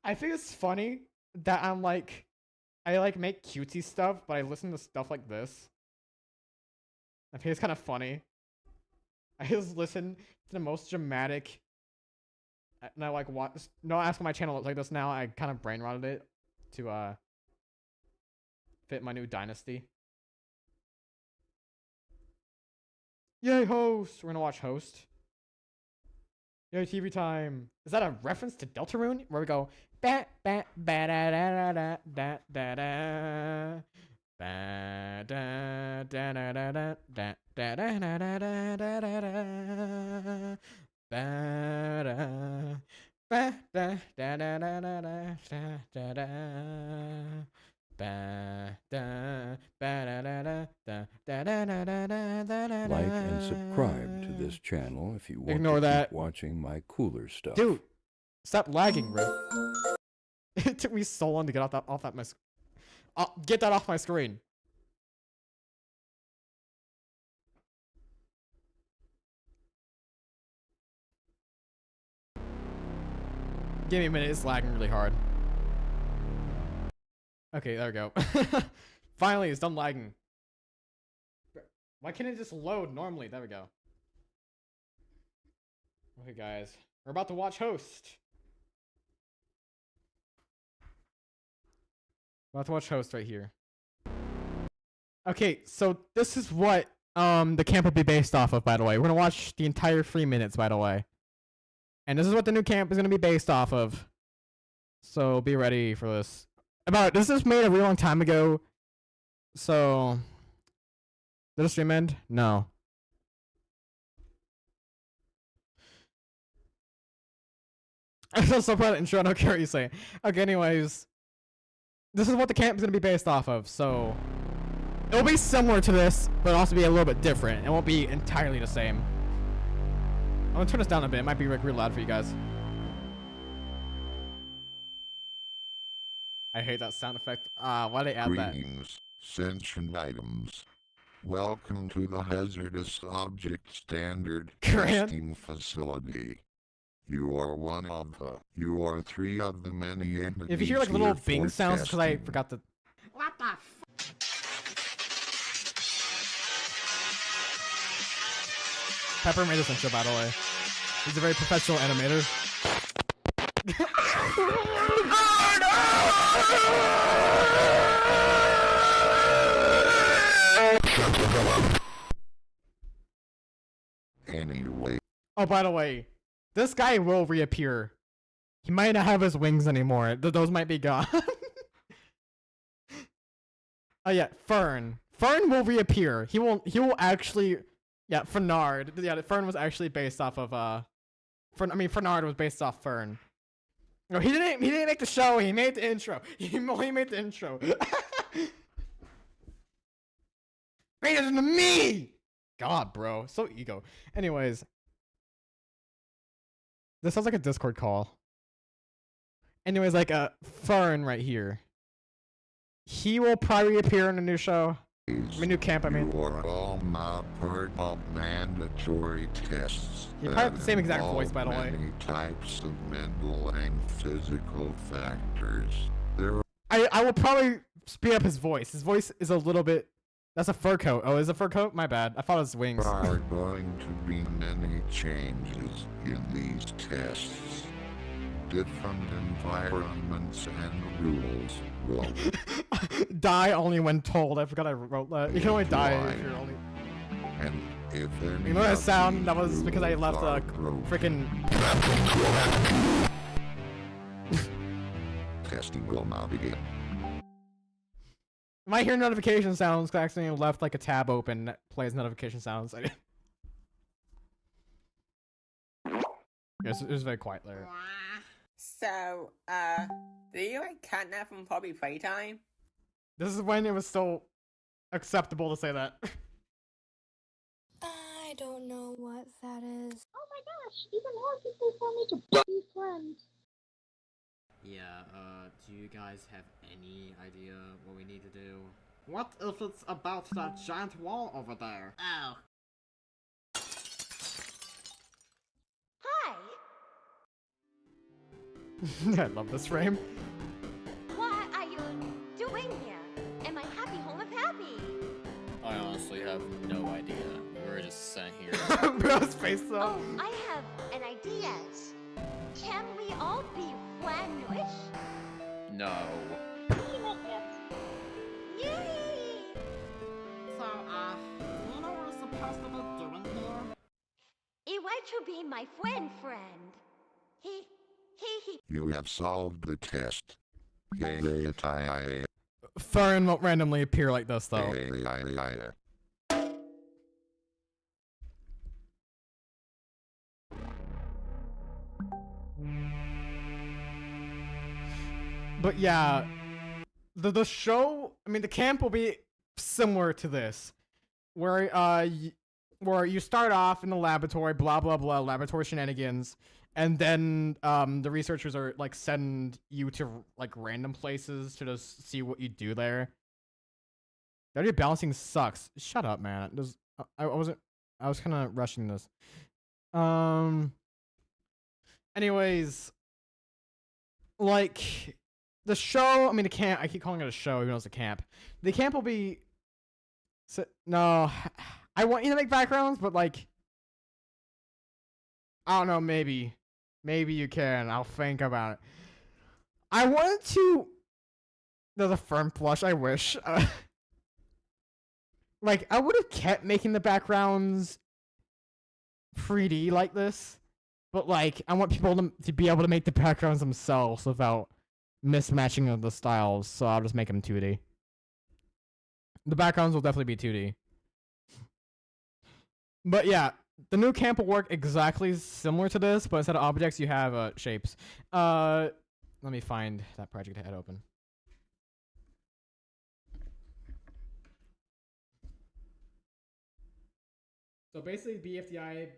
[SPEAKER 2] I think it's funny that I make cutesy stuff, but I listen to stuff like this. I think it's kind of funny. I just listen to the most dramatic. And I like what? No, ask my channel looks like this now. I kind of brain rotted it to fit my new dynasty. Yay, Host! We're gonna watch Host. Yay, TV time. Is that a reference to Deltarune? Where we go ba ba ba da da da da da da ba da da da da da da da da da da da da da ba da ba da da da da da da da da ba da ba da da da da da da da da da.
[SPEAKER 8] Like and subscribe to this channel if you want
[SPEAKER 2] Ignore
[SPEAKER 8] to
[SPEAKER 2] that.
[SPEAKER 8] keep watching my cooler stuff.
[SPEAKER 2] Dude, stop lagging, bro. It took me so long to get get that off my screen. Give me a minute, it's lagging really hard. Okay, there we go. Finally, it's done lagging. Why can't it just load normally? There we go. Okay, guys. We're about to watch Host. About to watch Host right here. Okay, so this is what the camp will be based off of, by the way. We're gonna watch the entire 3 minutes, by the way. And this is what the new camp is gonna be based off of. So be ready for this. This was made a really long time ago. So did the stream end? No. I'm so proud of the intro, I don't care what you say. Okay, anyways. This is what the camp is gonna be based off of, so it'll be similar to this, but it'll also be a little bit different. It won't be entirely the same. I'm gonna turn this down a bit. It might be like real loud for you guys. I hate that sound effect. Why'd they add that?
[SPEAKER 4] Greetings, sentient items. Welcome to the Hazardous Object Standard
[SPEAKER 2] Grant?
[SPEAKER 4] Testing Facility. You are three of the many entities
[SPEAKER 2] If you hear like little
[SPEAKER 4] here
[SPEAKER 2] bing
[SPEAKER 4] for
[SPEAKER 2] sounds, because I
[SPEAKER 4] testing.
[SPEAKER 2] forgot to.
[SPEAKER 7] What the
[SPEAKER 2] Pepper made this intro, by the way. He's a very professional animator.
[SPEAKER 4] Anyway,
[SPEAKER 2] Oh, by the way, this guy will reappear. He might not have his wings anymore. Those might be gone. Oh yeah, Fern. Fern will reappear. He will actually. Yeah, Fernard. Yeah, Fern was actually based off of Fernard was based off Fern. No, he didn't make the show. He made the intro. He only made the intro. Greater than me. God, bro, so ego. Anyways, this sounds like a Discord call. Anyways, like Fern right here. He will probably appear in a new show. A new camp, I mean.
[SPEAKER 4] you are all not part of mandatory tests.
[SPEAKER 2] He probably has
[SPEAKER 4] that
[SPEAKER 2] the same exact
[SPEAKER 4] involve
[SPEAKER 2] voice, by the way.
[SPEAKER 4] Many types of mental and physical factors. There
[SPEAKER 2] I will probably speed up his voice. His voice is a little bit. That's a fur coat. Oh, is it a fur coat? My bad. I thought it was wings.
[SPEAKER 4] are going to be many changes in these tests. Different environments and rules will
[SPEAKER 2] Die only when told. I forgot I wrote that. You can only die if you're only.
[SPEAKER 4] and if any
[SPEAKER 2] You know that
[SPEAKER 4] of
[SPEAKER 2] sound?
[SPEAKER 4] these
[SPEAKER 2] That was because I
[SPEAKER 4] rules
[SPEAKER 2] left
[SPEAKER 4] are
[SPEAKER 2] a
[SPEAKER 4] broken,
[SPEAKER 2] freaking.
[SPEAKER 4] testing will now begin.
[SPEAKER 2] You might hear notification sounds because I accidentally left like a tab open that plays notification sounds. It was very quiet there.
[SPEAKER 9] So, do you like catnap from Puppy Playtime?
[SPEAKER 2] This is when it was still acceptable to say that.
[SPEAKER 5] I don't know what that is.
[SPEAKER 10] Oh my gosh, even more people for me to be friends.
[SPEAKER 1] Yeah, do you guys have any idea what we need to do? What if it's about that giant wall over there?
[SPEAKER 7] Oh.
[SPEAKER 10] Hi,
[SPEAKER 2] I love this frame.
[SPEAKER 10] what are you doing here? Am I happy home of happy?
[SPEAKER 1] I honestly have no idea. We're just sitting here.
[SPEAKER 2] Bro's face though.
[SPEAKER 10] Oh, I have an idea. Can we all be friends?
[SPEAKER 1] No.
[SPEAKER 10] Yay!
[SPEAKER 7] So, do you know what we're supposed to be doing here?
[SPEAKER 10] You want to be my friend. He.
[SPEAKER 4] You have solved the test. Yay.
[SPEAKER 2] Fern won't randomly appear like this though. But yeah, the show. I mean, the camp will be similar to this, where where you start off in the laboratory, blah blah blah, laboratory shenanigans, and then the researchers are like send you to like random places to just see what you do there. The audio balancing sucks. Shut up, man. I wasn't. I was kind of rushing this. Anyways, like the show. I mean, the camp. I keep calling it a show, even though it's a camp. The camp will be. No, I want you to make backgrounds, but like, I don't know. Maybe you can. I'll think about it. I wanted to. There's a firm plush. I wish. Like, I would have kept making the backgrounds 3D like this, but like, I want people to be able to make the backgrounds themselves without mismatching of the styles. So I'll just make them 2D. The backgrounds will definitely be 2D. But yeah, the new camp will work exactly similar to this, but instead of objects, you have shapes. Let me find that project I had open. So basically, BFDIA,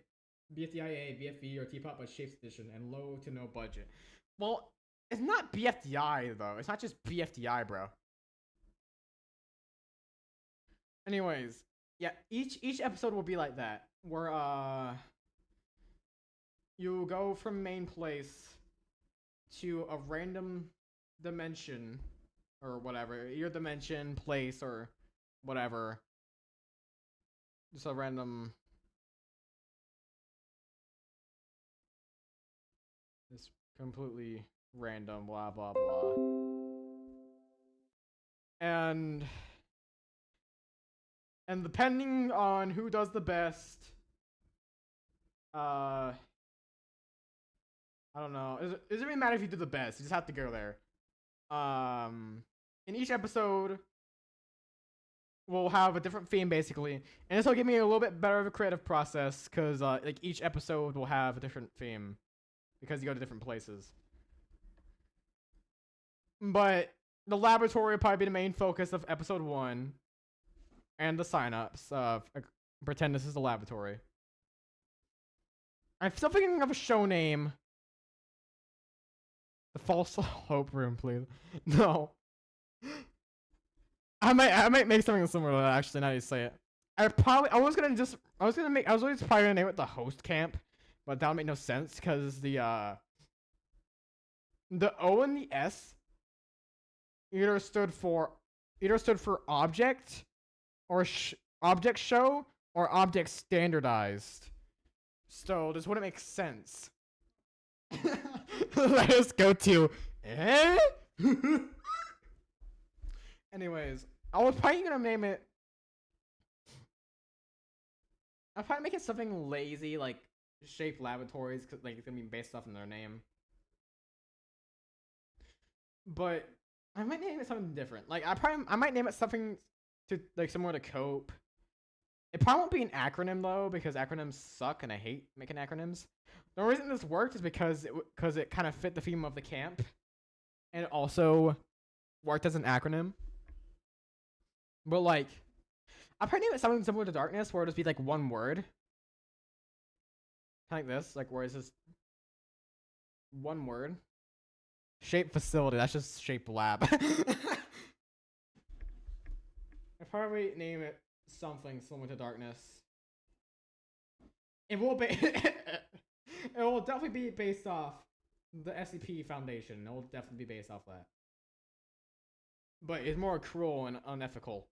[SPEAKER 2] BFV, or Teapot, but Shapes Edition, and low to no budget. Well, it's not BFDI though. It's not just BFDI, bro. Anyways, yeah, each episode will be like that, where you go from main place to a random dimension or whatever, your dimension, place, or whatever. Just a random. It's completely random, blah blah blah. And depending on who does the best, I don't know. It doesn't really matter if you do the best. You just have to go there. In each episode, we'll have a different theme basically, and this will give me a little bit better of a creative process because like each episode will have a different theme because you go to different places. But the laboratory will probably be the main focus of episode 1, and the sign-ups. Pretend this is the laboratory. I'm still thinking of a show name. The False Hope Room, please. No. I might make something similar to that actually, now you say it. I was always probably gonna name it the Host Camp, but that would make no sense because the O and the S either stood for object or object show or object standardized. So this wouldn't make sense. Let us go to Anyways, I was probably gonna name it. I'll probably make it something lazy, like Shape Laboratories, cause like it's gonna be based off in their name. But I might name it something different. Like I might name it something to like similar to Cope. It probably won't be an acronym though, because acronyms suck and I hate making acronyms. The reason this worked is because it kind of fit the theme of the camp, and it also worked as an acronym. But like, I'll probably name it something similar to Darkness, where it'll just be like one word. Kind of like this, like where it's just one word. Shape Facility, that's just Shape Lab. I'll probably name it something similar to Darkness. It will be it will definitely be based off the SCP Foundation. It will definitely be based off that. But it's more cruel and unethical.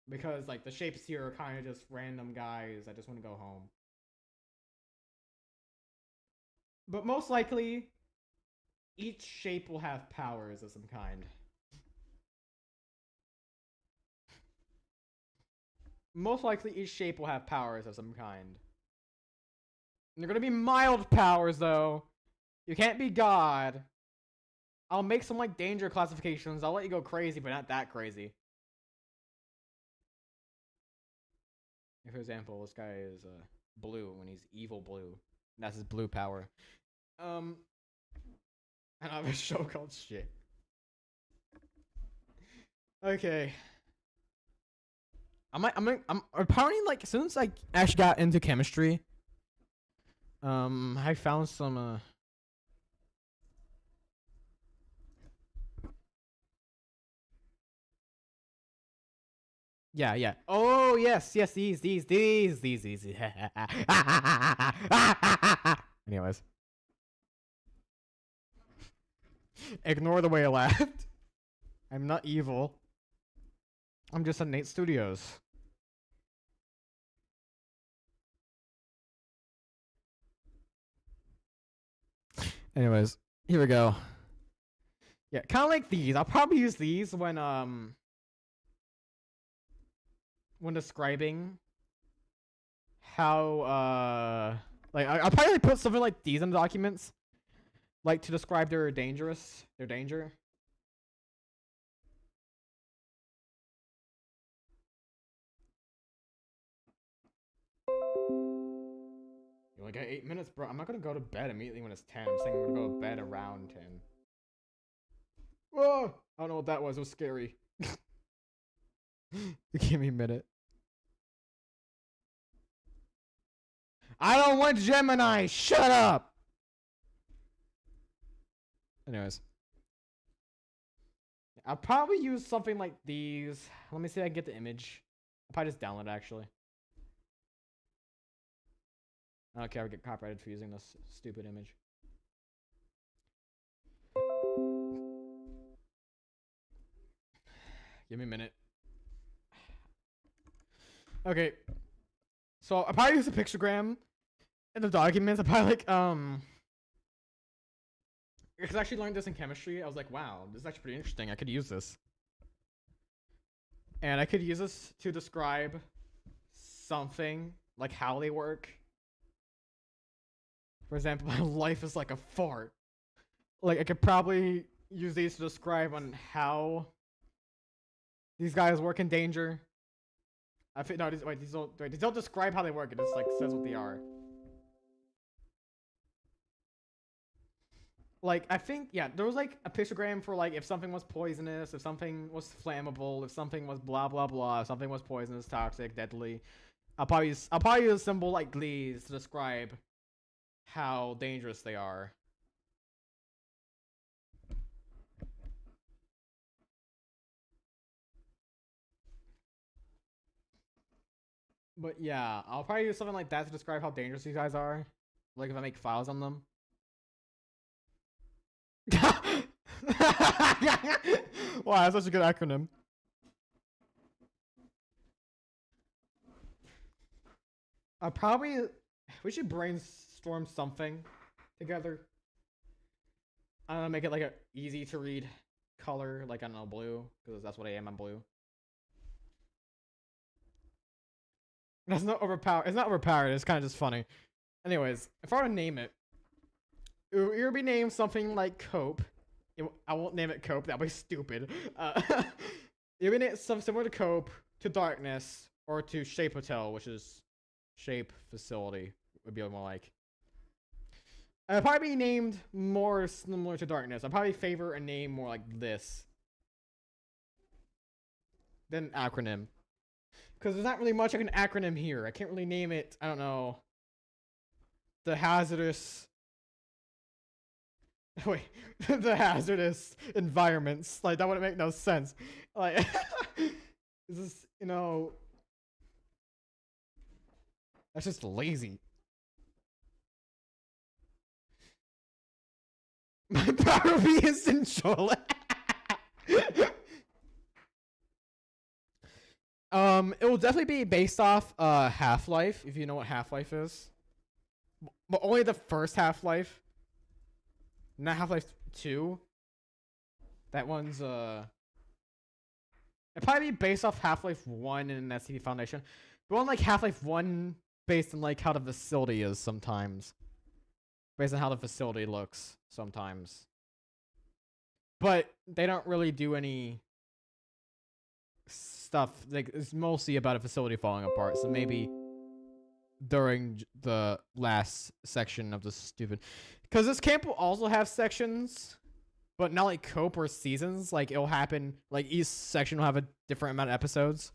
[SPEAKER 2] Because like the shapes here are kind of just random guys that just want to go home. But most likely, each shape will have powers of some kind. Most likely, each shape will have powers of some kind. And they're gonna be mild powers, though. You can't be God. I'll make some, like, danger classifications. I'll let you go crazy, but not that crazy. For example, this guy is blue when he's evil blue. That's his blue power. And I have a show called Shit. Okay. I'm apparently, like, since I actually got into chemistry, I found some yeah. Oh yes, these. Anyways. Ignore the way I laughed. I'm not evil. I'm just on Nate Studios. Anyways, here we go. Yeah, kind of like these. I'll probably use these when describing how like I'll probably put something like these in the documents, like to describe their danger. You only got 8 minutes, bro. I'm not gonna go to bed immediately when it's 10. I'm saying I'm gonna go to bed around 10. Whoa! I don't know what that was. It was scary. Give me a minute. I don't want Gemini. Shut up. Anyways, I'll probably use something like these. Let me see if I can get the image. I'll probably just download it actually. I don't care. I would get copyrighted for using this stupid image. Give me a minute. Okay. So I probably use a pictogram in the documents. I probably because I actually learned this in chemistry. I was like, wow, this is actually pretty interesting. I could use this. And I could use this to describe something, like how they work. For example, my life is like a fart. Like, I could probably use these to describe on how these guys work in danger. I think no, these don't describe how they work. It just like says what they are. Like, I think, yeah, there was like a pictogram for like if something was poisonous, if something was flammable, if something was blah blah blah, if something was poisonous, toxic, deadly. I'll probably use a symbol like these to describe how dangerous they are. But yeah, I'll probably use something like that to describe how dangerous these guys are. Like if I make files on them. Wow, that's such a good acronym. We should brainstorm something together. I don't know, make it like a easy to read color, like I don't know, blue, because that's what I am. I'm blue. That's not overpowered. It's not overpowered. It's kind of just funny. Anyways, if I were to name it, it would be named something like Cope. I won't name it Cope. That'd be stupid. It would be named something similar to Cope, to Darkness, or to Shape Hotel, which is Shape Facility. Would be more like. I'd probably be named more similar to Darkness. I'd probably favor a name more like this than acronym. Because there's not really much like an acronym here. I can't really name it, I don't know, the hazardous... Wait, the hazardous environments. Like, that wouldn't make no sense. Like, this is, you know... That's just lazy. My power be essential. It will definitely be based off Half-Life, if you know what Half-Life is. But only the first Half-Life. Not Half-Life 2. That one's it'll probably be based off Half-Life 1 and SCP Foundation. But on like Half-Life 1 based on like how the facility is sometimes. Based on how the facility looks sometimes. But they don't really do any stuff. Like, it's mostly about a facility falling apart. So maybe during the last section of the stupid, because this camp will also have sections, but not like Cope or seasons. Like, it'll happen, like each section will have a different amount of episodes.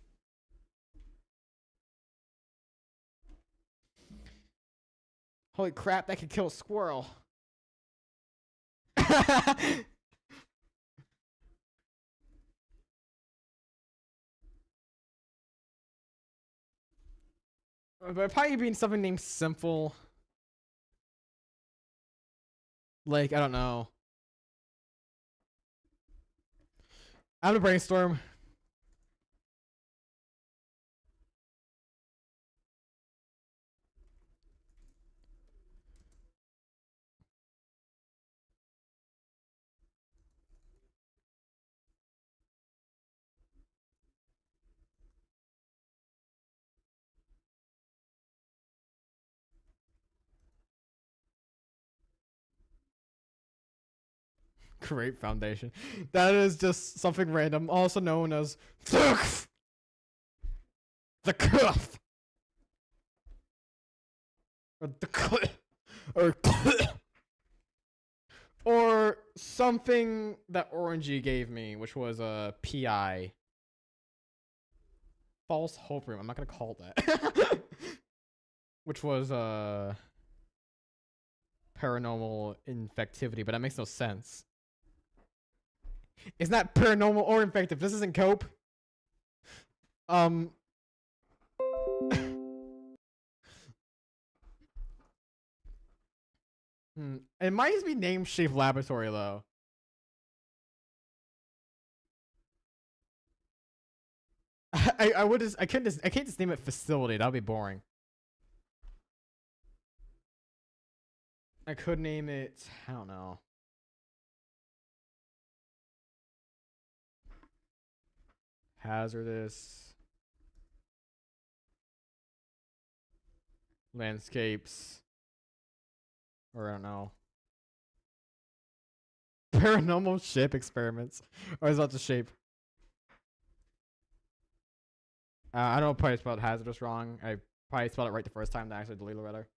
[SPEAKER 2] Holy crap, that could kill a squirrel. But probably being something named Simple. Like, I don't know. I'm gonna brainstorm. Great foundation. That is just something random, also known as the cuff. Or the cliff. Or or something that Orangey gave me, which was a PI. False hope room. I'm not gonna call it that. Which was paranormal infectivity, but that makes no sense. It's not paranormal or infective. This isn't cope. It might just be name shape laboratory though. I can't just name it facility. That'd be boring. I could name it, I don't know. Hazardous landscapes, or I don't know. Paranormal ship experiments. Or is that the shape? I don't know, probably spelled hazardous wrong. I probably spelled it right the first time, then I actually deleted the letter.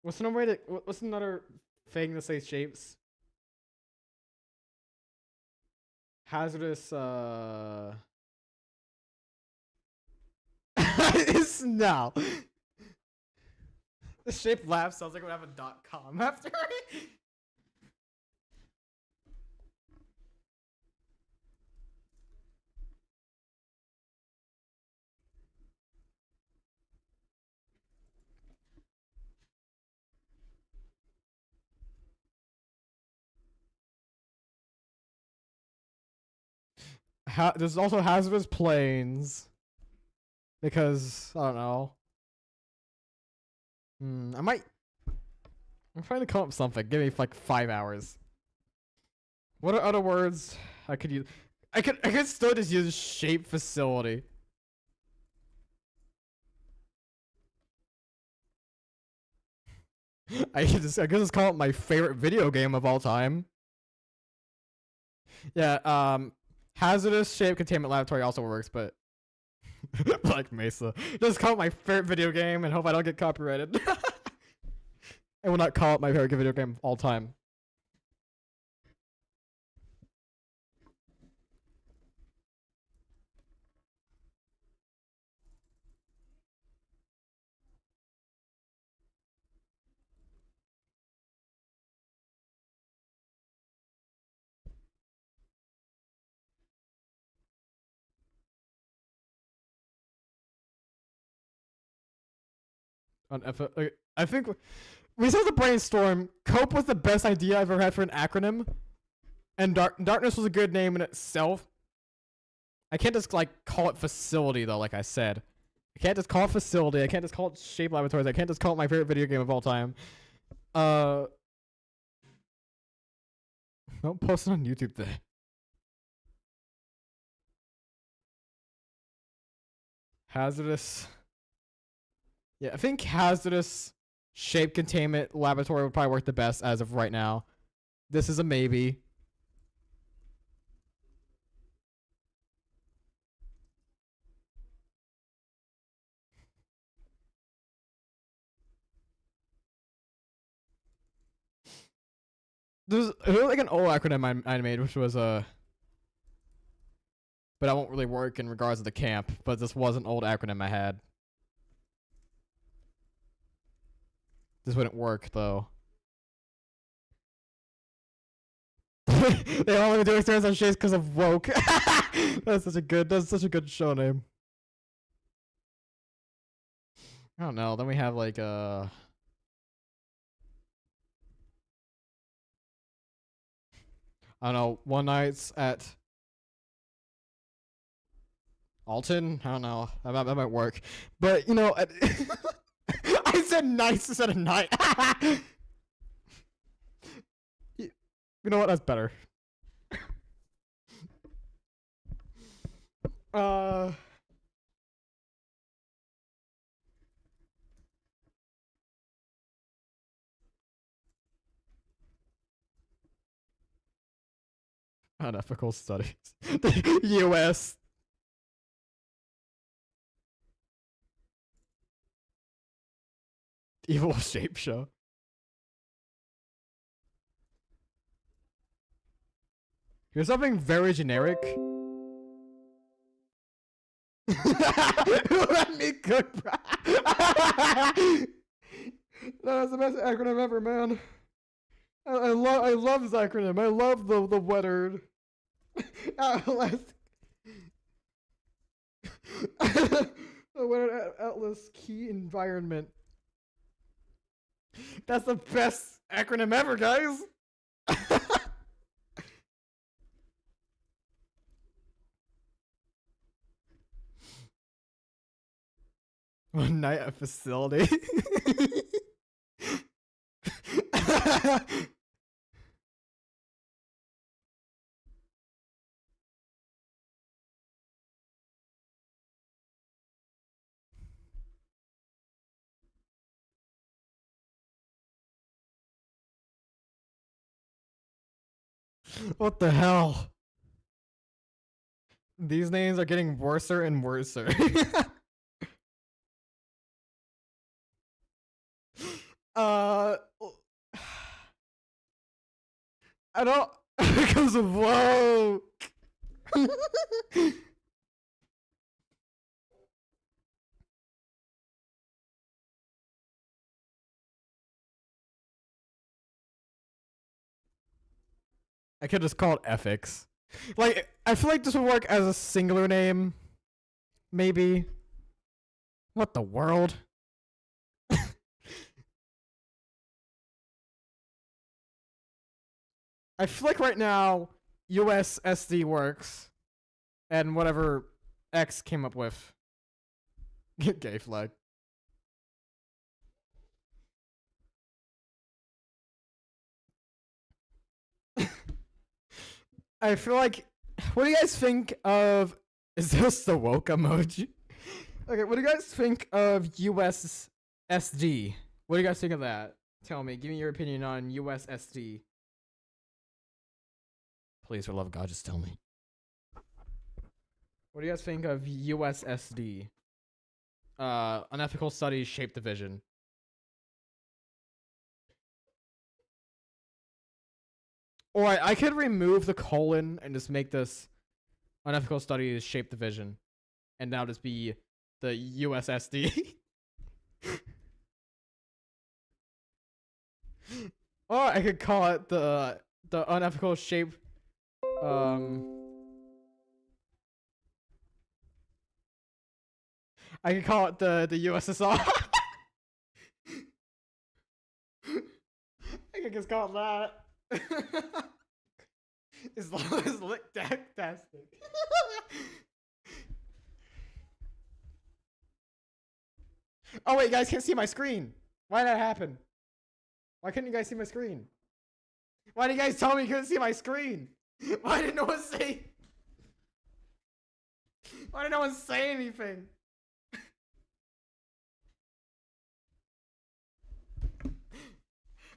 [SPEAKER 2] What's another way to, what's another thing to say shapes? Hazardous, it's no. The shape lab sounds like it would have a .com after it. There's also hazardous planes. Because, I don't know. I'm trying to come up with something. Give me like 5 hours. What are other words I could use? I could still just use shape facility. I could just call it my favorite video game of all time. Yeah, hazardous shape containment laboratory also works, but Black Mesa. Just call it my favorite video game and hope I don't get copyrighted. I will not call it my favorite video game of all time. I think we saw the brainstorm. Cope was the best idea I've ever had for an acronym, and darkness was a good name in itself. I can't just like call it facility though, like I said. I can't just call it facility. I can't just call it shape laboratories. I can't just call it my favorite video game of all time. Don't post it on YouTube there. Hazardous. Yeah, I think hazardous shape containment laboratory would probably work the best as of right now. This is a maybe. There's like an old acronym I made, which was but that won't really work in regards to the camp. But this was an old acronym I had. This wouldn't work though. They only do experiments on shapes because of woke. That's such a good show name. I don't know. Then we have like I don't know, one nights at Alton. I don't know. That might work. But you know, I said nights instead of night. You know what? That's better. Unethical studies. The U.S. Evil shape show. Here's something very generic. Let me cook, bro. That's the best acronym ever, man. I love this acronym. I love the word. Atlas. The word Atlas key environment. That's the best acronym ever, guys. One night at facility. What the hell? These names are getting worser and worser. I don't because of whoa. I could just call it ethics. Like, I feel like this would work as a singular name. Maybe. What the world? I feel like right now, USSD works. And whatever X came up with. Gay flag. I feel like, what do you guys think of, is this the woke emoji? Okay, what do you guys think of USSD? What do you guys think of that? Tell me, give me your opinion on USSD. Please, for the love of God, just tell me. What do you guys think of USSD? Unethical Studies Shape the Vision. Or I could remove the colon and just make this Unethical Studies Shape the Vision. And now just be the USSD. Or I could call it the Unethical Shape. I could call it the USSR. I could just call it that. It's lick-tastic. Oh wait, you guys can't see my screen. Why did that happen? Why couldn't you guys see my screen? Why did you guys tell me you couldn't see my screen? Why didn't no one say? Why did no one say anything?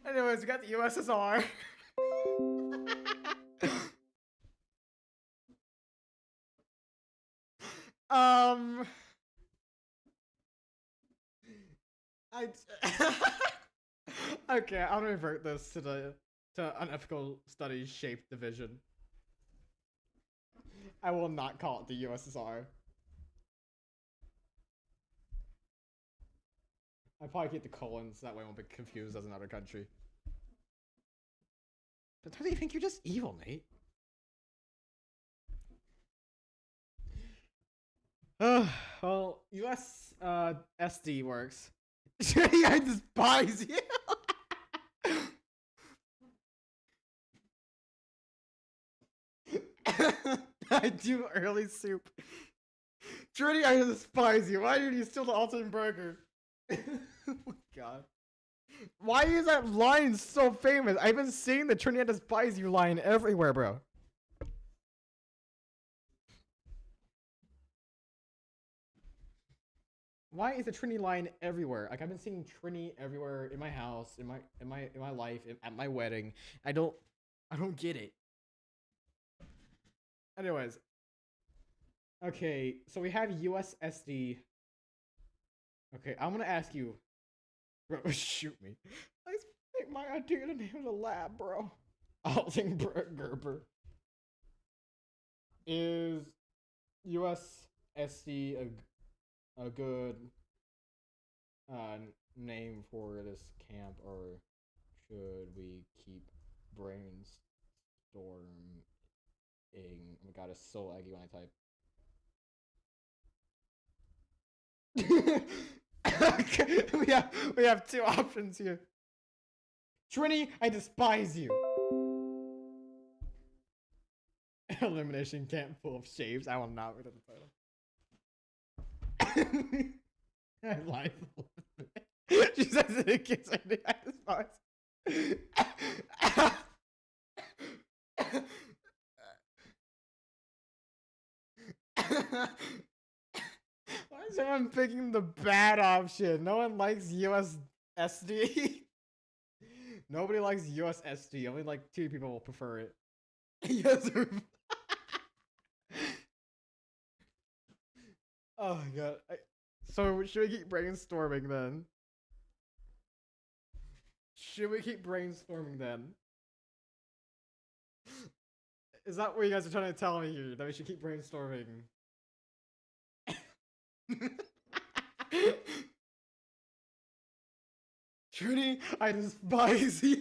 [SPEAKER 2] Anyways, we got the USSR. Okay, I'll revert this to Unethical Studies Shape Division. I will not call it the USSR. I probably keep the colons, that way I won't be confused as another country. But don't you think you're just evil, Nate? Well, US SD works. Trinity, I despise you. I do early soup. Trinity, I despise you. Why did you steal the ultimate burger? Oh my god. Why is that line so famous? I've been seeing the Trinity, I despise you line everywhere, bro. Why is the Trinity line everywhere? Like, I've been seeing Trinity everywhere in my house, in my life, at my wedding. I don't get it. Anyways. Okay, so we have USSD. Okay, I'm gonna ask you. Bro, shoot me. I picked my idea to name the lab, bro. Alting Gerber. Is USSD a good name for this camp, or should we keep brainstorming? Oh my god, it's so laggy when I type. we have two options here. Trini, I despise you. Elimination camp full of shaves. I will not read the title. I lied. She says it again. I despise. Why is everyone picking the bad option? No one likes USSD. Nobody likes USSD. Only like 2 people will prefer it. Yes. Oh my god. So should we keep brainstorming then? Should we keep brainstorming then? Is that what you guys are trying to tell me here? That we should keep brainstorming? Trudy, I despise you.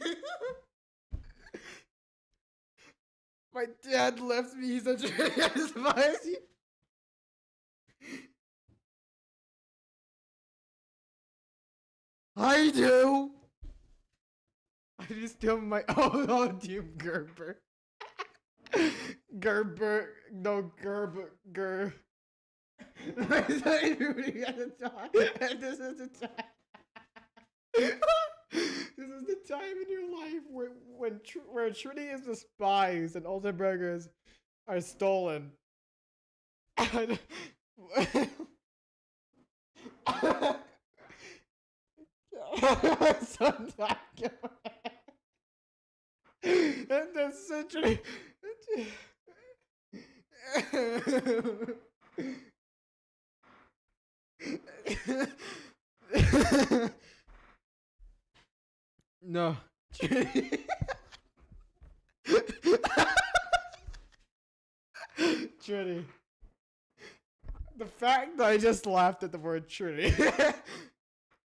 [SPEAKER 2] My dad left me. He's such a I despise you. I do. I just do my own team Gerber. Gerber, no Gerber, This is the time. This is the time. This is the time in your life where Trinity is despised and Olsen burgers are stolen. And and that's century. No. Trinity. The fact that I just laughed at the word Trinity.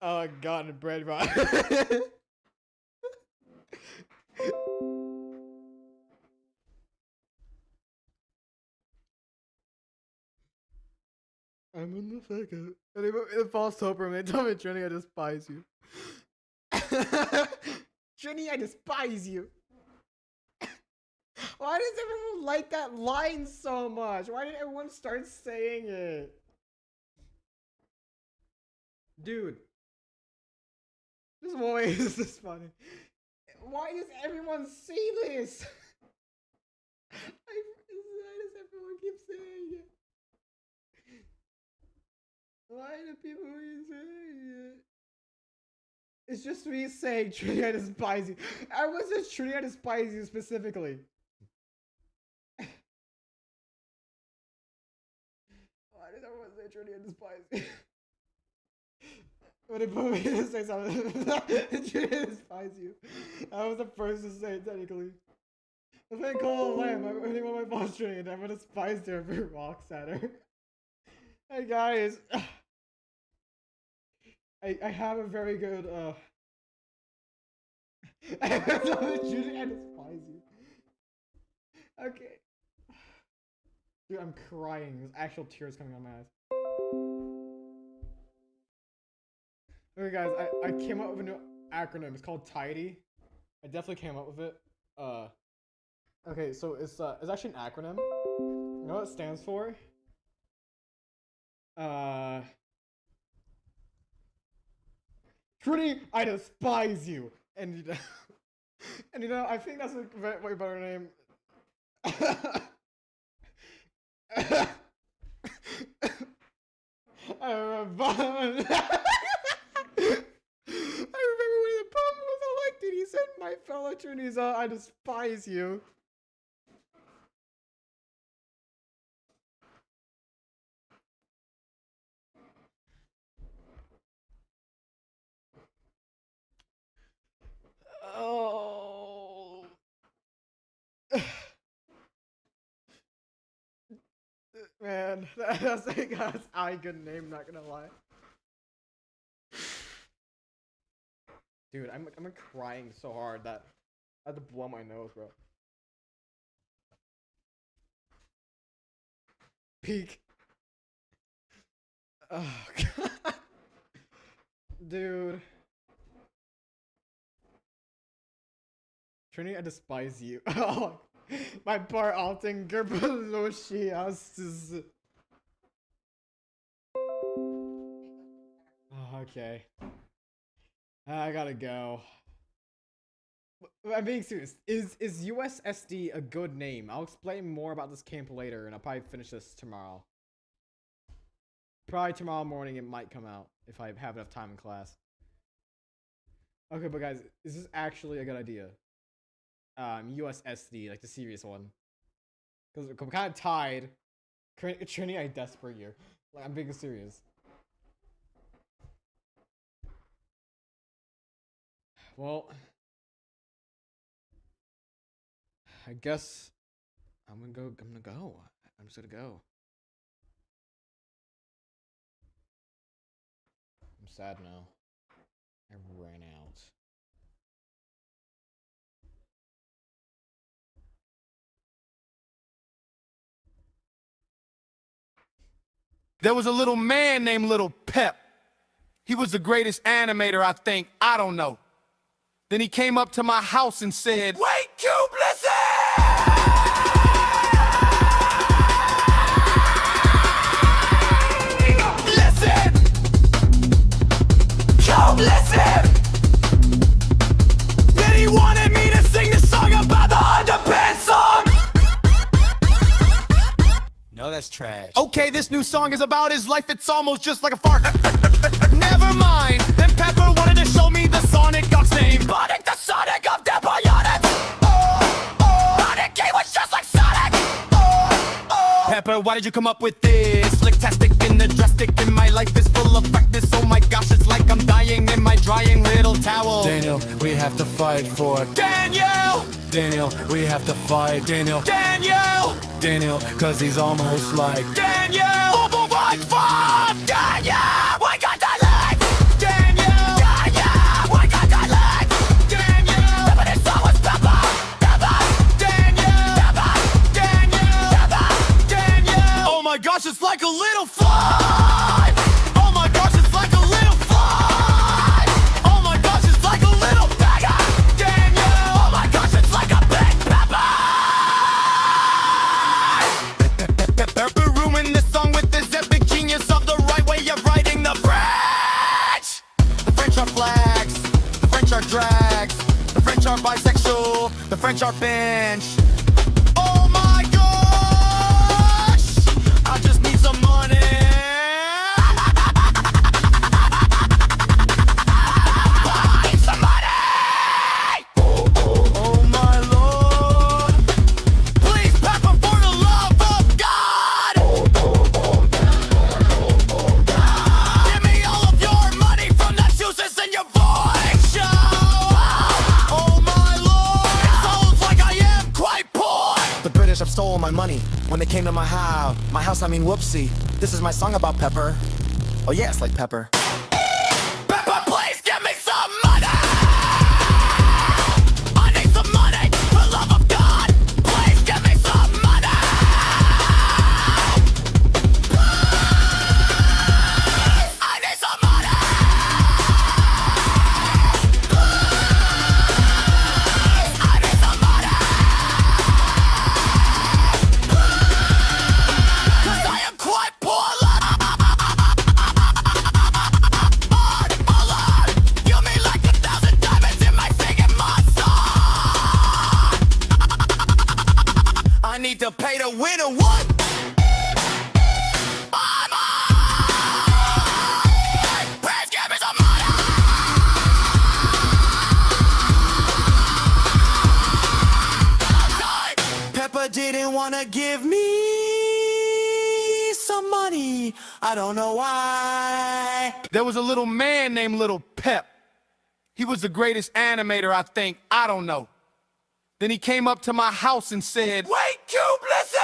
[SPEAKER 2] Oh god, and bread rot. I'm in the fuck out. And they put me in the false hope room. They tell me, Trini, I despise you. Trini, I despise you. Why does everyone like that line so much? Why did everyone start saying it? Dude. Why is this funny? Why does everyone see this? Why does everyone keep saying it? Why do people keep saying it? It's just me saying Trini, I despise you. I was just Trini, I despise you specifically. Why did everyone say Trini, I despise you? When they put me to say something, Trini, I despise you. I was the first to say it technically. If I call a lamb, I'm earning on my boss Trini, and everyone despised her for rocks at her. Hey guys. I have a very good I despise you. Okay. Dude, I'm crying. There's actual tears coming out of my eyes. Okay, guys, I came up with a new acronym. It's called TIDY. I definitely came up with it. Okay, so it's actually an acronym. You know what it stands for? Trinity, I despise you. And you know, and you know, I think that's a way better name. I remember when the poem was elected, he said, "My fellow Trinities, I despise you." Oh. Man, that's a good name, not gonna lie. Dude, I'm crying so hard that I had to blow my nose, bro. Peak. Oh god. Dude. Trinity, I despise you. Oh, my poor Alton Gerbeloshi. Oh, okay. I gotta go. I'm being serious. Is USSD a good name? I'll explain more about this camp later, and I'll probably finish this tomorrow. Probably tomorrow morning it might come out if I have enough time in class. Okay, but guys, is this actually a good idea? USSD, like the serious one. Because I'm kind of tied. Trinity, I desperate you. Like, I'm being serious. Well, I guess I'm gonna go. I'm just gonna go. I'm sad now. I ran out.
[SPEAKER 3] There was a little man named Little Pep. He was the greatest animator, I think. I don't know. Then he came up to my house and said, "Wait, Cube, listen! Listen! Cube, listen!" Then he wanted me to sing this song about the underpants song. No, that's trash. Okay, this new song is about his life. It's almost just like a fart. Never mind. Then Pepper wanted to show me the Sonic Ox name. Sonic, the Sonic of the Bionics. Sonic, he was just like Sonic. Pepper, why did you come up with this? Slick-tastic and the drastic, and my life is full of practice. Oh my gosh, it's like I'm dying in my drying little towel. Daniel, we have to fight for Daniel. Daniel, we have to fight Daniel. Daniel, cause he's almost like Daniel. Fight for Daniel. We got to live. Daniel, we got to live. Daniel, but his song was Pepper. Daniel. Oh my gosh, it's like a little fly. Oh my gosh, it's like a little fly. Oh my gosh, it's like a little beggar. Daniel, oh my gosh, it's like a big pepper. Pepper ruined this song with this epic genius of the right way of writing the French. The French are flags. The French are drags. The French are bisexual. The French are bench. Oh my gosh! I just need some money. I need some money. Oh my Lord! Please, Pepper, for the love of God! Give me all of your money from the juices in your voice show. Oh my Lord! It sounds like I am quite poor. The British have stolen my money when they came to my house. My house, I mean, whoopsie. This is my song about Pepper. Oh yeah, it's like Pepper. Pepper, please give me some money! I need some money, for the love of God! Please give me some money! Please, I need some money! need to pay the winner what? Please give me some money. Pepper didn't wanna give me some money. I don't know why. There was a little man named Little Pep. He was the greatest animator, I think. I don't know. Then he came up to my house and said, "Wait, Cube, listen!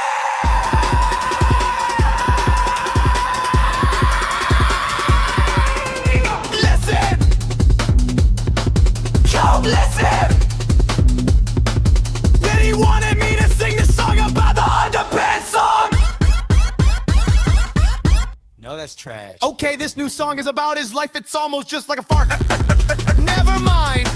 [SPEAKER 3] Listen! Cube, listen!" Then he wanted me to sing the song about the underpants song. No, that's trash. Okay, this new song is about his life. It's almost just like a fart. Never mind.